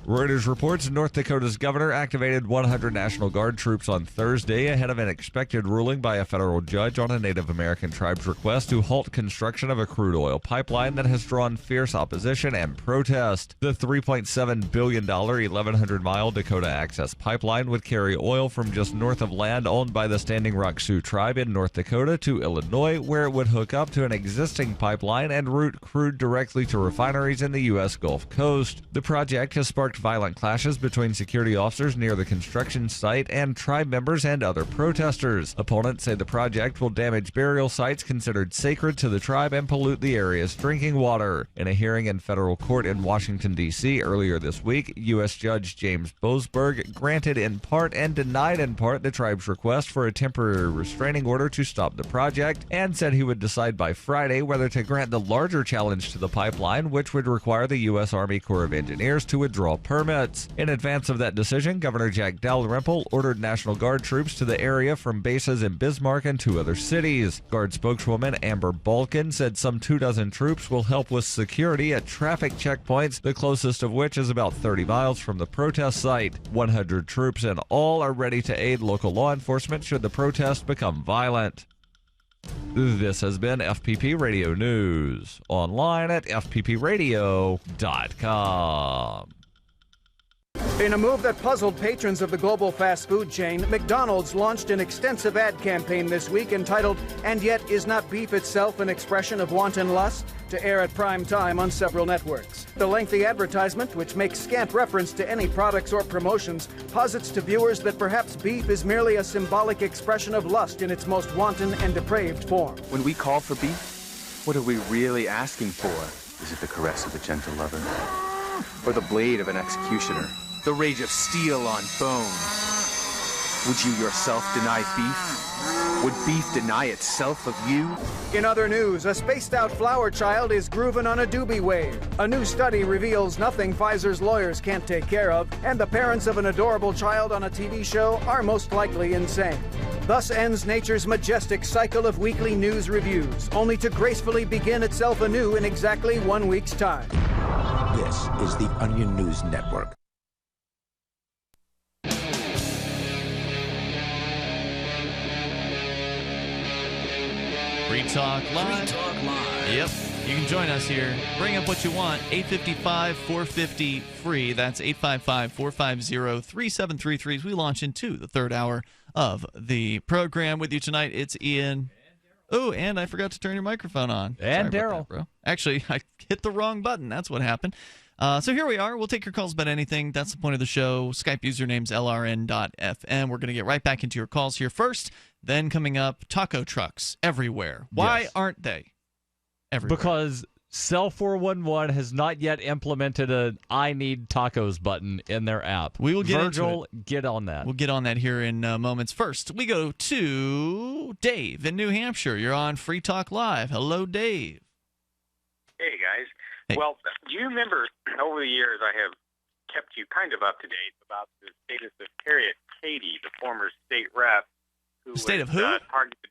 Reuters reports North Dakota's governor activated 100 National Guard troops on Thursday ahead of an expected ruling by a federal judge on a Native American tribe's request to halt construction of a crude oil pipeline that has drawn fierce opposition and protest. The $3.7 billion 1,100-mile Dakota Access Pipeline would carry oil from just north of land owned by the Standing Rock Sioux tribe in North Dakota to Illinois, where it would hook up to an existing pipeline and route crude directly to refineries in the U.S. Gulf Coast. The project has sparked violent clashes between security officers near the construction site and tribe members and other protesters. Opponents say the project will damage burial sites considered sacred to the tribe and pollute the area's drinking water. In a hearing in federal court in Washington, D.C. earlier this week, U.S. Judge James Boasberg granted in part and denied in part the tribe's request for a temporary restraining order to stop the project and said he would decide by Friday whether to grant the larger challenge to the pipeline, which would require the U.S. Army Corps of Engineers to withdraw permits. In advance of that decision, Governor Jack Dalrymple ordered National Guard troops to the area from bases in Bismarck and 2 other cities. Guard spokeswoman Amber Balkin said some 24 troops will help with security at traffic checkpoints, the closest of which is about 30 miles from the protest site. 100 troops in all are ready to aid local law enforcement should the protest become violent. This has been FPP Radio News, online at fppradio.com. In a move that puzzled patrons of the global fast food chain, McDonald's launched an extensive ad campaign this week entitled, "And Yet Is Not Beef Itself an Expression of Wanton Lust?" to air at prime time on several networks. The lengthy advertisement, which makes scant reference to any products or promotions, posits to viewers that perhaps beef is merely a symbolic expression of lust in its most wanton and depraved form. When we call for beef, what are we really asking for? Is it the caress of a gentle lover? Or the blade of an executioner? The rage of steel on bone? Would you yourself deny beef? Would beef deny itself of you? In other news, a spaced-out flower child is grooving on a doobie wave. A new study reveals nothing Pfizer's lawyers can't take care of, and the parents of an adorable child on a TV show are most likely insane. Thus ends nature's majestic cycle of weekly news reviews, only to gracefully begin itself anew in exactly 1 week's time. This is the Onion News Network. Free Talk Live. Free Talk Live. Yep. You can join us here. Bring up what you want. 855-450-FREE. That's 855-450-3733 as we launch into the third hour of the program. With you tonight, it's Ian. Oh, and I forgot to turn your microphone on. And Darryl. Bro. Actually, I hit the wrong button. That's what happened. So here we are. We'll take your calls about anything. That's the point of the show. Skype username's LRN.FM. We're going to get right back into your calls here first. Then coming up, taco trucks everywhere. Why aren't they everywhere? Because Cell 411 has not yet implemented an I need tacos button in their app. We will get Virgil, into it. get on that. We'll get on that here in moments. First, we go to Dave in New Hampshire. You're on Free Talk Live. Hello, Dave. Hey, guys. Hey. Well, do you remember over the years I have kept you kind of up to date about the status of Harriet Cady, the former state rep? State of who? Targeted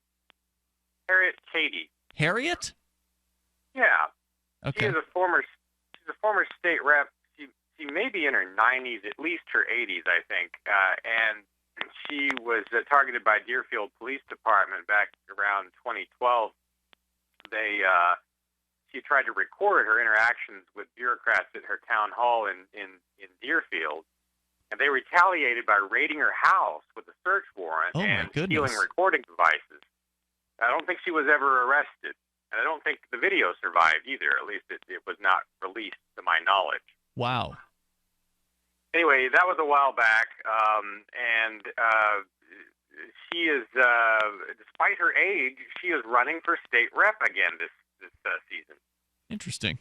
Harriet Cady. Harriet? Yeah. Okay. She's a former state rep. She may be in her 90s, at least her 80s, I think. And she was targeted by Deerfield Police Department back around 2012. She tried to record her interactions with bureaucrats at her town hall in Deerfield. And they retaliated by raiding her house with a search warrant and stealing recording devices. I don't think she was ever arrested. And I don't think the video survived either. At least it was not released to my knowledge. Wow. Anyway, that was a while back. And she is, despite her age, she is running for state rep again this season. Interesting.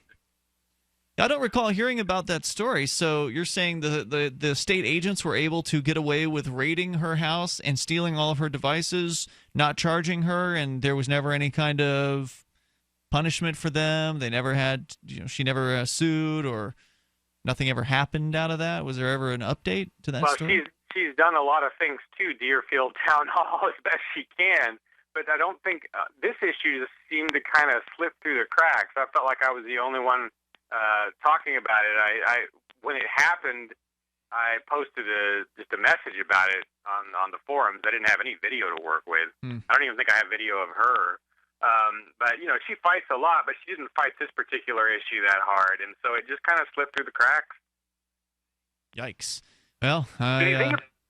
I don't recall hearing about that story. So you're saying the state agents were able to get away with raiding her house and stealing all of her devices, not charging her, and there was never any kind of punishment for them? They never had, she never sued, or nothing ever happened out of that? Was there ever an update to that story? Well, she's done a lot of things too, Deerfield Town Hall, as best she can. But I don't think this issue just seemed to kind of slip through the cracks. I felt like I was the only one talking about it. I when it happened, I posted just a message about it on the forums. I didn't have any video to work with. I don't even think I have video of her. But she fights a lot, but she didn't fight this particular issue that hard, and so it just kind of slipped through the cracks. Yikes! Well,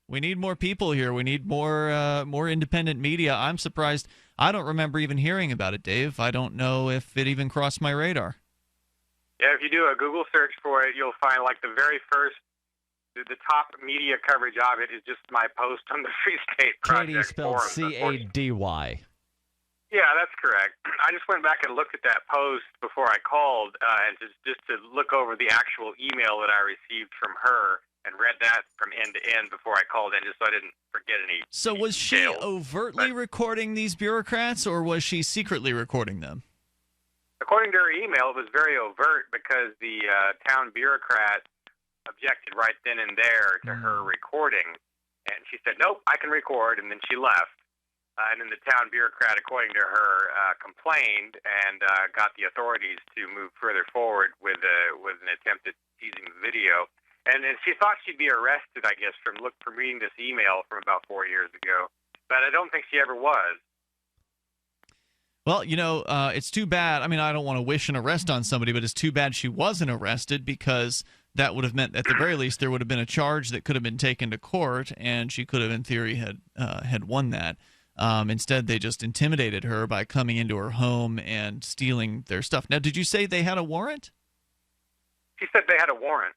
we need more people here. We need more independent media. I'm surprised. I don't remember even hearing about it, Dave. I don't know if it even crossed my radar. Yeah, if you do a Google search for it, you'll find like the very first, the top media coverage of it is just my post on the Free State Project Katie spelled forums. C-A-D-Y. Yeah, that's correct. I just went back and looked at that post before I called, and just to look over the actual email that I received from her, and read that from end to end before I called in, just so I didn't forget any. So was she overtly recording these bureaucrats, or was she secretly recording them? According to her email, it was very overt because the town bureaucrat objected right then and there to her recording, and she said, "Nope, I can record," and then she left. And then the town bureaucrat, according to her, complained and got the authorities to move further forward with an attempt at seizing the video. And she thought she'd be arrested, I guess, from reading this email from about 4 years ago. But I don't think she ever was. Well, it's too bad. I mean, I don't want to wish an arrest on somebody, but it's too bad she wasn't arrested, because that would have meant, at the very least, there would have been a charge that could have been taken to court, and she could have, in theory, had won that. Instead, they just intimidated her by coming into her home and stealing their stuff. Now, did you say they had a warrant? She said they had a warrant.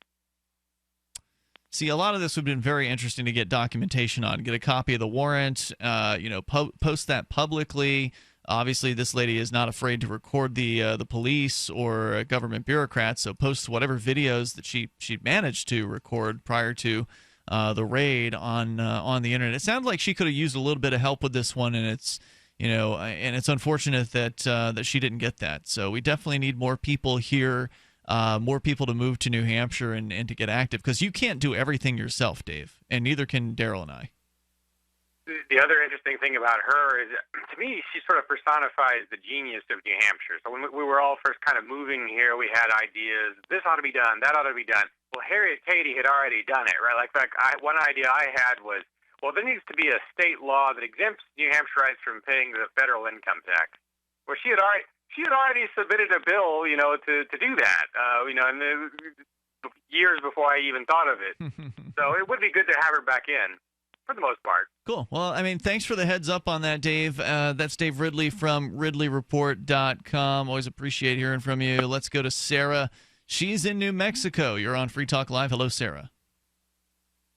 See, a lot of this would have been very interesting to get documentation on. Get a copy of the warrant, post that publicly. Obviously, this lady is not afraid to record the police or government bureaucrats, so post whatever videos that she managed to record prior to the raid on the internet. It sounds like she could have used a little bit of help with this one, and it's unfortunate that she didn't get that. So we definitely need more people here, more people to move to New Hampshire and to get active, because you can't do everything yourself, Dave, and neither can Darryl and I. The other interesting thing about her is, to me, she sort of personifies the genius of New Hampshire. So when we were all first kind of moving here, we had ideas. This ought to be done. That ought to be done. Well, Harriet Katie had already done it, right? One idea I had was, well, there needs to be a state law that exempts New Hampshireites from paying the federal income tax. Well, she had already submitted a bill, to do that, years before I even thought of it. So it would be good to have her back in, for the most part. Cool. Well, thanks for the heads up on that, Dave. That's Dave Ridley from RidleyReport.com. Always appreciate hearing from you. Let's go to Sarah. She's in New Mexico. You're on Free Talk Live. Hello, Sarah.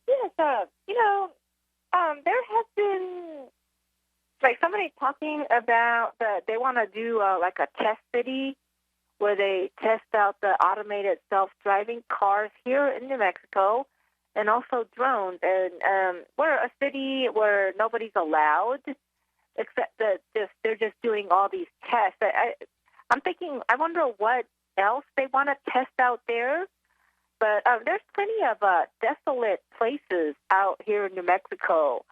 Yes, there has been somebody talking about that they want to do a test city where they test out the automated self-driving cars here in New Mexico, and also drones. And we're a city where nobody's allowed, except that they're just doing all these tests. I'm thinking, I wonder what else they want to test out there. But there's plenty of desolate places out here in New Mexico.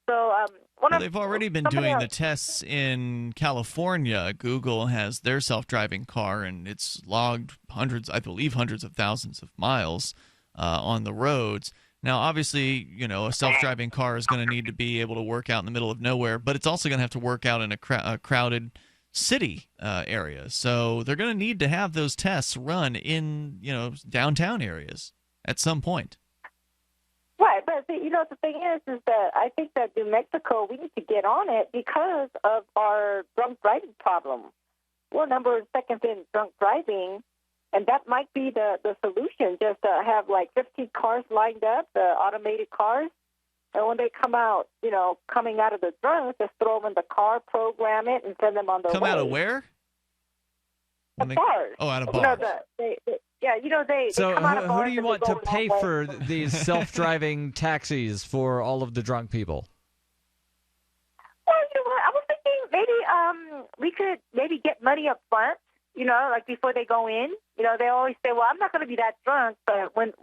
So they've already been doing the tests in California. Google has their self-driving car, and it's logged hundreds of thousands of miles on the roads. Now, obviously, a self-driving car is going to need to be able to work out in the middle of nowhere, but it's also going to have to work out in a crowded city area. So they're going to need to have those tests run in, downtown areas at some point. Right, but the thing is that I think that New Mexico, we need to get on it because of our drunk driving problem. We're number second in drunk driving, and that might be the solution, just to have 15 cars lined up, the automated cars, and when they come out, coming out of the drunk, just throw them in the car, program it, and send them on their way. Come out of where? The bars. Oh, out of bars. Yeah, they So come out of who bars do you and they want go to the pay wrong way. for these self-driving taxis for all of the drunk people? Well, what? I was thinking maybe we could maybe get money up front, like before they go in. They always say, well, I'm not going to be that drunk, but when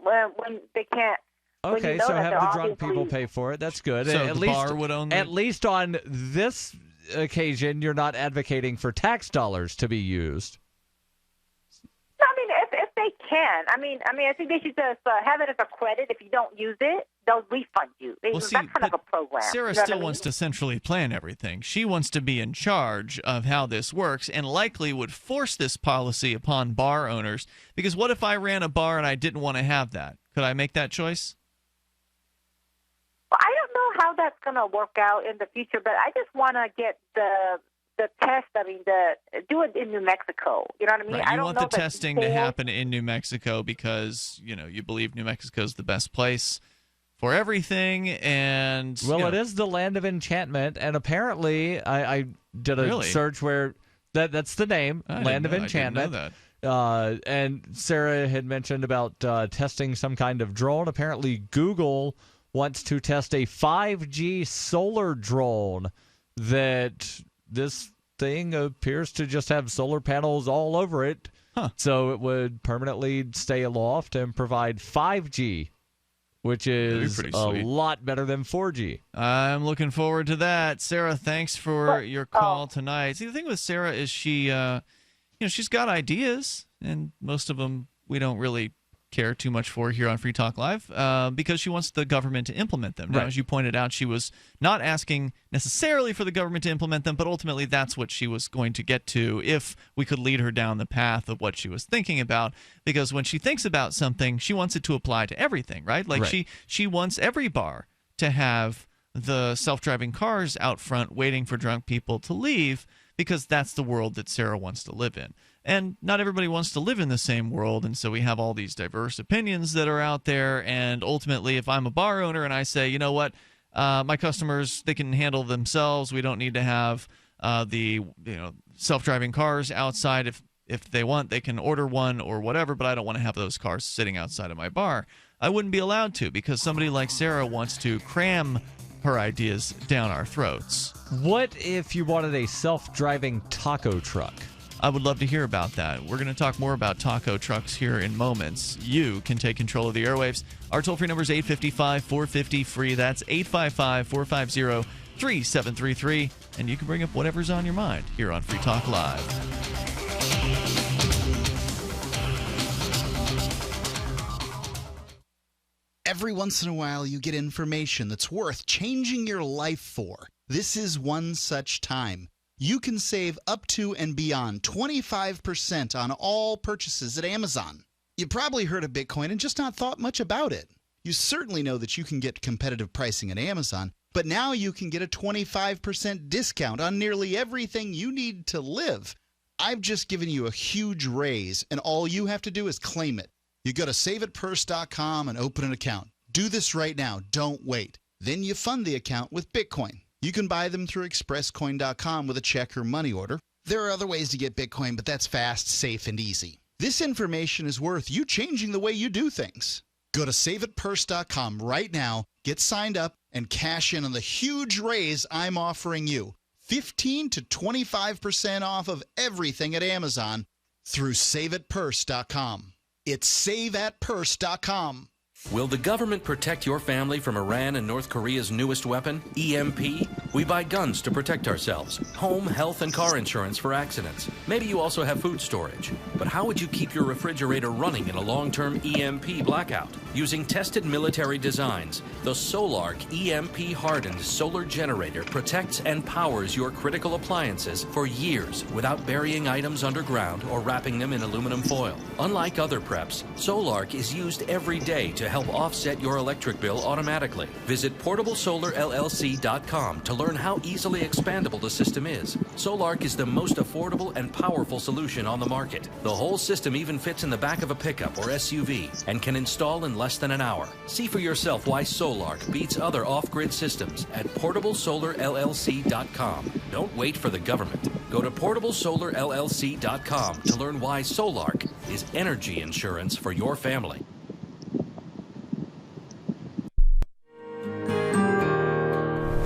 they can't. Okay, so have the drunk people pay for it. That's good. So at the least, bar would own At least on this occasion, you're not advocating for tax dollars to be used. No, I mean, if they can. I mean, I think they should just have it as a credit. If you don't use it, they'll refund you. That's kind of a program. Sarah still wants to centrally plan everything. She wants to be in charge of how this works and likely would force this policy upon bar owners. Because what if I ran a bar and I didn't want to have that? Could I make that choice? Well, I don't know how that's going to work out in the future, but I just want to get the test. I mean, do it in New Mexico. You know what I mean? Right. I You don't want know the testing to happen in New Mexico because you believe New Mexico is the best place for everything, and it is the land of enchantment, and apparently I did a search where that's the name, land of enchantment. I didn't know that. And Sarah had mentioned about testing some kind of drone. Apparently, Google wants to test a 5G solar drone that this thing appears to just have solar panels all over it. So it would permanently stay aloft and provide 5G, which is a lot better than 4G. I'm looking forward to that. Sarah, thanks for your call tonight. See, the thing with Sarah is she, she's got ideas, and most of them we don't really care too much for here on Free Talk Live because she wants the government to implement them. Now, as you pointed out, she was not asking necessarily for the government to implement them, but ultimately that's what she was going to get to if we could lead her down the path of what she was thinking about. Because when she thinks about something, she wants it to apply to everything, right? Like she wants every bar to have the self-driving cars out front waiting for drunk people to leave because that's the world that Sarah wants to live in. And not everybody wants to live in the same world, and so we have all these diverse opinions that are out there. And ultimately, if I'm a bar owner and I say, you know what, my customers, they can handle themselves. We don't need to have the self-driving cars outside. If they want, they can order one or whatever, but I don't want to have those cars sitting outside of my bar. I wouldn't be allowed to because somebody like Sarah wants to cram her ideas down our throats. What if you wanted a self-driving taco truck? I would love to hear about that. We're going to talk more about taco trucks here in moments. You can take control of the airwaves. Our toll-free number is 855-450-FREE. That's 855-450-3733. And you can bring up whatever's on your mind here on Free Talk Live. Every once in a while, you get information that's worth changing your life for. This is one such time. You can save up to and beyond 25% on all purchases at Amazon. You probably heard of Bitcoin and just not thought much about it. You certainly know that you can get competitive pricing at Amazon, but now you can get a 25% discount on nearly everything you need to live. I've just given you a huge raise, and all you have to do is claim it. You go to saveitpurse.com and open an account. Do this right now. Don't wait. Then you fund the account with Bitcoin. You can buy them through expresscoin.com with a check or money order. There are other ways to get Bitcoin, but that's fast, safe, and easy. This information is worth you changing the way you do things. Go to saveitpurse.com right now, get signed up, and cash in on the huge raise I'm offering you. 15 to 25% off of everything at Amazon through saveitpurse.com. It's saveatpurse.com. Will the government protect your family from Iran and North Korea's newest weapon, EMP? We buy guns to protect ourselves, home, health, and car insurance for accidents. Maybe you also have food storage. But how would you keep your refrigerator running in a long-term EMP blackout? Using tested military designs, the Solarc EMP-hardened solar generator protects and powers your critical appliances for years without burying items underground or wrapping them in aluminum foil. Unlike other preps, Solarc is used every day to help offset your electric bill automatically. Visit PortableSolarLLC.com to learn how easily expandable the system is. Solarc is the most affordable and powerful solution on the market. The whole system even fits in the back of a pickup or SUV and can install in less than an hour. See for yourself why Solarc beats other off-grid systems at PortableSolarLLC.com. Don't wait for the government. Go to PortableSolarLLC.com to learn why Solarc is energy insurance for your family.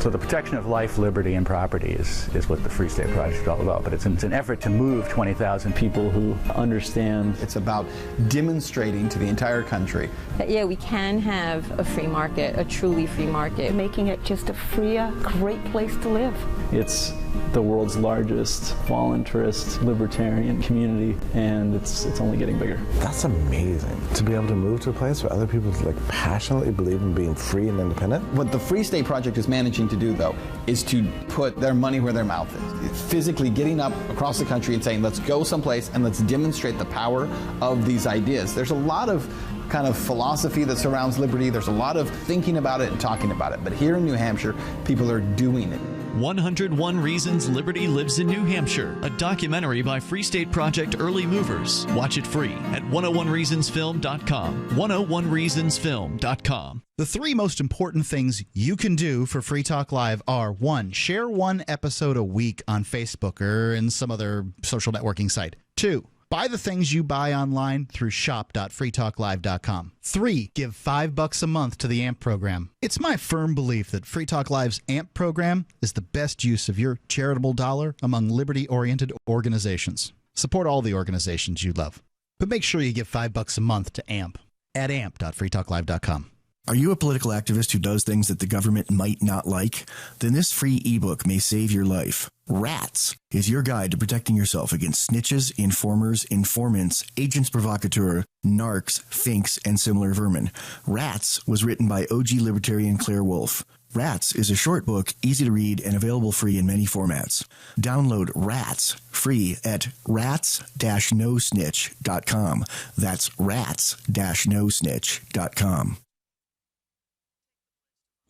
So the protection of life, liberty, and property is what the Free State Project is all about. But it's an effort to move 20,000 people who understand. It's about demonstrating to the entire country that, yeah, we can have a free market, a truly free market. Making it just a freer, great place to live. It's the world's largest voluntarist libertarian community, and it's only getting bigger. That's amazing, to be able to move to a place where other people passionately believe in being free and independent. What the Free State Project is managing to do, though, is to put their money where their mouth is. Physically getting up across the country and saying, let's go someplace and let's demonstrate the power of these ideas. There's a lot of kind of philosophy that surrounds liberty. There's a lot of thinking about it and talking about it. But here in New Hampshire, people are doing it. 101 Reasons Liberty Lives in New Hampshire, a documentary by Free State Project Early Movers. Watch it free at 101reasonsfilm.com. 101reasonsfilm.com. The three most important things you can do for Free Talk Live are: 1, share one episode a week on Facebook or in some other social networking site. 2, buy the things you buy online through shop.freetalklive.com. 3, give $5 a month to the AMP program. It's my firm belief that Free Talk Live's AMP program is the best use of your charitable dollar among liberty-oriented organizations. Support all the organizations you love, but make sure you give $5 a month to AMP at amp.freetalklive.com. Are you a political activist who does things that the government might not like? Then this free ebook may save your life. Rats is your guide to protecting yourself against snitches, informers, informants, agents provocateur, narcs, finks, and similar vermin. Rats was written by OG libertarian Claire Wolfe. Rats is a short book, easy to read, and available free in many formats. Download Rats free at rats-nosnitch.com. That's rats-nosnitch.com.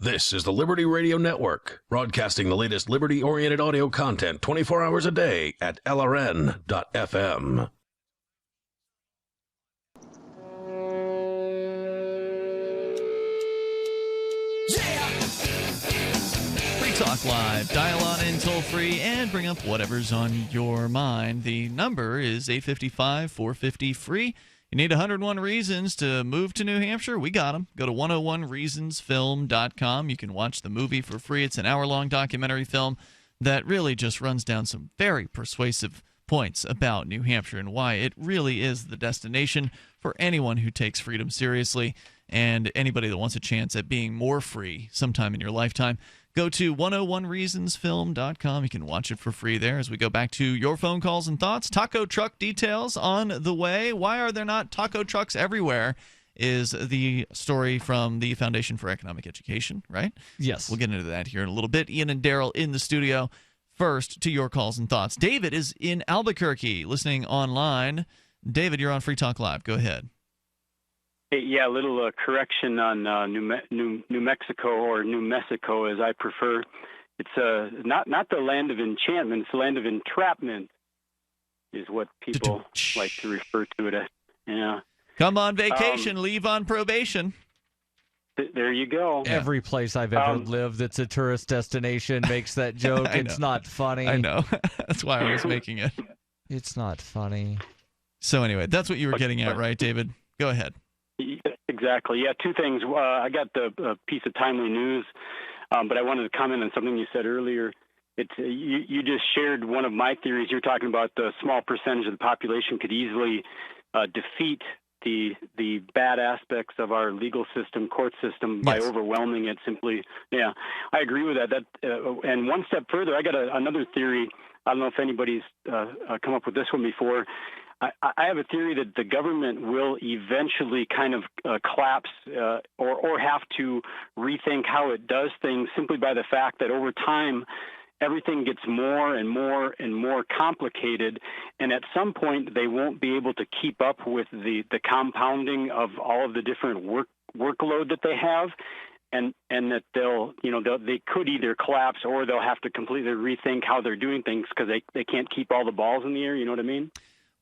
This is the Liberty Radio Network, broadcasting the latest liberty-oriented audio content 24 hours a day at LRN.FM. Free Talk Live. Dial on in toll-free and bring up whatever's on your mind. The number is 855-450-FREE. You need 101 reasons to move to New Hampshire? We got them. Go to 101reasonsfilm.com. You can watch the movie for free. It's an hour-long documentary film that really just runs down some very persuasive points about New Hampshire and why it really is the destination for anyone who takes freedom seriously and anybody that wants a chance at being more free sometime in your lifetime. Go to 101reasonsfilm.com. You can watch it for free there as we go back to your phone calls and thoughts. Taco truck details on the way. Why are there not taco trucks everywhere is the story from the Foundation for Economic Education, right? Yes. We'll get into that here in a little bit. Ian and Darryl in the studio. First, to your calls and thoughts. David is in Albuquerque listening online. David, you're on Free Talk Live. Go ahead. Yeah, a little correction on New Mexico, or New Mexico as I prefer. It's not the land of enchantment, it's the land of entrapment is what people like to refer to it as. Yeah. Come on vacation, leave on probation. There you go. Every place I've ever lived that's a tourist destination makes that joke. It's not funny. I know. That's why I was making it. It's not funny. So anyway, that's what you were getting at, right, David? Go ahead. Exactly. Yeah, two things. I got the piece of timely news, but I wanted to comment on something you said earlier. You just shared one of my theories. You're talking about the small percentage of the population could easily defeat the bad aspects of our legal system, court system, by overwhelming it simply. Yeah, I agree with that. And one step further, I got another theory. I don't know if anybody's come up with this one before. I have a theory that the government will eventually kind of collapse or have to rethink how it does things simply by the fact that over time everything gets more and more and more complicated, and at some point they won't be able to keep up with the compounding of all of the different workload that they have. And that they could either collapse or they'll have to completely rethink how they're doing things because they can't keep all the balls in the air. You know what I mean?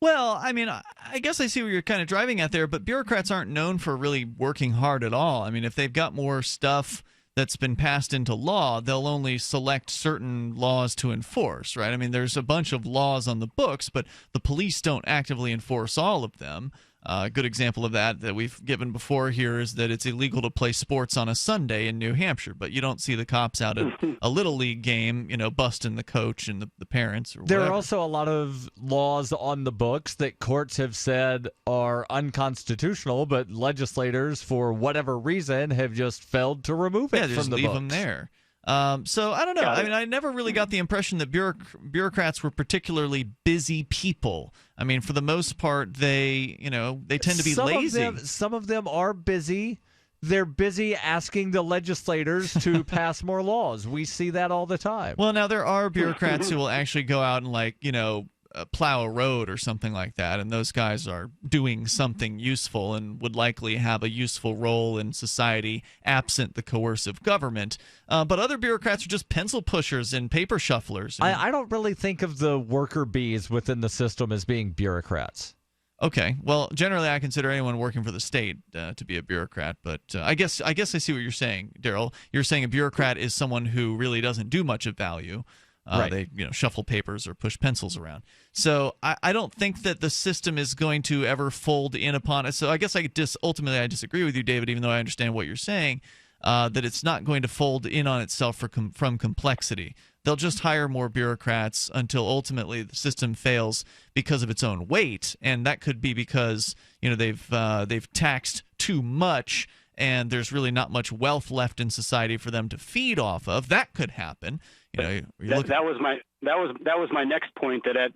Well, I mean, I guess I see what you're kind of driving at there, but bureaucrats aren't known for really working hard at all. I mean, if they've got more stuff that's been passed into law, they'll only select certain laws to enforce, right? I mean, there's a bunch of laws on the books, but the police don't actively enforce all of them. A good example of that we've given before here is that it's illegal to play sports on a Sunday in New Hampshire, but you don't see the cops out at a Little League game, busting the coach and the parents or whatever. There are also a lot of laws on the books that courts have said are unconstitutional, but legislators, for whatever reason, have just failed to remove it from the leave books. them there. So I don't know. I mean, I never really got the impression that bureaucrats were particularly busy people. I mean, for the most part, they tend to be lazy. Some of them are busy. They're busy asking the legislators to pass more laws. We see that all the time. Well, now there are bureaucrats who will actually go out and plow a road or something like that, and those guys are doing something useful and would likely have a useful role in society absent the coercive government. But other bureaucrats are just pencil pushers and paper shufflers. I don't really think of the worker bees within the system as being bureaucrats. Okay, well, generally I consider anyone working for the state to be a bureaucrat, but I guess I see what you're saying, Darryl. You're saying a bureaucrat is someone who really doesn't do much of value. Right. They shuffle papers or push pencils around. So I don't think that the system is going to ever fold in upon it. So I guess ultimately I disagree with you, David, even though I understand what you're saying, that it's not going to fold in on itself from complexity. They'll just hire more bureaucrats until ultimately the system fails because of its own weight, and that could be because they've taxed too much and there's really not much wealth left in society for them to feed off of. That could happen. That was my next point. That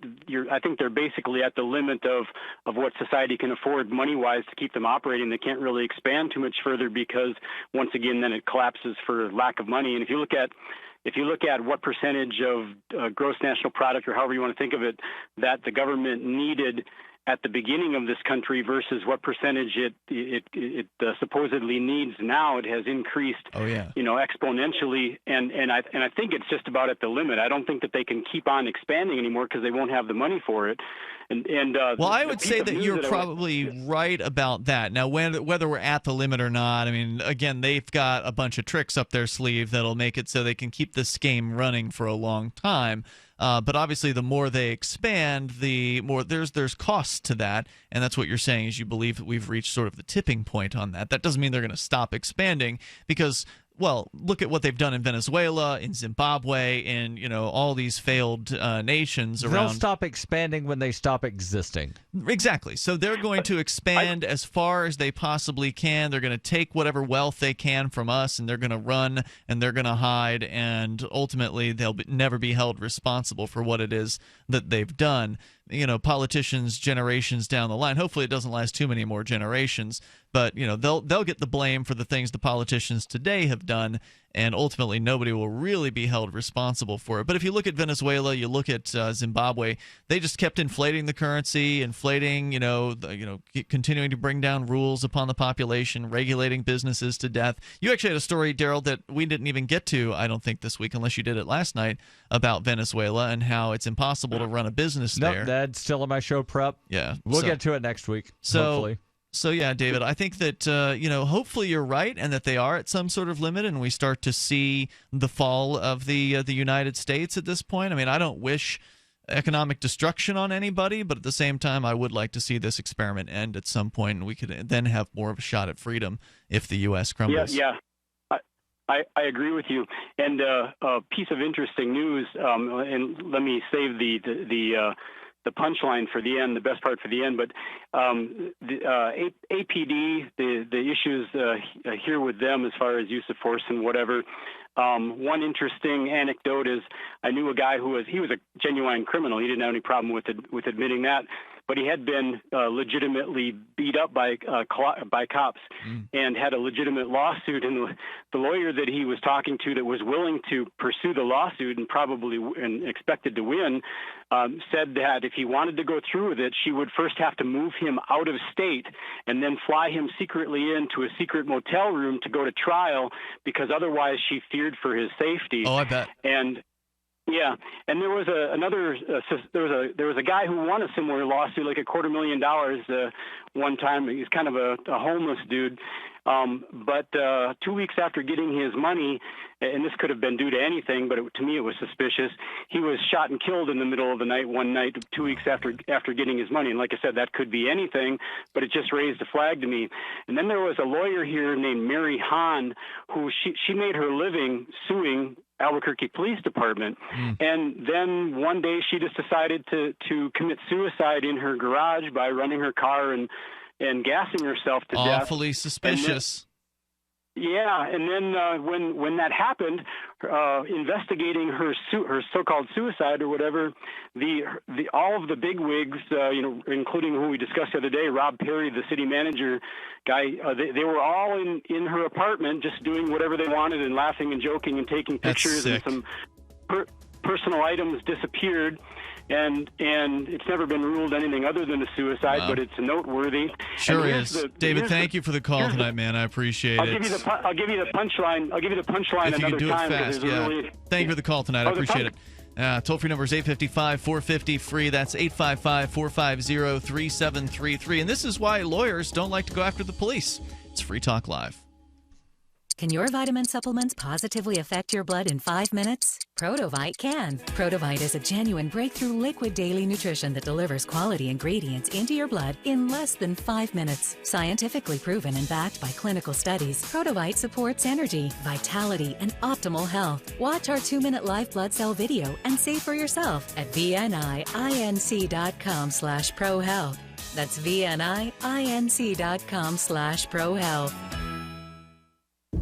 I think they're basically at the limit of what society can afford money-wise to keep them operating. They can't really expand too much further because once again, then it collapses for lack of money. And if you look at what percentage of gross national product, or however you want to think of it, that the government needed at the beginning of this country versus what percentage it supposedly needs now, it has increased, exponentially, and I think it's just about at the limit. I don't think that they can keep on expanding anymore because they won't have the money for it. Well, I would say that you're probably right about that. Now, whether we're at the limit or not, I mean, again, they've got a bunch of tricks up their sleeve that'll make it so they can keep this game running for a long time. But obviously, the more they expand, the more there's costs to that, and that's what you're saying is you believe that we've reached sort of the tipping point on that. That doesn't mean they're going to stop expanding because, well, look at what they've done in Venezuela, in Zimbabwe, in all these failed nations around. They'll stop expanding when they stop existing. Exactly. So they're going to expand as far as they possibly can. They're going to take whatever wealth they can from us, and they're going to run, and they're going to hide, and ultimately they'll never be held responsible for what it is that they've done. Politicians generations down the line, hopefully it doesn't last too many more generations, but they'll get the blame for the things the politicians today have done, and ultimately nobody will really be held responsible for it. But if you look at Venezuela, you look at Zimbabwe, they just kept inflating the currency, continuing to bring down rules upon the population, regulating businesses to death. You actually had a story, Darryl, that we didn't even get to, I don't think, this week, unless you did it last night, about Venezuela and how it's impossible to run a business there. That's still in my show prep. Yeah. We'll get to it next week, hopefully. So yeah, David, I think that hopefully you're right, and that they are at some sort of limit, and we start to see the fall of the United States at this point. I mean, I don't wish economic destruction on anybody, but at the same time, I would like to see this experiment end at some point, and we could then have more of a shot at freedom if the U.S. crumbles. Yeah. I agree with you. And a piece of interesting news, and let me save the punchline for the end, the best part for the end. But the APD, the issues here with them as far as use of force and whatever. One interesting anecdote is I knew a guy who was a genuine criminal. He didn't have any problem with admitting that. But he had been legitimately beat up by cops and had a legitimate lawsuit. And the lawyer that he was talking to that was willing to pursue the lawsuit and probably expected to win said that if he wanted to go through with it, she would first have to move him out of state and then fly him secretly into a secret motel room to go to trial because otherwise she feared for his safety. Oh, I bet. Yeah, and there was there was a guy who won a similar lawsuit, like $250,000 one time. He's kind of a homeless dude, But 2 weeks after getting his money, and this could have been due to anything, but to me it was suspicious, he was shot and killed in the middle of the night one night 2 weeks after getting his money. And like I said, that could be anything, but it just raised a flag to me. And then there was a lawyer here named Mary Hahn, who she made her living suing Albuquerque Police Department. And then one day she just decided to commit suicide in her garage by running her car and gassing herself to death. Awfully suspicious. And then when that happened, investigating her so-called suicide or whatever, all of the bigwigs, including who we discussed the other day, Rob Perry, the city manager guy, they were all in her apartment just doing whatever they wanted and laughing and joking and taking pictures. And some personal items disappeared. And it's never been ruled anything other than a suicide, but it's noteworthy. Sure is. David, thank you for the call tonight, man. I appreciate it. I'll give you the punchline. I'll give you the punchline if you another can do time. it fast, Thank you for the call tonight. I appreciate it. Toll-free number is 855-450-FREE. That's 855-450-3733. And this is why lawyers don't like to go after the police. It's Free Talk Live. Can your vitamin supplements positively affect your blood in 5 minutes? Protovite can. Protovite is a genuine breakthrough liquid daily nutrition that delivers quality ingredients into your blood in less than 5 minutes. Scientifically proven and backed by clinical studies, Protovite supports energy, vitality, and optimal health. Watch our 2-minute live blood cell video and see for yourself at vninc.com/prohealth. That's vninc.com/prohealth.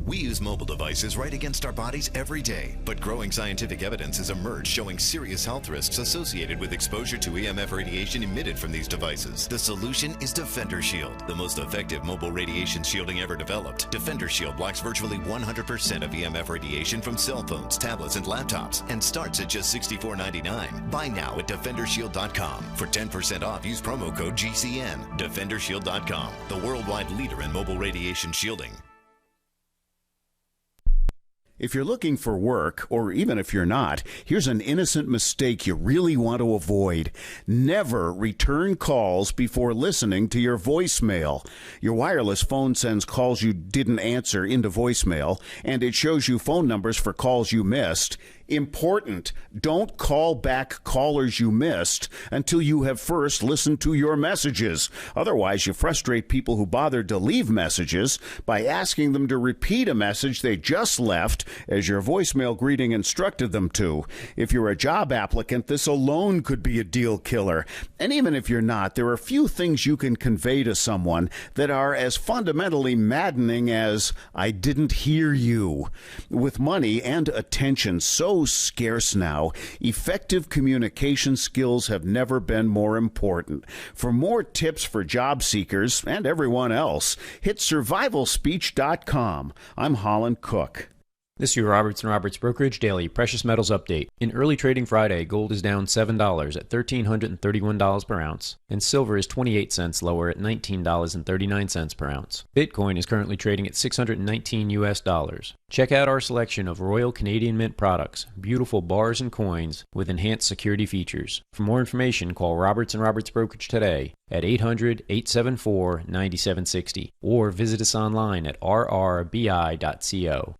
We use mobile devices right against our bodies every day, but growing scientific evidence has emerged showing serious health risks associated with exposure to EMF radiation emitted from these devices. The solution is Defender Shield, the most effective mobile radiation shielding ever developed. Defender Shield blocks virtually 100% of EMF radiation from cell phones, tablets, and laptops, and starts at just $64.99. Buy now at DefenderShield.com. For 10% off, use promo code GCN. DefenderShield.com, the worldwide leader in mobile radiation shielding. If you're looking for work, or even if you're not, here's an innocent mistake you really want to avoid. Never return calls before listening to your voicemail. Your wireless phone sends calls you didn't answer into voicemail, and it shows you phone numbers for calls you missed. Important. Don't call back callers you missed until you have first listened to your messages. Otherwise, you frustrate people who bothered to leave messages by asking them to repeat a message they just left as your voicemail greeting instructed them to. If you're a job applicant, this alone could be a deal killer. And even if you're not, there are few things you can convey to someone that are as fundamentally maddening as, "I didn't hear you." With money and attention so scarce now, effective communication skills have never been more important. For more tips for job seekers and everyone else, hit survivalspeech.com. I'm Holland Cook. This is your Roberts & Roberts Brokerage Daily Precious Metals Update. In early trading Friday, gold is down $7 at $1,331 per ounce, and silver is 28 cents lower at $19.39 per ounce. Bitcoin is currently trading at $619 US. Check out our selection of Royal Canadian Mint products, beautiful bars and coins with enhanced security features. For more information, call Roberts & Roberts Brokerage today at 800-874-9760 or visit us online at rrbi.co.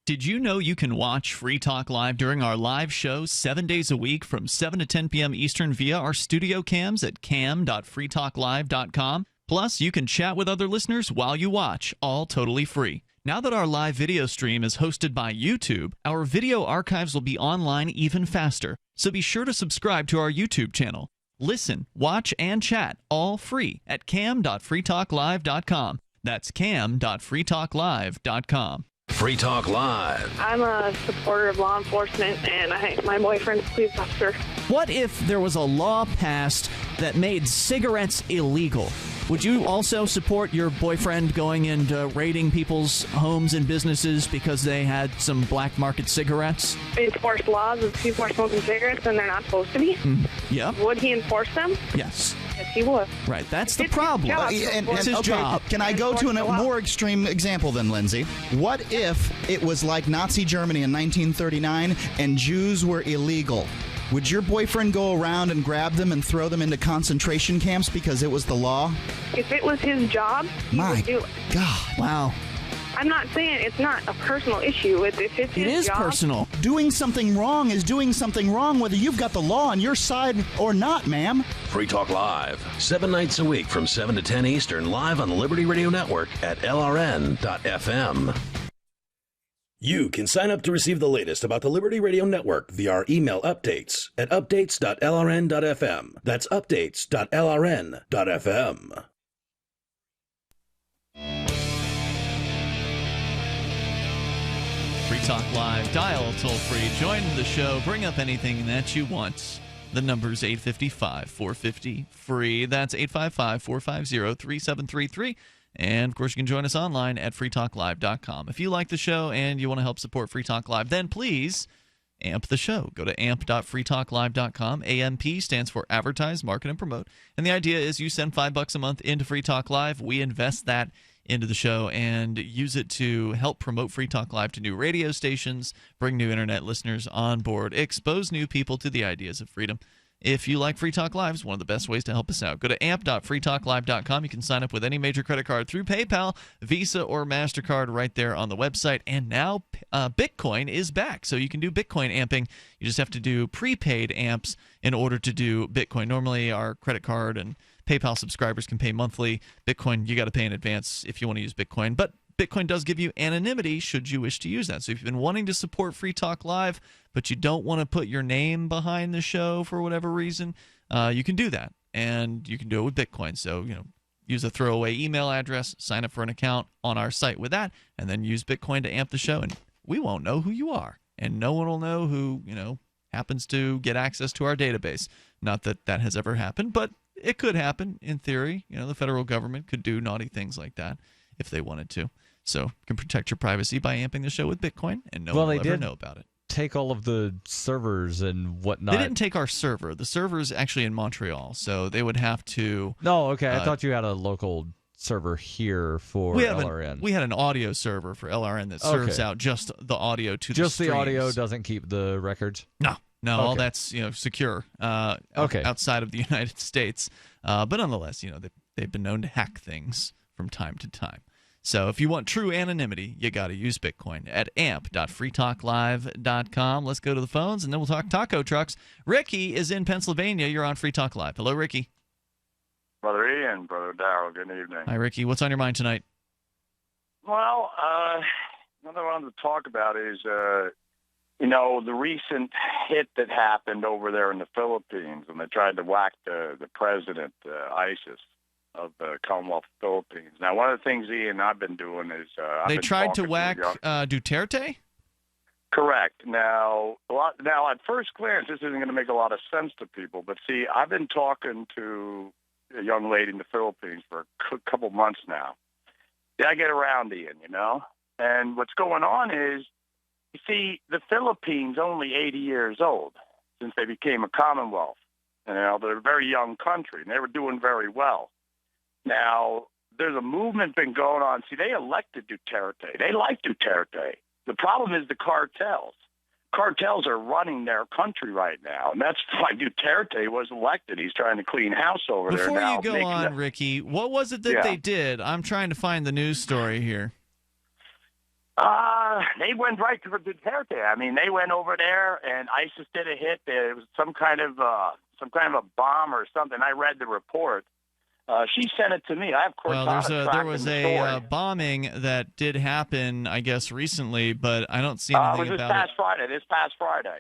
Did you know you can watch Free Talk Live during our live shows 7 days a week from 7 to 10 p.m. Eastern via our studio cams at cam.freetalklive.com? Plus, you can chat with other listeners while you watch, all totally free. Now that our live video stream is hosted by YouTube, our video archives will be online even faster, so be sure to subscribe to our YouTube channel. Listen, watch, and chat all free at cam.freetalklive.com. That's cam.freetalklive.com. Free Talk Live. I'm a supporter of law enforcement, and my boyfriend's a police officer. What if there was a law passed that made cigarettes illegal? Would you also support your boyfriend going and raiding people's homes and businesses because they had some black market cigarettes? Enforce laws if people are smoking cigarettes and they're not supposed to be? Yeah. Would he enforce them? Yes. Yes, he would. Right, that's the problem. It's his job. Can I go to a more extreme example then, Lindsay? What if it was like Nazi Germany in 1939 and Jews were illegal? Would your boyfriend go around and grab them and throw them into concentration camps because it was the law? If it was his job, he would do it. God. Wow. I'm not saying it's not a personal issue. If it's his job, personal. Doing something wrong is doing something wrong whether you've got the law on your side or not, ma'am. Free Talk Live, 7 nights a week from 7 to 10 Eastern, live on the Liberty Radio Network at LRN.FM. You can sign up to receive the latest about the Liberty Radio Network via our email updates at updates.lrn.fm. That's updates.lrn.fm. Free Talk Live, dial toll free, join the show, bring up anything that you want. The number's 855-450-FREE. That's 855-450-3733. And, of course, you can join us online at freetalklive.com. If you like the show and you want to help support Free Talk Live, then please amp the show. Go to amp.freetalklive.com. AMP stands for Advertise, Market, and Promote. And the idea is you send $5 a month into Free Talk Live. We invest that into the show and use it to help promote Free Talk Live to new radio stations, bring new internet listeners on board, expose new people to the ideas of freedom. If you like Free Talk Live, it's one of the best ways to help us out. Go to amp.freetalklive.com. You can sign up with any major credit card through PayPal, Visa, or MasterCard right there on the website. And now Bitcoin is back, so you can do Bitcoin amping. You just have to do prepaid amps in order to do Bitcoin. Normally, our credit card and PayPal subscribers can pay monthly. Bitcoin, you got to pay in advance if you want to use Bitcoin. But Bitcoin does give you anonymity should you wish to use that. So if you've been wanting to support Free Talk Live, but you don't want to put your name behind the show for whatever reason, you can do that. And you can do it with Bitcoin. So, use a throwaway email address, sign up for an account on our site with that, and then use Bitcoin to amp the show. And we won't know who you are. And no one will know who, happens to get access to our database. Not that that has ever happened, but it could happen in theory. The federal government could do naughty things like that if they wanted to. So you can protect your privacy by amping the show with Bitcoin, and no one will ever know about it. Take all of the servers and whatnot. They didn't take our server. The server is actually in Montreal, so they would have to... No, okay. I thought you had a local server here for LRN. We had an audio server for LRN that serves out just the audio to just the streams. The audio doesn't keep the records? No, all that's secure outside of the United States. But nonetheless, they've been known to hack things from time to time. So if you want true anonymity, you got to use Bitcoin at amp.freetalklive.com. Let's go to the phones, and then we'll talk taco trucks. Ricky is in Pennsylvania. You're on Free Talk Live. Hello, Ricky. Brother Ian, Brother Darryl, good evening. Hi, Ricky. What's on your mind tonight? Well, what I wanted to talk about is, the recent hit that happened over there in the Philippines when they tried to whack the president, ISIS, of the Commonwealth of Philippines. Now, one of the things, Ian, I've been doing is... they tried to whack Duterte? Correct. Now, at first glance, this isn't going to make a lot of sense to people, but see, I've been talking to a young lady in the Philippines for a couple months now. I get around, Ian, And what's going on is, you see, the Philippines only 80 years old since they became a Commonwealth. They're a very young country, and they were doing very well. Now, there's a movement been going on. See, they elected Duterte. They like Duterte. The problem is the cartels. Cartels are running their country right now, and that's why Duterte was elected. He's trying to clean house over there now. Before you go on, Ricky, what was it that they did? I'm trying to find the news story here. They went right for Duterte. I mean, they went over there, and ISIS did a hit. It was some kind of a bomb or something. I read the report. She sent it to me. I have Cortana. There was a bombing that did happen, I guess, recently, but I don't see anything about it. This past Friday.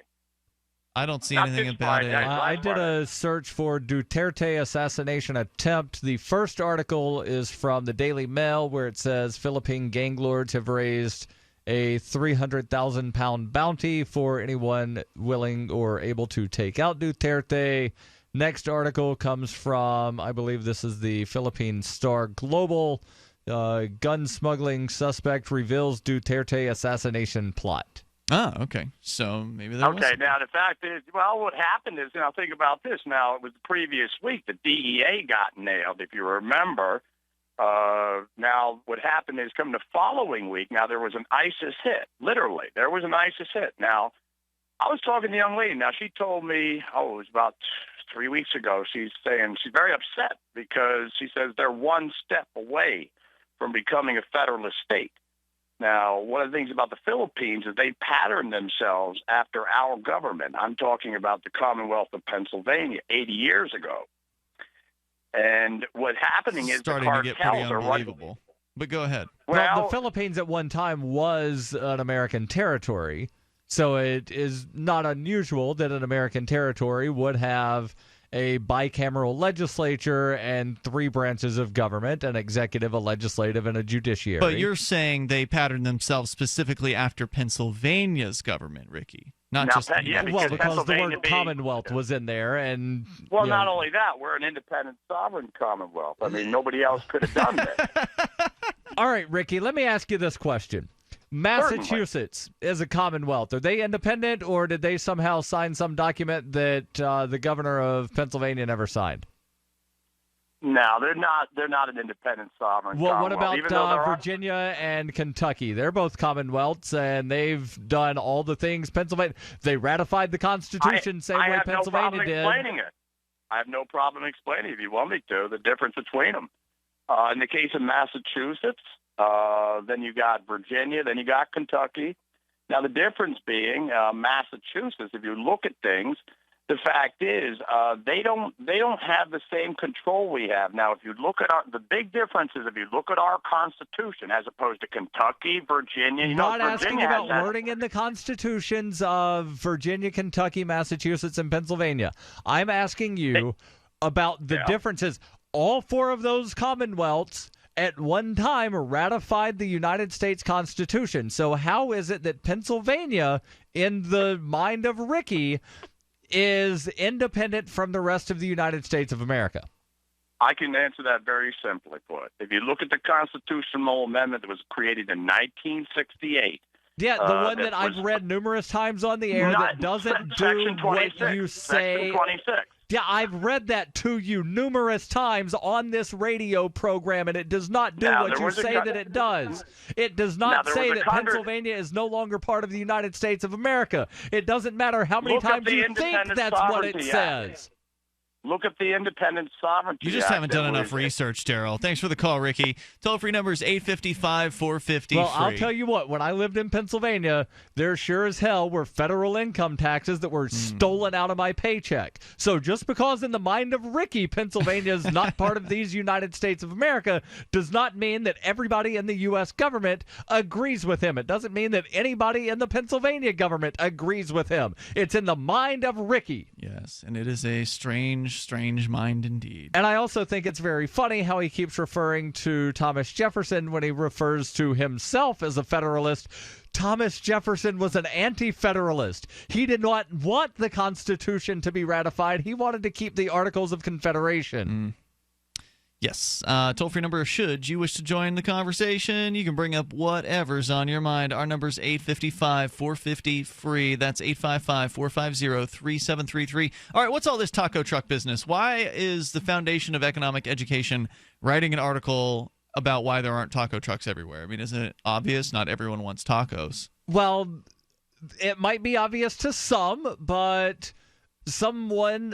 I don't see anything about it. I did a search for Duterte assassination attempt. The first article is from the Daily Mail, where it says Philippine gang lords have raised a 300,000-pound bounty for anyone willing or able to take out Duterte. Next article comes from, I believe this is the Philippine Star Global. Gun smuggling suspect reveals Duterte assassination plot. Ah, okay. So maybe there was... Okay, now the fact is, what happened is, think about this. Now, it was the previous week, the DEA got nailed, if you remember. Now, what happened is, come the following week, now there was an ISIS hit. Literally, there was an ISIS hit. Now, I was talking to a young lady. Now, she told me, it was about 3 weeks ago. She's saying she's very upset because she says they're one step away from becoming a federalist state. Now, one of the things about the Philippines is they pattern themselves after our government. I'm talking about the Commonwealth of Pennsylvania 80 years ago. And what's happening is starting the to get pretty cartels are unbelievable. But go ahead. Well, the Philippines at one time was an American territory, so it is not unusual that an American territory would have a bicameral legislature and 3 branches of government, an executive, a legislative, and a judiciary. But you're saying they patterned themselves specifically after Pennsylvania's government, Ricky. Not Now, just because the word Commonwealth was in there, and well, not only that, we're an independent sovereign Commonwealth. I mean, nobody else could have done that. All right, Ricky, let me ask you this question. Massachusetts is a Commonwealth. Are they independent, or did they somehow sign some document that the governor of Pennsylvania never signed? No, they're not. They're not an independent sovereign. Well, what Commonwealth, about Virginia and Kentucky? They're both Commonwealths, and they've done all the things Pennsylvania. They ratified the Constitution same way Pennsylvania did. Explaining it. I have no problem explaining, if you want me to, the difference between them. In the case of Massachusetts, then you got Virginia, then you got Kentucky. Now, the difference being Massachusetts, if you look at things, the fact is they don't have the same control we have. Now, if you look at the big difference is if you look at our Constitution as opposed to Kentucky, Virginia. Not asking about wording in the constitutions of Virginia, Kentucky, Massachusetts, and Pennsylvania. I'm asking you about the differences. All 4 of those commonwealths at one time ratified the United States Constitution. So how is it that Pennsylvania, in the mind of Ricky, is independent from the rest of the United States of America? I can answer that very simply put. If you look at the constitutional amendment that was created in 1968. Yeah, the one that I've read numerous times on the air that doesn't do what you say. Section 26. Yeah, I've read that to you numerous times on this radio program, and it does not do what you say that it does. It does not say that Pennsylvania is no longer part of the United States of America. It doesn't matter how many times you think that's what it says. Look at the Independent Sovereignty You just haven't done enough research, Darryl. Thanks for the call, Ricky. Toll-free number is 855-450-FREE. Well, I'll tell you what. When I lived in Pennsylvania, there sure as hell were federal income taxes that were stolen out of my paycheck. So just because in the mind of Ricky, Pennsylvania is not part of these United States of America does not mean that everybody in the U.S. government agrees with him. It doesn't mean that anybody in the Pennsylvania government agrees with him. It's in the mind of Ricky. Yes, and it is a strange mind indeed. And I also think it's very funny how he keeps referring to Thomas Jefferson when he refers to himself as a Federalist. Thomas Jefferson was an anti-Federalist. He did not want the Constitution to be ratified. He wanted to keep the Articles of Confederation. Yes. Toll-free number, should you wish to join the conversation, you can bring up whatever's on your mind. Our number is 855-450-FREE. That's 855-450-3733. All right, what's all this taco truck business? Why is the Foundation of Economic Education writing an article about why there aren't taco trucks everywhere? I mean, isn't it obvious? Not everyone wants tacos. Well, it might be obvious to some, but someone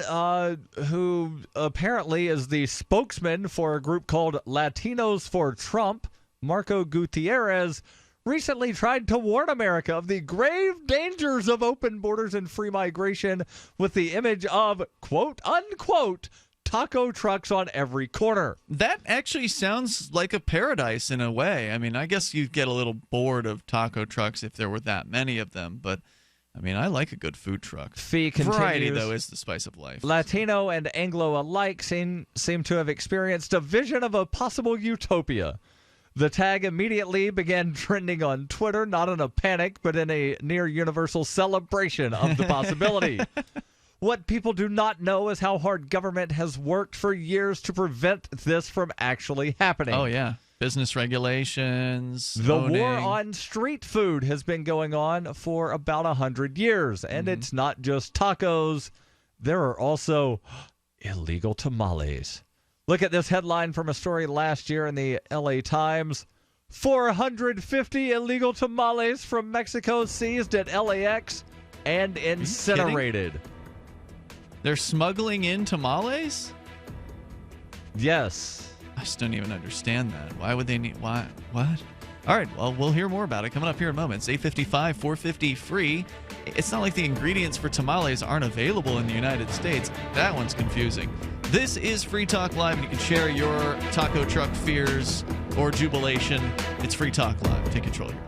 who apparently is the spokesman for a group called Latinos for Trump, Marco Gutierrez, recently tried to warn America of the grave dangers of open borders and free migration with the image of, quote, unquote, taco trucks on every corner. That actually sounds like a paradise in a way. I mean, I guess you'd get a little bored of taco trucks if there were that many of them, but I mean, I like a good food truck. Fee continues. Variety, though, is the spice of life. Latino and Anglo alike seem to have experienced a vision of a possible utopia. The tag immediately began trending on Twitter, not in a panic, but in a near-universal celebration of the possibility. What people do not know is how hard government has worked for years to prevent this from actually happening. Oh, yeah. Business regulations. The war on street food has been going on for about 100 years, and it's not just tacos. There are also illegal tamales. Look at this headline from a story last year in the LA Times. 450 illegal tamales from Mexico seized at LAX and incinerated. They're smuggling in tamales? Yes. I just don't even understand that. Why would they need... Why? What? All right, well, we'll hear more about it coming up here in moments. 855 450 free. It's not like the ingredients for tamales aren't available in the United States. That one's confusing. This is Free Talk Live, and you can share your taco truck fears or jubilation. It's Free Talk Live. Take control here.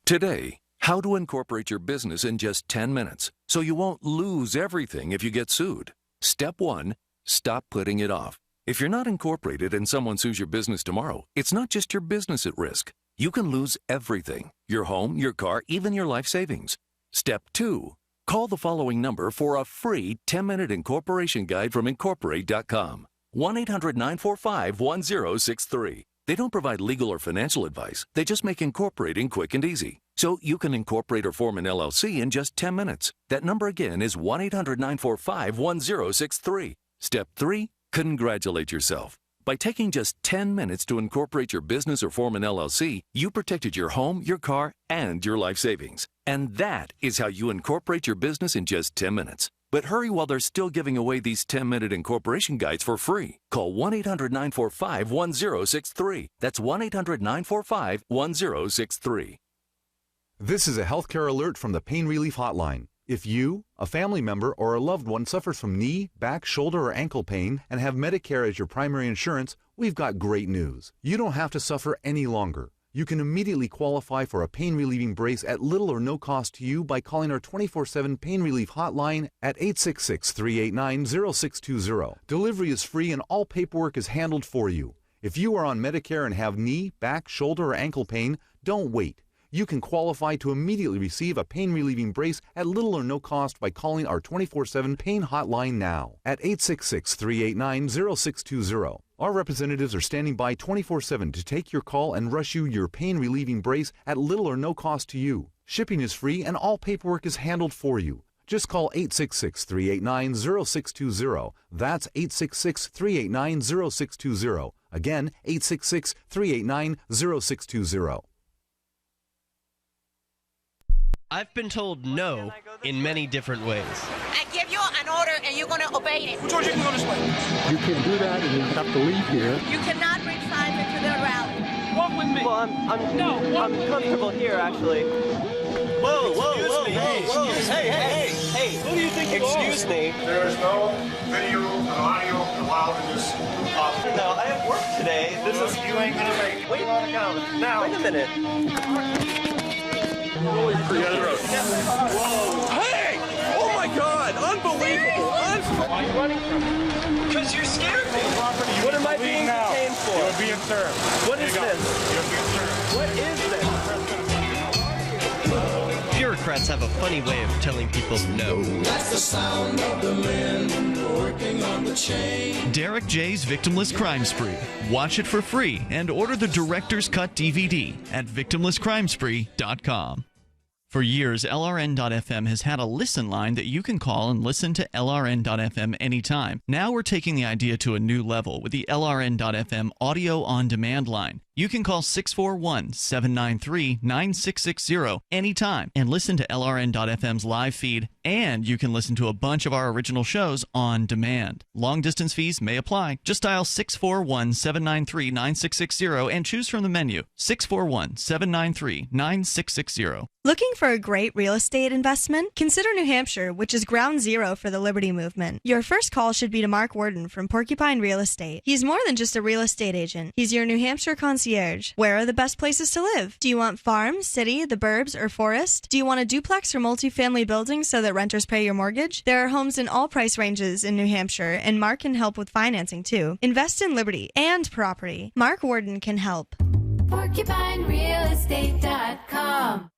Today, how to incorporate your business in just 10 minutes so you won't lose everything if you get sued. Step 1, stop putting it off. If you're not incorporated and someone sues your business tomorrow, it's not just your business at risk. You can lose everything: your home, your car, even your life savings. Step 2, call the following number for a free 10-minute incorporation guide from Incorporate.com. 1-800-945-1063. They don't provide legal or financial advice. They just make incorporating quick and easy. So you can incorporate or form an LLC in just 10 minutes. That number again is 1-800-945-1063. Step 3, congratulate yourself. By taking just 10 minutes to incorporate your business or form an LLC, you protected your home, your car, and your life savings. And that is how you incorporate your business in just 10 minutes. But hurry while they're still giving away these 10-minute incorporation guides for free. Call 1-800-945-1063. That's 1-800-945-1063. This is a healthcare alert from the Pain Relief Hotline. If you, a family member, or a loved one suffers from knee, back, shoulder, or ankle pain and have Medicare as your primary insurance, we've got great news. You don't have to suffer any longer. You can immediately qualify for a pain-relieving brace at little or no cost to you by calling our 24/7 Pain Relief Hotline at 866-389-0620. Delivery is free and all paperwork is handled for you. If you are on Medicare and have knee, back, shoulder, or ankle pain, don't wait. You can qualify to immediately receive a pain-relieving brace at little or no cost by calling our 24/7 Pain Hotline now at 866-389-0620. Our representatives are standing by 24/7 to take your call and rush you your pain-relieving brace at little or no cost to you. Shipping is free and all paperwork is handled for you. Just call 866-389-0620. That's 866-389-0620. Again, 866-389-0620. I've been told no in many different ways. I give you an order and you're going to obey it. George, you can go this way. You can't do that and you have to leave here. You cannot bring signs into the rally. Walk with me. Well, I'm comfortable here, actually. Whoa, Hey, who do you think you are? Excuse me. There is no video and audio allowed in this office. No, I have work today. This is... You ain't going to make it. Wait now. Wait a minute. Whoa! Hey! Oh my God! Unbelievable! Why are you running from me? Because you're scared me. What am I being detained for? You're being served. What is this? You're being served. What is this? Bureaucrats have a funny way of telling people no. That's the sound of the men working on the chain. Derek J's Victimless Crime Spree. Watch it for free and order the Director's Cut DVD at victimlesscrimespree.com. For years, LRN.FM has had a listen line that you can call and listen to LRN.FM anytime. Now we're taking the idea to a new level with the LRN.FM audio on demand line. You can call 641-793-9660 anytime and listen to LRN.FM's live feed, and you can listen to a bunch of our original shows on demand. Long-distance fees may apply. Just dial 641-793-9660 and choose from the menu. 641-793-9660. Looking for a great real estate investment? Consider New Hampshire, which is ground zero for the Liberty Movement. Your first call should be to Mark Worden from Porcupine Real Estate. He's more than just a real estate agent. He's your New Hampshire concierge. Where are the best places to live? Do you want farm, city, the burbs, or forest? Do you want a duplex or multifamily building so that renters pay your mortgage? There are homes in all price ranges in New Hampshire, and Mark can help with financing too. Invest in liberty and property. Mark Worden can help. PorcupineRealEstate.com.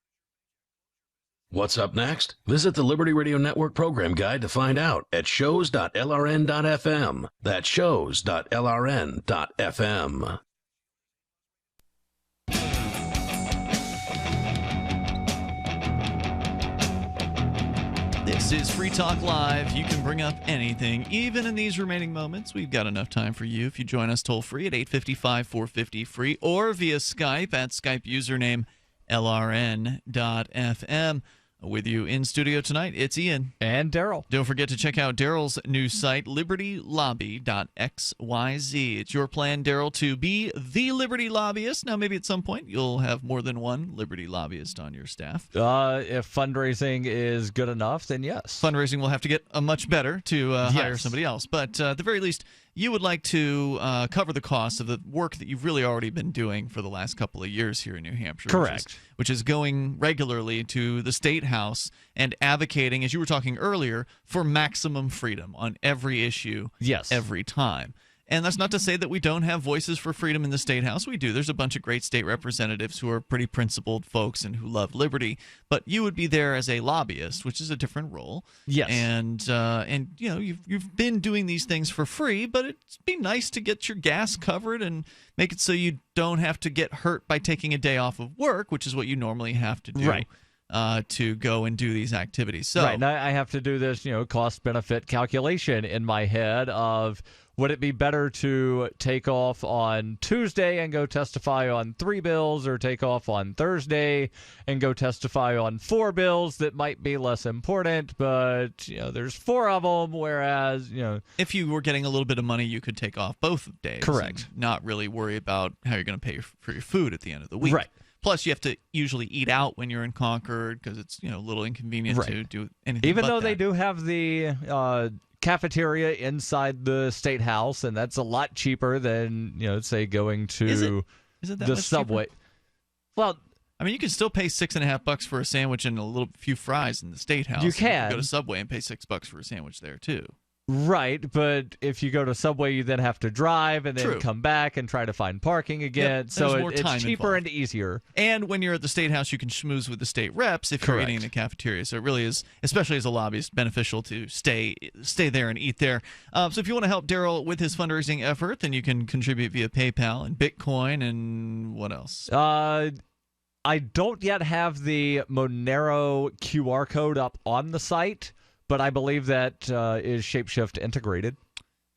What's up next? Visit the Liberty Radio Network program guide to find out at shows.lrn.fm. That's shows.lrn.fm. This is Free Talk Live. You can bring up anything, even in these remaining moments. We've got enough time for you if you join us toll-free at 855-450-FREE or via Skype at Skype username LRN.FM. With you in studio tonight, it's Ian. And Darryl. Don't forget to check out Darryl's new site, libertylobby.xyz. It's your plan, Darryl, to be the Liberty lobbyist. Now, maybe at some point you'll have more than one Liberty lobbyist on your staff. If fundraising is good enough, then yes. Fundraising will have to get much better to hire somebody else. But at the very least, you would like to cover the cost of the work that you've really already been doing for the last couple of years here in New Hampshire. Correct. Which is going regularly to the State House and advocating, as you were talking earlier, for maximum freedom on every issue, every time. And that's not to say that we don't have voices for freedom in the State House. We do. There's a bunch of great state representatives who are pretty principled folks and who love liberty. But you would be there as a lobbyist, which is a different role. Yes. And you know, you've been doing these things for free, but it'd be nice to get your gas covered and make it so you don't have to get hurt by taking a day off of work, which is what you normally have to do. Right. To go and do these activities. So, right. And I have to do this, cost-benefit calculation in my head of, would it be better to take off on Tuesday and go testify on 3 bills, or take off on Thursday and go testify on 4 bills that might be less important, but there's 4 of them, whereas if you were getting a little bit of money, you could take off both days. Correct. And not really worry about how you're going to pay for your food at the end of the week. Right. Plus, you have to usually eat out when you're in Concord because it's a little inconvenient to do anything. Even but though that. they do have the cafeteria inside the State House, and that's a lot cheaper than say going to is it that the much subway. Cheaper? Well, I mean, you can still pay $6.50 for a sandwich and a few fries in the State House. You can go to Subway and pay $6 for a sandwich there too. Right, but if you go to Subway, you then have to drive and then come back and try to find parking again. Yep, so more time it's cheaper involved. and easier. And when you're at the State House, you can schmooze with the state reps if you're eating in the cafeteria. So it really is, especially as a lobbyist, beneficial to stay there and eat there. So if you want to help Darryl with his fundraising effort, then you can contribute via PayPal and Bitcoin and what else? I don't yet have the Monero QR code up on the site, but I believe that is Shapeshift integrated.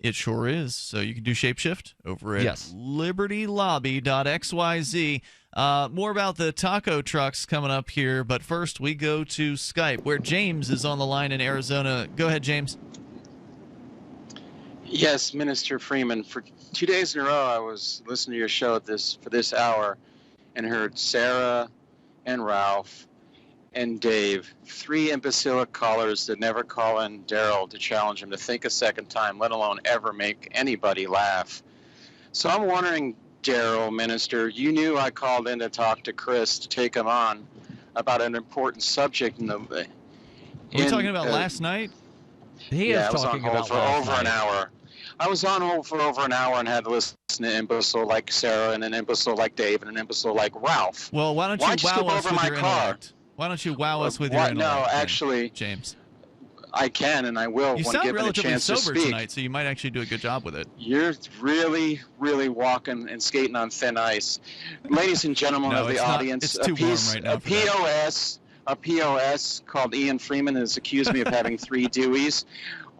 It sure is. So you can do Shapeshift over at Yes. libertylobby.xyz. More about the taco trucks coming up here, but first we go to Skype, where James is on the line in Arizona. Go ahead, James. Yes, Minister Freeman. For 2 days in a row, I was listening to your show for this hour and heard Sarah and Ralph and Dave, 3 imbecilic callers that never call in Darryl to challenge him to think a second time, let alone ever make anybody laugh. So I'm wondering, Darryl, Minister, you knew I called in to talk to Chris to take him on about an important subject. Are we talking about last night? He is talking about for over an hour. I was on hold for over an hour and had to listen to an imbecile like Sarah and an imbecile like Dave and an imbecile like Ralph. Well, why don't you wow us with your intellect? Why don't you wow us with your intellect? No, actually, James. I can and I will You when sound given a relatively chance to sober speak. tonight, so you might actually do a good job with it. You're really, really walking and skating on thin ice. Ladies and gentlemen of the audience, it's too warm right now a POS called Ian Freeman has accused me of having 3 Deweys,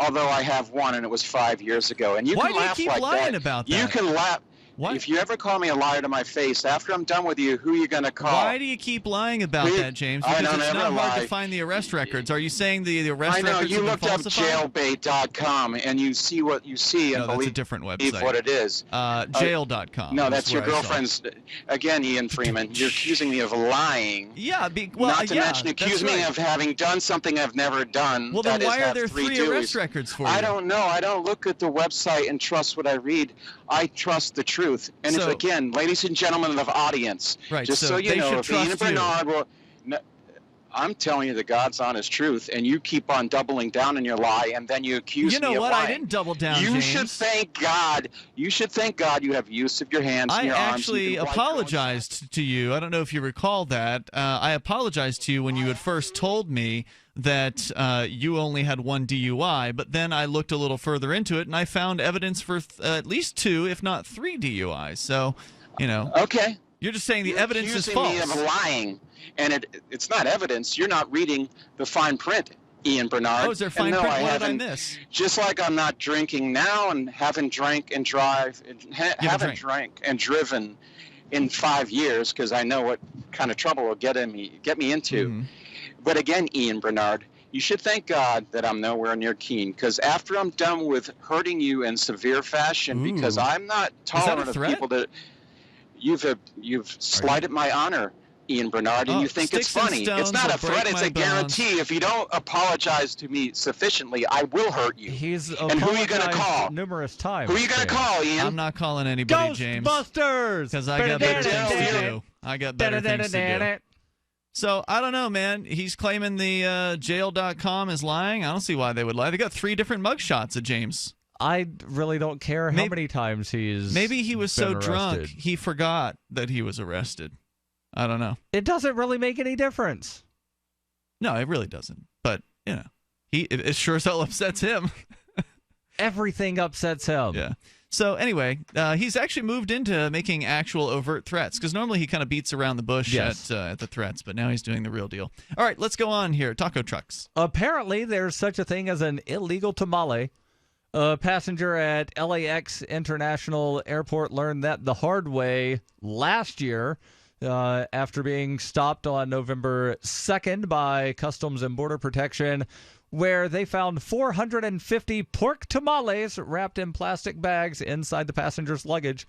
although I have 1 and it was 5 years ago. And you Why can do you laugh keep like lying that. about You that? can laugh. What? If you ever call me a liar to my face, after I'm done with you, who are you going to call? Why do you keep lying about that, James? I Because don't it's ever not hard lie. to find the arrest records. Are you saying the arrest I know, records you have looked been up falsified? jailbait.com and you see what you see and No, that's a believe different website. what it is. Jail.com. No, is that's your where I saw it. girlfriend's. Again, Ian Freeman, you're accusing me of lying. Yeah, not to mention accuse me of having done something I've never done. Well, then that is why are have there 3 3 arrest Deweys. records for you? I don't know. I don't look at the website and trust what I read. I trust the truth. And if, So- again, ladies and gentlemen of the audience, Right, just so so you they know, should if Ian trust you. Bernard will. No, I'm telling you the God's honest truth, and you keep on doubling down in your lie, and then you accuse You know me what? of lying. I didn't double down, You James. should thank God. You should thank God you have use of your hands I and your arms. actually apologized to you. I don't know if you recall that. I apologized to you when you had first told me that you only had 1 DUI, but then I looked a little further into it, and I found evidence for at least 2, if not 3 DUIs. So, Okay. You're just saying the You're evidence is accusing false. me of lying, and it's not evidence. You're not reading the fine print, Ian Bernard. Oh, is there fine And no, print? I What did I haven't- miss? Just like I'm not drinking now and haven't drank and driven in 5 years because I know what kind of trouble will get me into. Mm-hmm. But again, Ian Bernard, you should thank God that I'm nowhere near keen, because after I'm done with hurting you in severe fashion, because I'm not tolerant of people that you've slighted my honor, Ian Bernard, and you think it's funny. It's not a threat, it's a guarantee. If you don't apologize to me sufficiently, I will hurt you. And who are you going to call? Numerous times. Who are you going to call, Ian? I'm not calling anybody, James. Ghostbusters! Because I got better things to do. I got better things to do. So, I don't know, man. He's claiming the jail.com is lying. I don't see why they would lie. They got 3 different mugshots of James. I really don't care how many times he's Maybe he was so been drunk arrested. he forgot that he was arrested. I don't know. It doesn't really make any difference. No, it really doesn't. But, you know, it sure as hell upsets him. Everything upsets him. Yeah. So anyway, he's actually moved into making actual overt threats, because normally he kind of beats around the bush at the threats, but now he's doing the real deal. All right, let's go on here. Taco trucks. Apparently, there's such a thing as an illegal tamale. A passenger at LAX International Airport learned that the hard way last year after being stopped on November 2nd by Customs and Border Protection, where they found 450 pork tamales wrapped in plastic bags inside the passenger's luggage.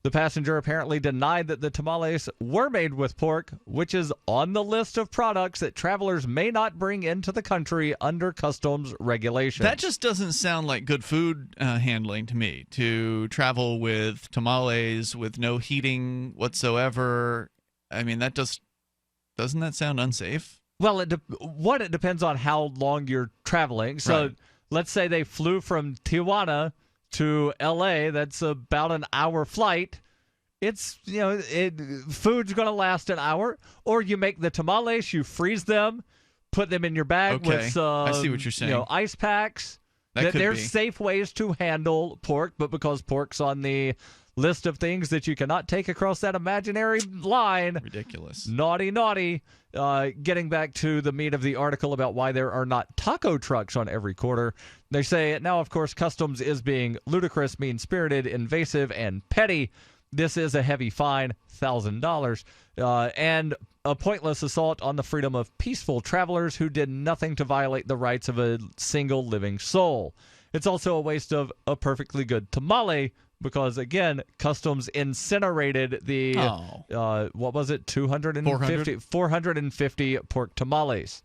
The passenger apparently denied that the tamales were made with pork, which is on the list of products that travelers may not bring into the country under customs regulations. That just doesn't sound like good food handling to me, to travel with tamales with no heating whatsoever. I mean, doesn't that sound unsafe? Well, it depends on how long you're traveling. So Right. Let's say they flew from Tijuana to L.A. That's about an hour flight. It's, food's going to last an hour. Or you make the tamales, you freeze them, put them in your bag with some, I see what you're saying. Ice packs. That could There's be. safe ways to handle pork, but because pork's on the list of things that you cannot take across that imaginary line. Ridiculous. Naughty. Getting back to the meat of the article about why there are not taco trucks on every corner. They say, now, of course, customs is being ludicrous, mean-spirited, invasive, and petty. This is a heavy fine, $1,000, and a pointless assault on the freedom of peaceful travelers who did nothing to violate the rights of a single living soul. It's also a waste of a perfectly good tamale, because, again, customs incinerated the, 450 pork tamales.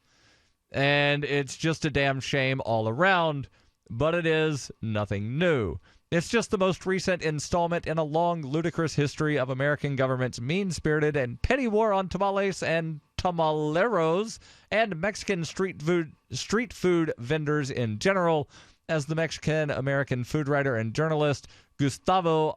And it's just a damn shame all around, but it is nothing new. It's just the most recent installment in a long, ludicrous history of American government's mean-spirited and petty war on tamales and tamaleros and Mexican street food vendors in general, as the Mexican-American food writer and journalist Gustavo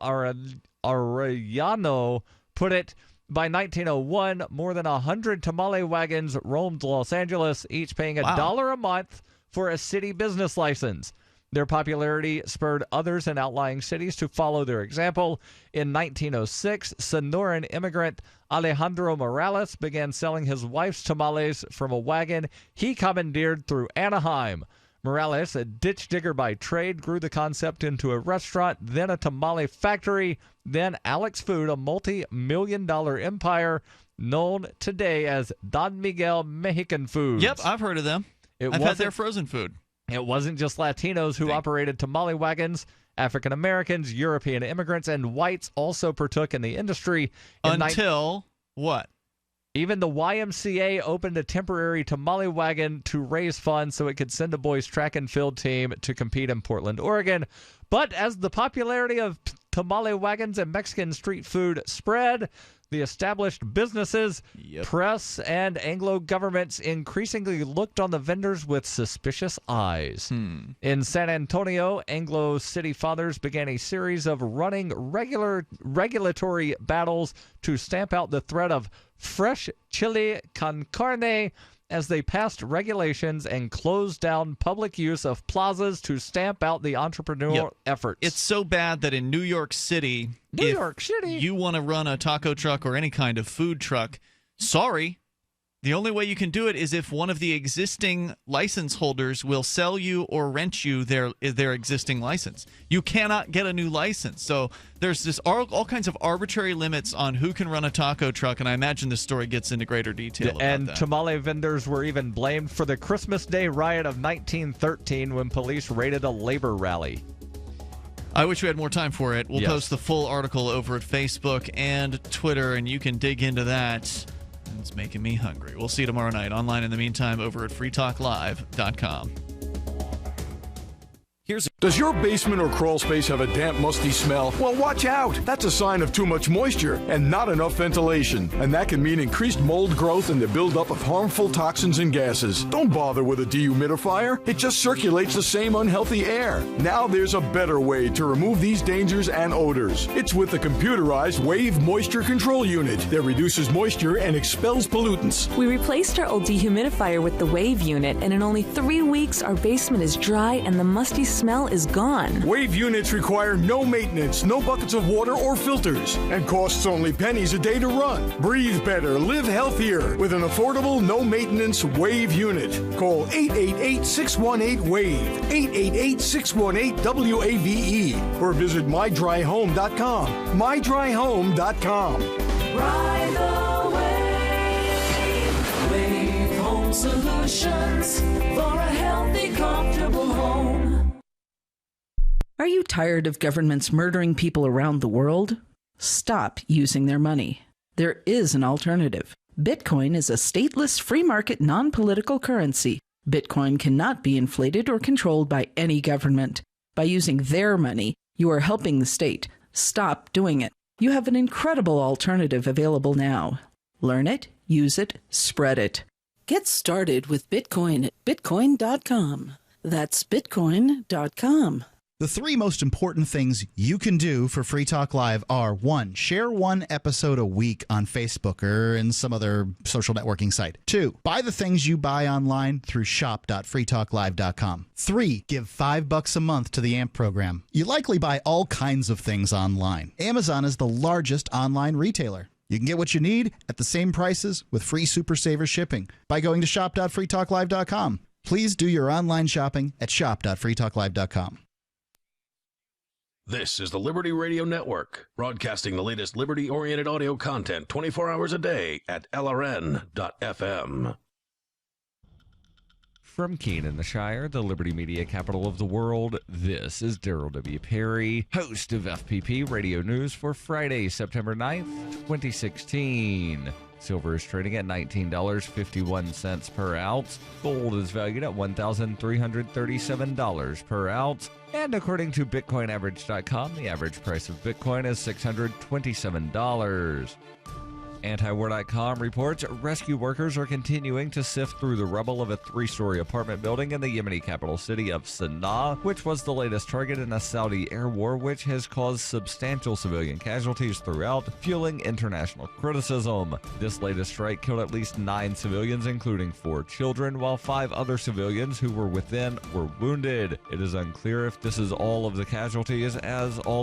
Arellano put it. By 1901, more than 100 tamale wagons roamed Los Angeles, each paying $1 a month for a city business license. Their popularity spurred others in outlying cities to follow their example. In 1906, Sonoran immigrant Alejandro Morales began selling his wife's tamales from a wagon he commandeered through Anaheim. Morales, a ditch digger by trade, grew the concept into a restaurant, then a tamale factory, then Alex Food, a multi-million-dollar empire known today as Don Miguel Mexican Foods. Yep, I've heard of them. I've had their frozen food. It wasn't just Latinos who operated tamale wagons. African Americans, European immigrants, and whites also partook in the industry. Until what? Even the YMCA opened a temporary tamale wagon to raise funds so it could send a boys' track and field team to compete in Portland, Oregon. But as the popularity of tamale wagons and Mexican street food spread, the established businesses, press, and Anglo governments increasingly looked on the vendors with suspicious eyes. In San Antonio, Anglo city fathers began a series of running regulatory battles to stamp out the threat of fresh chili con carne as they passed regulations and closed down public use of plazas to stamp out the entrepreneurial efforts. It's so bad that in New York City, if you want to run a taco truck or any kind of food truck, sorry, The only way you can do it is if one of the existing license holders will sell you or rent you their existing license. You cannot get a new license. So there's this all kinds of arbitrary limits on who can run a taco truck, and I imagine this story gets into greater detail about and that. tamale vendors were even blamed for the Christmas Day riot of 1913 when police raided a labor rally. I wish we had more time for it. We'll Yes. post the full article over at Facebook and Twitter, and you can dig into that. It's making me hungry. We'll see you tomorrow night. Online in the meantime over at freetalklive.com. Does your basement or crawl space have a damp, musty smell? Well, watch out. That's a sign of too much moisture and not enough ventilation. And that can mean increased mold growth and the buildup of harmful toxins and gases. Don't bother with a dehumidifier. It just circulates the same unhealthy air. Now there's a better way to remove these dangers and odors. It's with the computerized Wave Moisture Control Unit that reduces moisture and expels pollutants. We replaced our old dehumidifier with the Wave unit, and in only 3 weeks, our basement is dry and the musty smell is gone. Wave units require no maintenance, no buckets of water or filters, and costs only pennies a day to run. Breathe better, live healthier with an affordable, no-maintenance Wave unit. Call 888-618-WAVE, 888-618-WAVE, or visit mydryhome.com. mydryhome.com. Ride the wave. Wave Home Solutions for a healthy, comfortable home. Are you tired of governments murdering people around the world? Stop using their money. There is an alternative. Bitcoin is a stateless, free market, non-political currency. Bitcoin cannot be inflated or controlled by any government. By using their money, you are helping the state. Stop doing it. You have an incredible alternative available now. Learn it, use it, spread it. Get started with Bitcoin at bitcoin.com. That's bitcoin.com. The 3 most important things you can do for Free Talk Live are: 1, share 1 episode a week on Facebook or in some other social networking site. 2, buy the things you buy online through shop.freetalklive.com. 3, give $5 a month to the AMP program. You likely buy all kinds of things online. Amazon is the largest online retailer. You can get what you need at the same prices with free Super Saver shipping by going to shop.freetalklive.com. Please do your online shopping at shop.freetalklive.com. This is the Liberty Radio Network, broadcasting the latest liberty-oriented audio content 24 hours a day at LRN.FM. From Keene in the Shire, the Liberty Media capital of the world, this is Darryl W. Perry, host of FPP Radio News for Friday, September 9th, 2016. Silver is trading at $19.51 per ounce. Gold is valued at $1,337 per ounce. And according to BitcoinAverage.com, the average price of Bitcoin is $627. Antiwar.com reports rescue workers are continuing to sift through the rubble of a 3-story apartment building in the Yemeni capital city of Sana'a, which was the latest target in a Saudi air war, which has caused substantial civilian casualties throughout, fueling international criticism. This latest strike killed at least 9 civilians, including 4 children, while 5 other civilians who were within were wounded. It is unclear if this is all of the casualties, as all